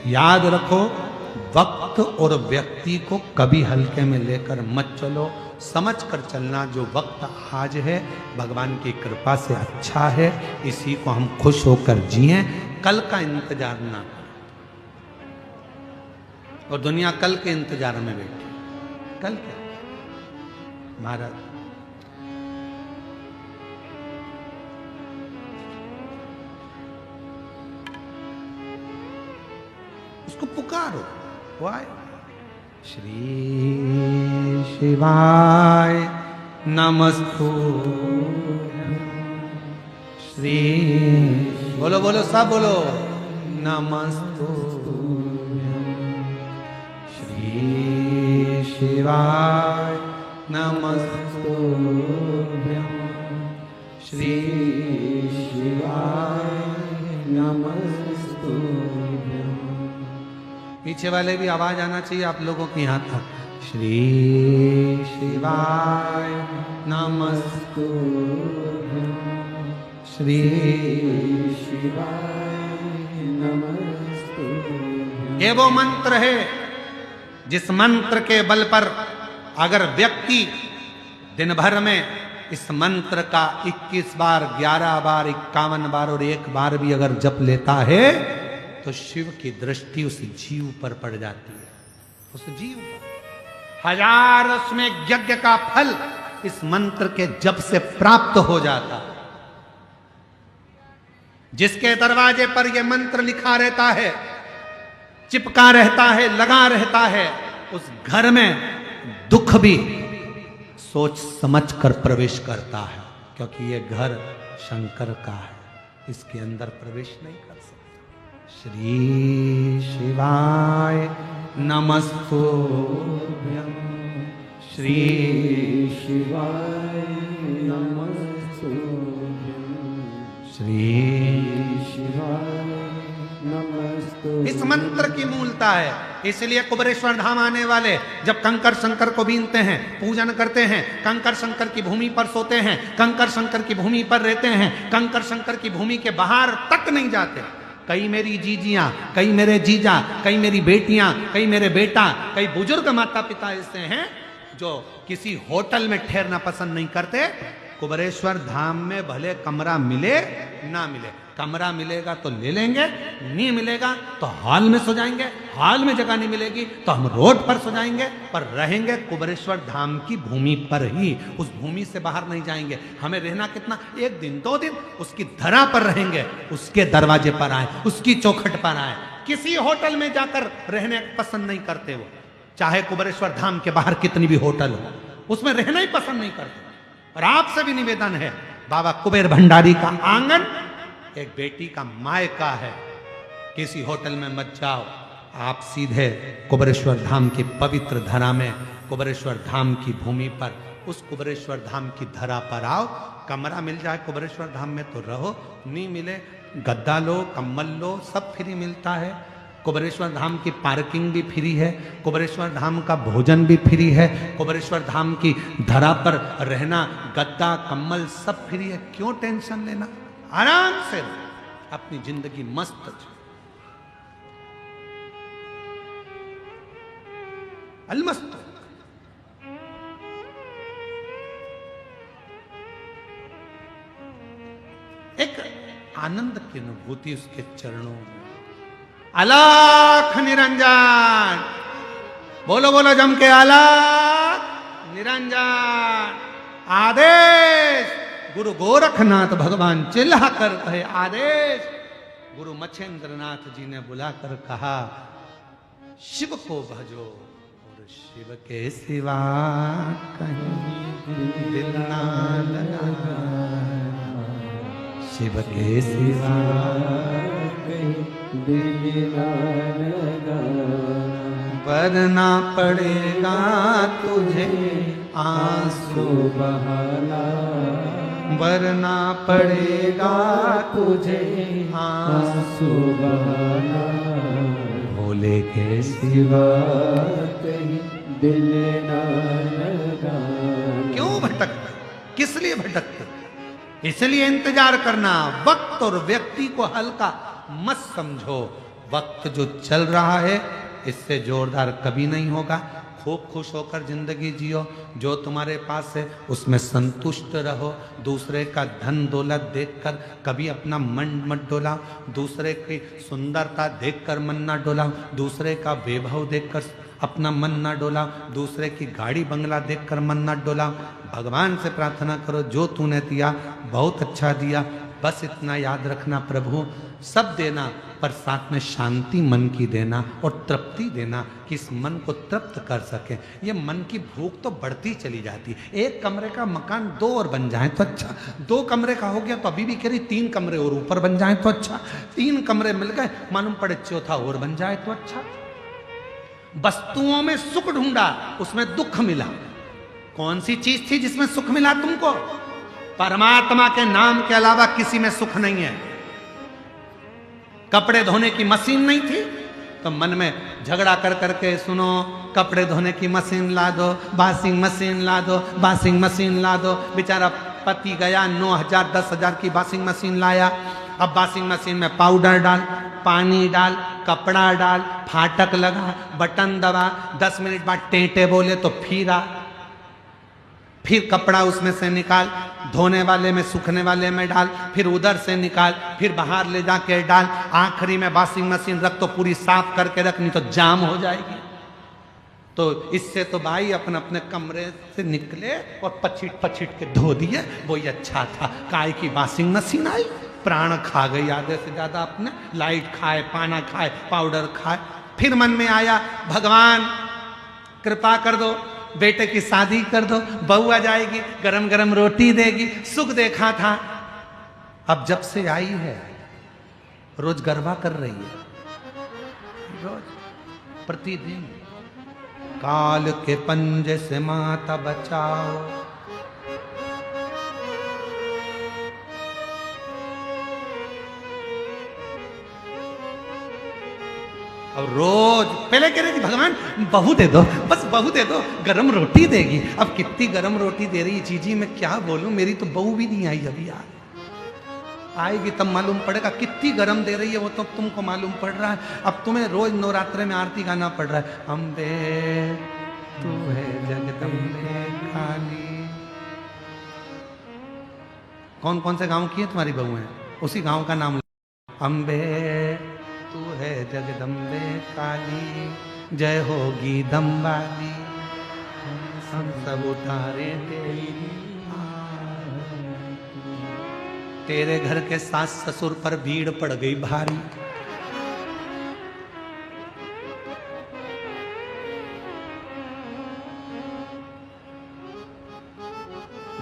याद रखो, वक्त और व्यक्ति को कभी हल्के में लेकर मत चलो। समझ कर चलना, जो वक्त आज है भगवान की कृपा से अच्छा है, इसी को हम खुश होकर जिए। कल का इंतजार ना करें। और दुनिया कल के इंतजार में बैठी। कल क्या महाराज, उसको पुकारो, वो आए। श्री शिवाय नमस्तुभ्यं। श्री बोलो बोलो सब बोलो, नमस्तुभ्यं। श्री शिवाय नमस्तुभ्यं। श्री शिवाय नमस्तुभ्यं। पीछे वाले भी आवाज आना चाहिए आप लोगों की यहां तक। श्री शिवाय नमस्तुभ्यं। श्री शिवाय नमस्तुभ्यं। ये वो मंत्र है जिस मंत्र के बल पर अगर व्यक्ति दिन भर में इस मंत्र का 21 बार, 11 बार, 51 बार और 1 बार भी अगर जप लेता है तो शिव की दृष्टि उस जीव पर पड़ जाती है। उस जीव पर 1000 उसमें यज्ञ का फल इस मंत्र के जप से प्राप्त हो जाता। जिसके दरवाजे पर यह मंत्र लिखा रहता है, चिपका रहता है, लगा रहता है, उस घर में दुख भी सोच समझ कर प्रवेश करता है, क्योंकि यह घर शंकर का है, इसके अंदर प्रवेश नहीं कर सकता। श्री शिवाय नमस्तुभ्यं। श्री शिवाय नमस्तुभ्यं। श्री शिवाय नमस्तुभ्यं। इस मंत्र की मूलता है। इसलिए कुबेरेश्वर धाम आने वाले जब कंकर शंकर को बीनते हैं, पूजन करते हैं, कंकर शंकर की भूमि पर सोते हैं, कंकर शंकर की भूमि पर रहते हैं, कंकर शंकर की भूमि के बाहर तक नहीं जाते। कई मेरी जीजियां, कई मेरे जीजा, कई मेरी बेटियां, कई मेरे बेटा, कई बुजुर्ग माता पिता ऐसे हैं जो किसी होटल में ठहरना पसंद नहीं करते। कुबेरेश्वर धाम में भले कमरा मिले ना मिले, कमरा मिलेगा तो ले लेंगे, नहीं मिलेगा तो हॉल में सो जाएंगे, हॉल में जगह नहीं मिलेगी तो हम रोड पर सो जाएंगे, पर रहेंगे कुबेरेश्वर धाम की भूमि पर ही। उस भूमि से बाहर नहीं जाएंगे। हमें रहना कितना, 1 दिन 2 दिन उसकी धरा पर रहेंगे, उसके दरवाजे पर आए, उसकी चौखट पर आए। किसी होटल में जाकर रहने पसंद नहीं करते वो, चाहे कुबेरेश्वर धाम के बाहर कितनी भी होटल हो, उसमें रहना ही पसंद नहीं करते। और आपसे भी निवेदन है, बाबा कुबेर भंडारी का आंगन एक बेटी का मायका है। किसी होटल में मत जाओ, आप सीधे कुबेरेश्वर धाम की पवित्र धरा में, कुबेरेश्वर धाम की भूमि पर, उस कुबेरेश्वर धाम की धरा पर आओ। कमरा मिल जाए कुबेरेश्वर धाम में तो रहो, नहीं मिले गद्दा लो, कम्बल लो, सब फ्री मिलता है। कुबेरेश्वर धाम की पार्किंग भी फ्री है, कुबेरेश्वर धाम का भोजन भी फ्री है, कुबेरेश्वर धाम की धरा पर रहना, गद्दा कम्बल सब फ्री है। क्यों टेंशन लेना, आराम से अपनी जिंदगी मस्त। अलमस्त। एक आनंद की अनुभूति उसके चरणों में। अलख निरंजन, बोलो बोलो जम के, अलख निरंजन। आदेश गुरु गोरखनाथ भगवान चिल्ला कर कहे आदेश। गुरु मच्छेंद्रनाथ जी ने बुलाकर कहा शिव को भजो, और शिव के सिवा कहीं दिल ना लगा, शिव के सिवा कहीं दिल ना लगा। वरना पड़ेगा तुझे आंसू बहाना, वरना पड़ेगा तुझे आंसू आंसू बहाना। भोले के सिवा कहीं दिल ना लगा। क्यों भटकते, किस लिए भटकते? इसलिए इंतजार करना। वक्त और व्यक्ति को हल्का मत समझो। वक्त जो चल रहा है इससे जोरदार कभी नहीं होगा। खूब खुश होकर जिंदगी जियो, जो तुम्हारे पास है उसमें संतुष्ट रहो। दूसरे का धन दौलत देखकर कभी अपना मन मत डोलाओ, दूसरे की सुंदरता देखकर मन ना डोलाओ, दूसरे का वैभव देखकर अपना मन ना डोलाओ, दूसरे की गाड़ी बंगला देखकर मन ना डोलाओ। भगवान से प्रार्थना करो जो तूने दिया बहुत अच्छा दिया, बस इतना याद रखना प्रभु सब देना पर साथ में शांति मन की देना और तृप्ति देना कि इस मन को तृप्त कर सके। ये मन की भूख तो बढ़ती चली जाती है। एक कमरे का मकान 2 और बन जाए तो अच्छा, 2 कमरे का हो गया तो अभी भी कह रही 3 कमरे और ऊपर बन जाए तो अच्छा, 3 कमरे मिल गए मालूम पड़े चौथा और बन जाए तो अच्छा। वस्तुओं में सुख ढूंढा उसमें दुख मिला। कौन सी चीज थी जिसमें सुख मिला तुमको? परमात्मा के नाम के अलावा किसी में सुख नहीं है। कपड़े धोने की मशीन नहीं थी तो मन में झगड़ा कर करके सुनो कपड़े धोने की मशीन ला दो, वॉशिंग मशीन ला दो, वॉशिंग मशीन ला दो। बेचारा पति गया 9,000 10,000 की वॉशिंग मशीन लाया। अब वॉशिंग मशीन में पाउडर डाल, पानी डाल, कपड़ा डाल, फाटक लगा, बटन दबा, 10 मिनट बाद टेंटे बोले तो फिर कपड़ा उसमें से निकाल, धोने वाले में सूखने वाले में डाल, फिर उधर से निकाल, फिर बाहर ले जाके डाल, आखिरी में वॉशिंग मशीन रख तो पूरी साफ करके रख, नहीं तो जाम हो जाएगी। तो इससे तो भाई अपने अपने कमरे से निकले और पछिट पछिट के धो दिए, वही अच्छा था। काय की वॉशिंग मशीन आई, प्राण खा गई आधे से ज्यादा अपने, लाइट खाए, पाना खाए, पाउडर खाए। फिर मन में आया भगवान कृपा कर दो, बेटे की शादी कर दो, बहू आ जाएगी, गरम गरम रोटी देगी, सुख देखा था। अब जब से आई है रोज गरबा कर रही है, रोज प्रतिदिन। काल के पंजे से माता बचाओ, और रोज पहले कह रही थी भगवान बहू दे दो, बस बहू दे दो, गरम रोटी देगी। अब कितनी गरम रोटी दे रही चीजी मैं क्या बोलूं, मेरी तो बहू भी नहीं आई अभी यार। आएगी तब मालूम पड़ेगा कितनी गरम दे रही है, वो तो तुमको मालूम पड़ रहा है। अब तुम्हें रोज नवरात्रे में आरती गाना पड़ रहा है, अम्बे तू है जगदम्बे काली। कौन कौन से गांव की है तुम्हारी बहू है, उसी गांव का नाम। अम्बे तू है जगदम्बे काली, जय होगी दम्बाली, हम सब उतारे तेरे घर के सास ससुर पर भीड़ पड़ गई भारी।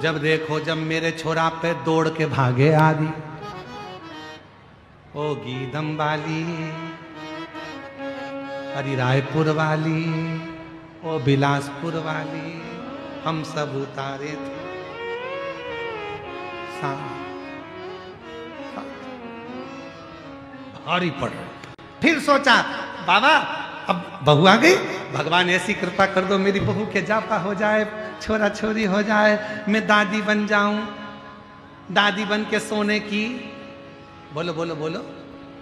जब देखो जब मेरे छोरा पे दौड़ के भागे आदि, ओ गीदम वाली, अरे रायपुर वाली, ओ बिलासपुर वाली, हम सब उतारे थे। भारी पड़ रही। फिर सोचा बाबा अब बहू आ गई, भगवान ऐसी कृपा कर दो मेरी बहू के जापा हो जाए, छोरा छोरी हो जाए, मैं दादी बन जाऊं, दादी बन के सोने की, बोलो बोलो बोलो,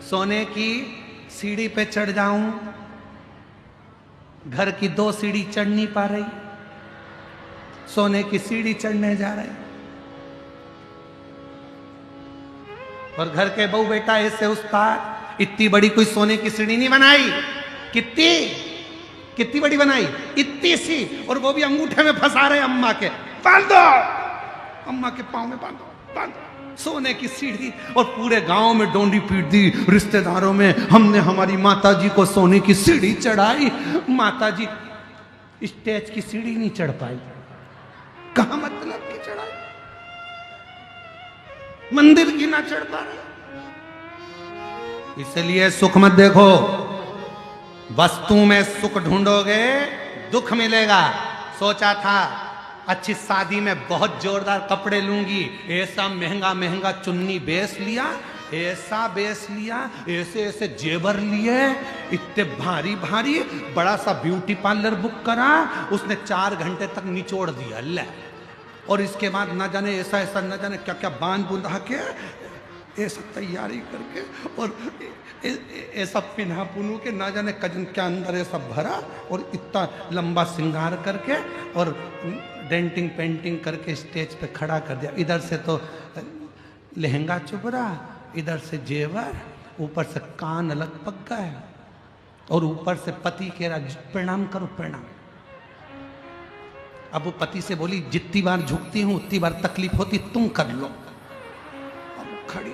सोने की सीढ़ी पे चढ़ जाऊं। घर की 2 सीढ़ी चढ़ नहीं पा रही, सोने की सीढ़ी चढ़ने जा रही। और घर के बहू बेटा ऐसे उस्ताद, इतनी बड़ी कोई सोने की सीढ़ी नहीं बनाई। कितनी बड़ी बनाई, इतनी सी, और वो भी अंगूठे में फंसा रहे अम्मा के, बांध दो, अम्मा के पाँव में बांधो सोने की सीढ़ी। और पूरे गांव में डोंडी पीट दी, रिश्तेदारों में, हमने हमारी माता जी को सोने की सीढ़ी चढ़ाई। माता जी स्टेज की सीढ़ी नहीं चढ़ पाई। कहा मतलब की चढ़ाई, मंदिर की ना चढ़ पा रही। इसलिए सुख मत देखो, वस्तु में सुख ढूंढोगे दुख मिलेगा। सोचा था अच्छी शादी में बहुत जोरदार कपड़े लूंगी, ऐसा महंगा महंगा चुन्नी बेस लिया, ऐसा बेस लिया, ऐसे ऐसे जेवर लिए, इतने भारी भारी, बड़ा सा ब्यूटी पार्लर बुक करा, उसने 4 घंटे तक निचोड़ दिया ले। और इसके बाद ना जाने ऐसा ऐसा ना जाने क्या क्या बांध बुंदा के, ऐसा तैयारी करके, और ऐसा पिन्हा पुनू के, ना जाने कजन के अंदर ऐसा भरा, और इतना लंबा श्रृंगार करके, और डेंटिंग पेंटिंग करके स्टेज पे खड़ा कर दिया। इधर से तो लहंगा चुभ रहा, इधर से जेवर, ऊपर से कान अलग पक गए, और ऊपर से पति कह रहा प्रणाम करो प्रणाम। अब वो पति से बोली जितनी बार झुकती हूं उतनी बार तकलीफ होती, तुम कर लो। अब खड़ी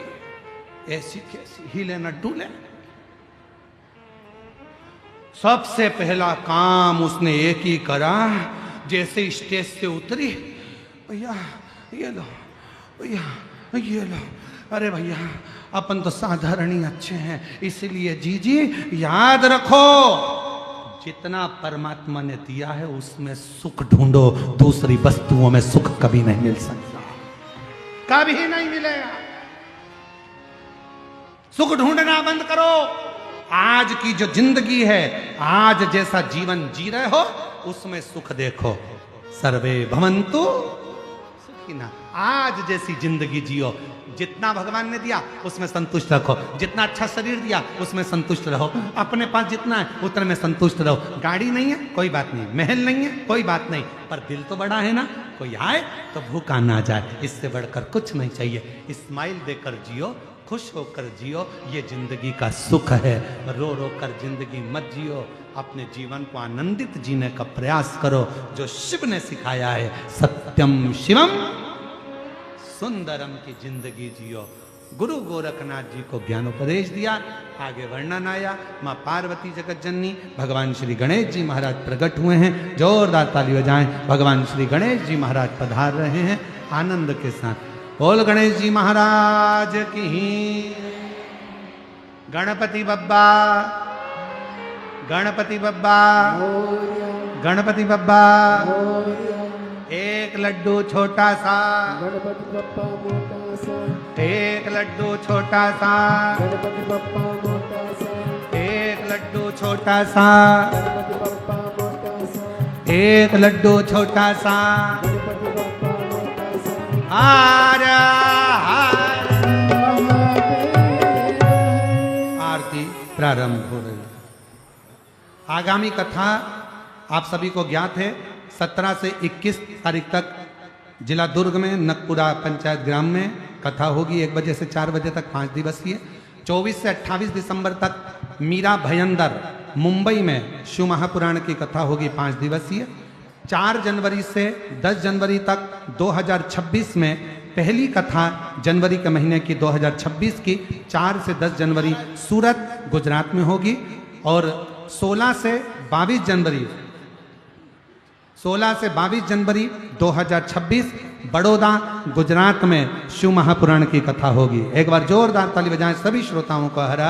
ऐसी कैसी, हिले न डूले। सबसे पहला काम उसने एक ही करा, जैसे स्टेज से उतरी, भैया ये लो, भैया ये लो। अरे भैया अपन तो साधारण ही अच्छे हैं, इसलिए जीजी याद रखो, जितना परमात्मा ने दिया है उसमें सुख ढूंढो, दूसरी वस्तुओं में सुख कभी नहीं मिल सकता, कभी नहीं मिलेगा। सुख ढूंढना बंद करो। आज की जो जिंदगी है, आज जैसा जीवन जी रहे हो उसमें सुख देखो। सर्वे भवन्तु सुखिनः। आज जैसी जिंदगी जियो, जितना भगवान ने दिया उसमें संतुष्ट रखो, जितना अच्छा शरीर दिया उसमें संतुष्ट रहो, अपने पास जितना है उतने में संतुष्ट रहो। गाड़ी नहीं है कोई बात नहीं, महल नहीं है कोई बात नहीं, पर दिल तो बड़ा है ना, कोई आए तो भूखा ना जाए, इससे बढ़कर कुछ नहीं चाहिए। स्माइल देकर जियो, खुश होकर जियो, ये जिंदगी का सुख है। रो रो कर जिंदगी मत जियो, अपने जीवन को आनंदित जीने का प्रयास करो, जो शिव ने सिखाया है, सत्यम शिवम सुंदरम की जिंदगी जियो। गुरु गोरखनाथ जी को ज्ञानोपदेश दिया, आगे वर्णन आया, माँ पार्वती जगत जननी, भगवान श्री गणेश जी महाराज प्रकट हुए हैं। जोरदार ताली बजाएं, भगवान श्री गणेश जी महाराज पधार रहे हैं आनंद के साथ। बोल गणेश जी महाराज की। गणपति बब्बा, गणपति बब्बा, गणपति बब्बा। एक लड्डू छोटा सा, गणपति बप्पा मोटा सा, एक लड्डू छोटा सा, गणपति बप्पा मोटा सा, एक लड्डू छोटा सा, गणपति बप्पा मोटा सा, एक लड्डू छोटा सा। गणपति बप्पा मोटा सा। हार हार। आरती प्रारंभ हो रही। आगामी कथा आप सभी को ज्ञात है, 17 से 21 तारीख तक जिला दुर्ग में नकपुरा पंचायत ग्राम में कथा होगी, 1 बजे से 4 बजे तक, 5 दिवसीय। 24 से 28 दिसंबर तक मीरा भयंदर मुंबई में शिव महापुराण की कथा होगी, 5 दिवसीय। 4 जनवरी से 10 जनवरी तक 2026 में पहली कथा जनवरी के महीने की 2026 की 4 से 10 जनवरी सूरत गुजरात में होगी, और 16 से 22 जनवरी 2026 बड़ौदा गुजरात में शिव महापुराण की कथा होगी। एक बार जोरदार ताली बजाएं सभी श्रोताओं को। हर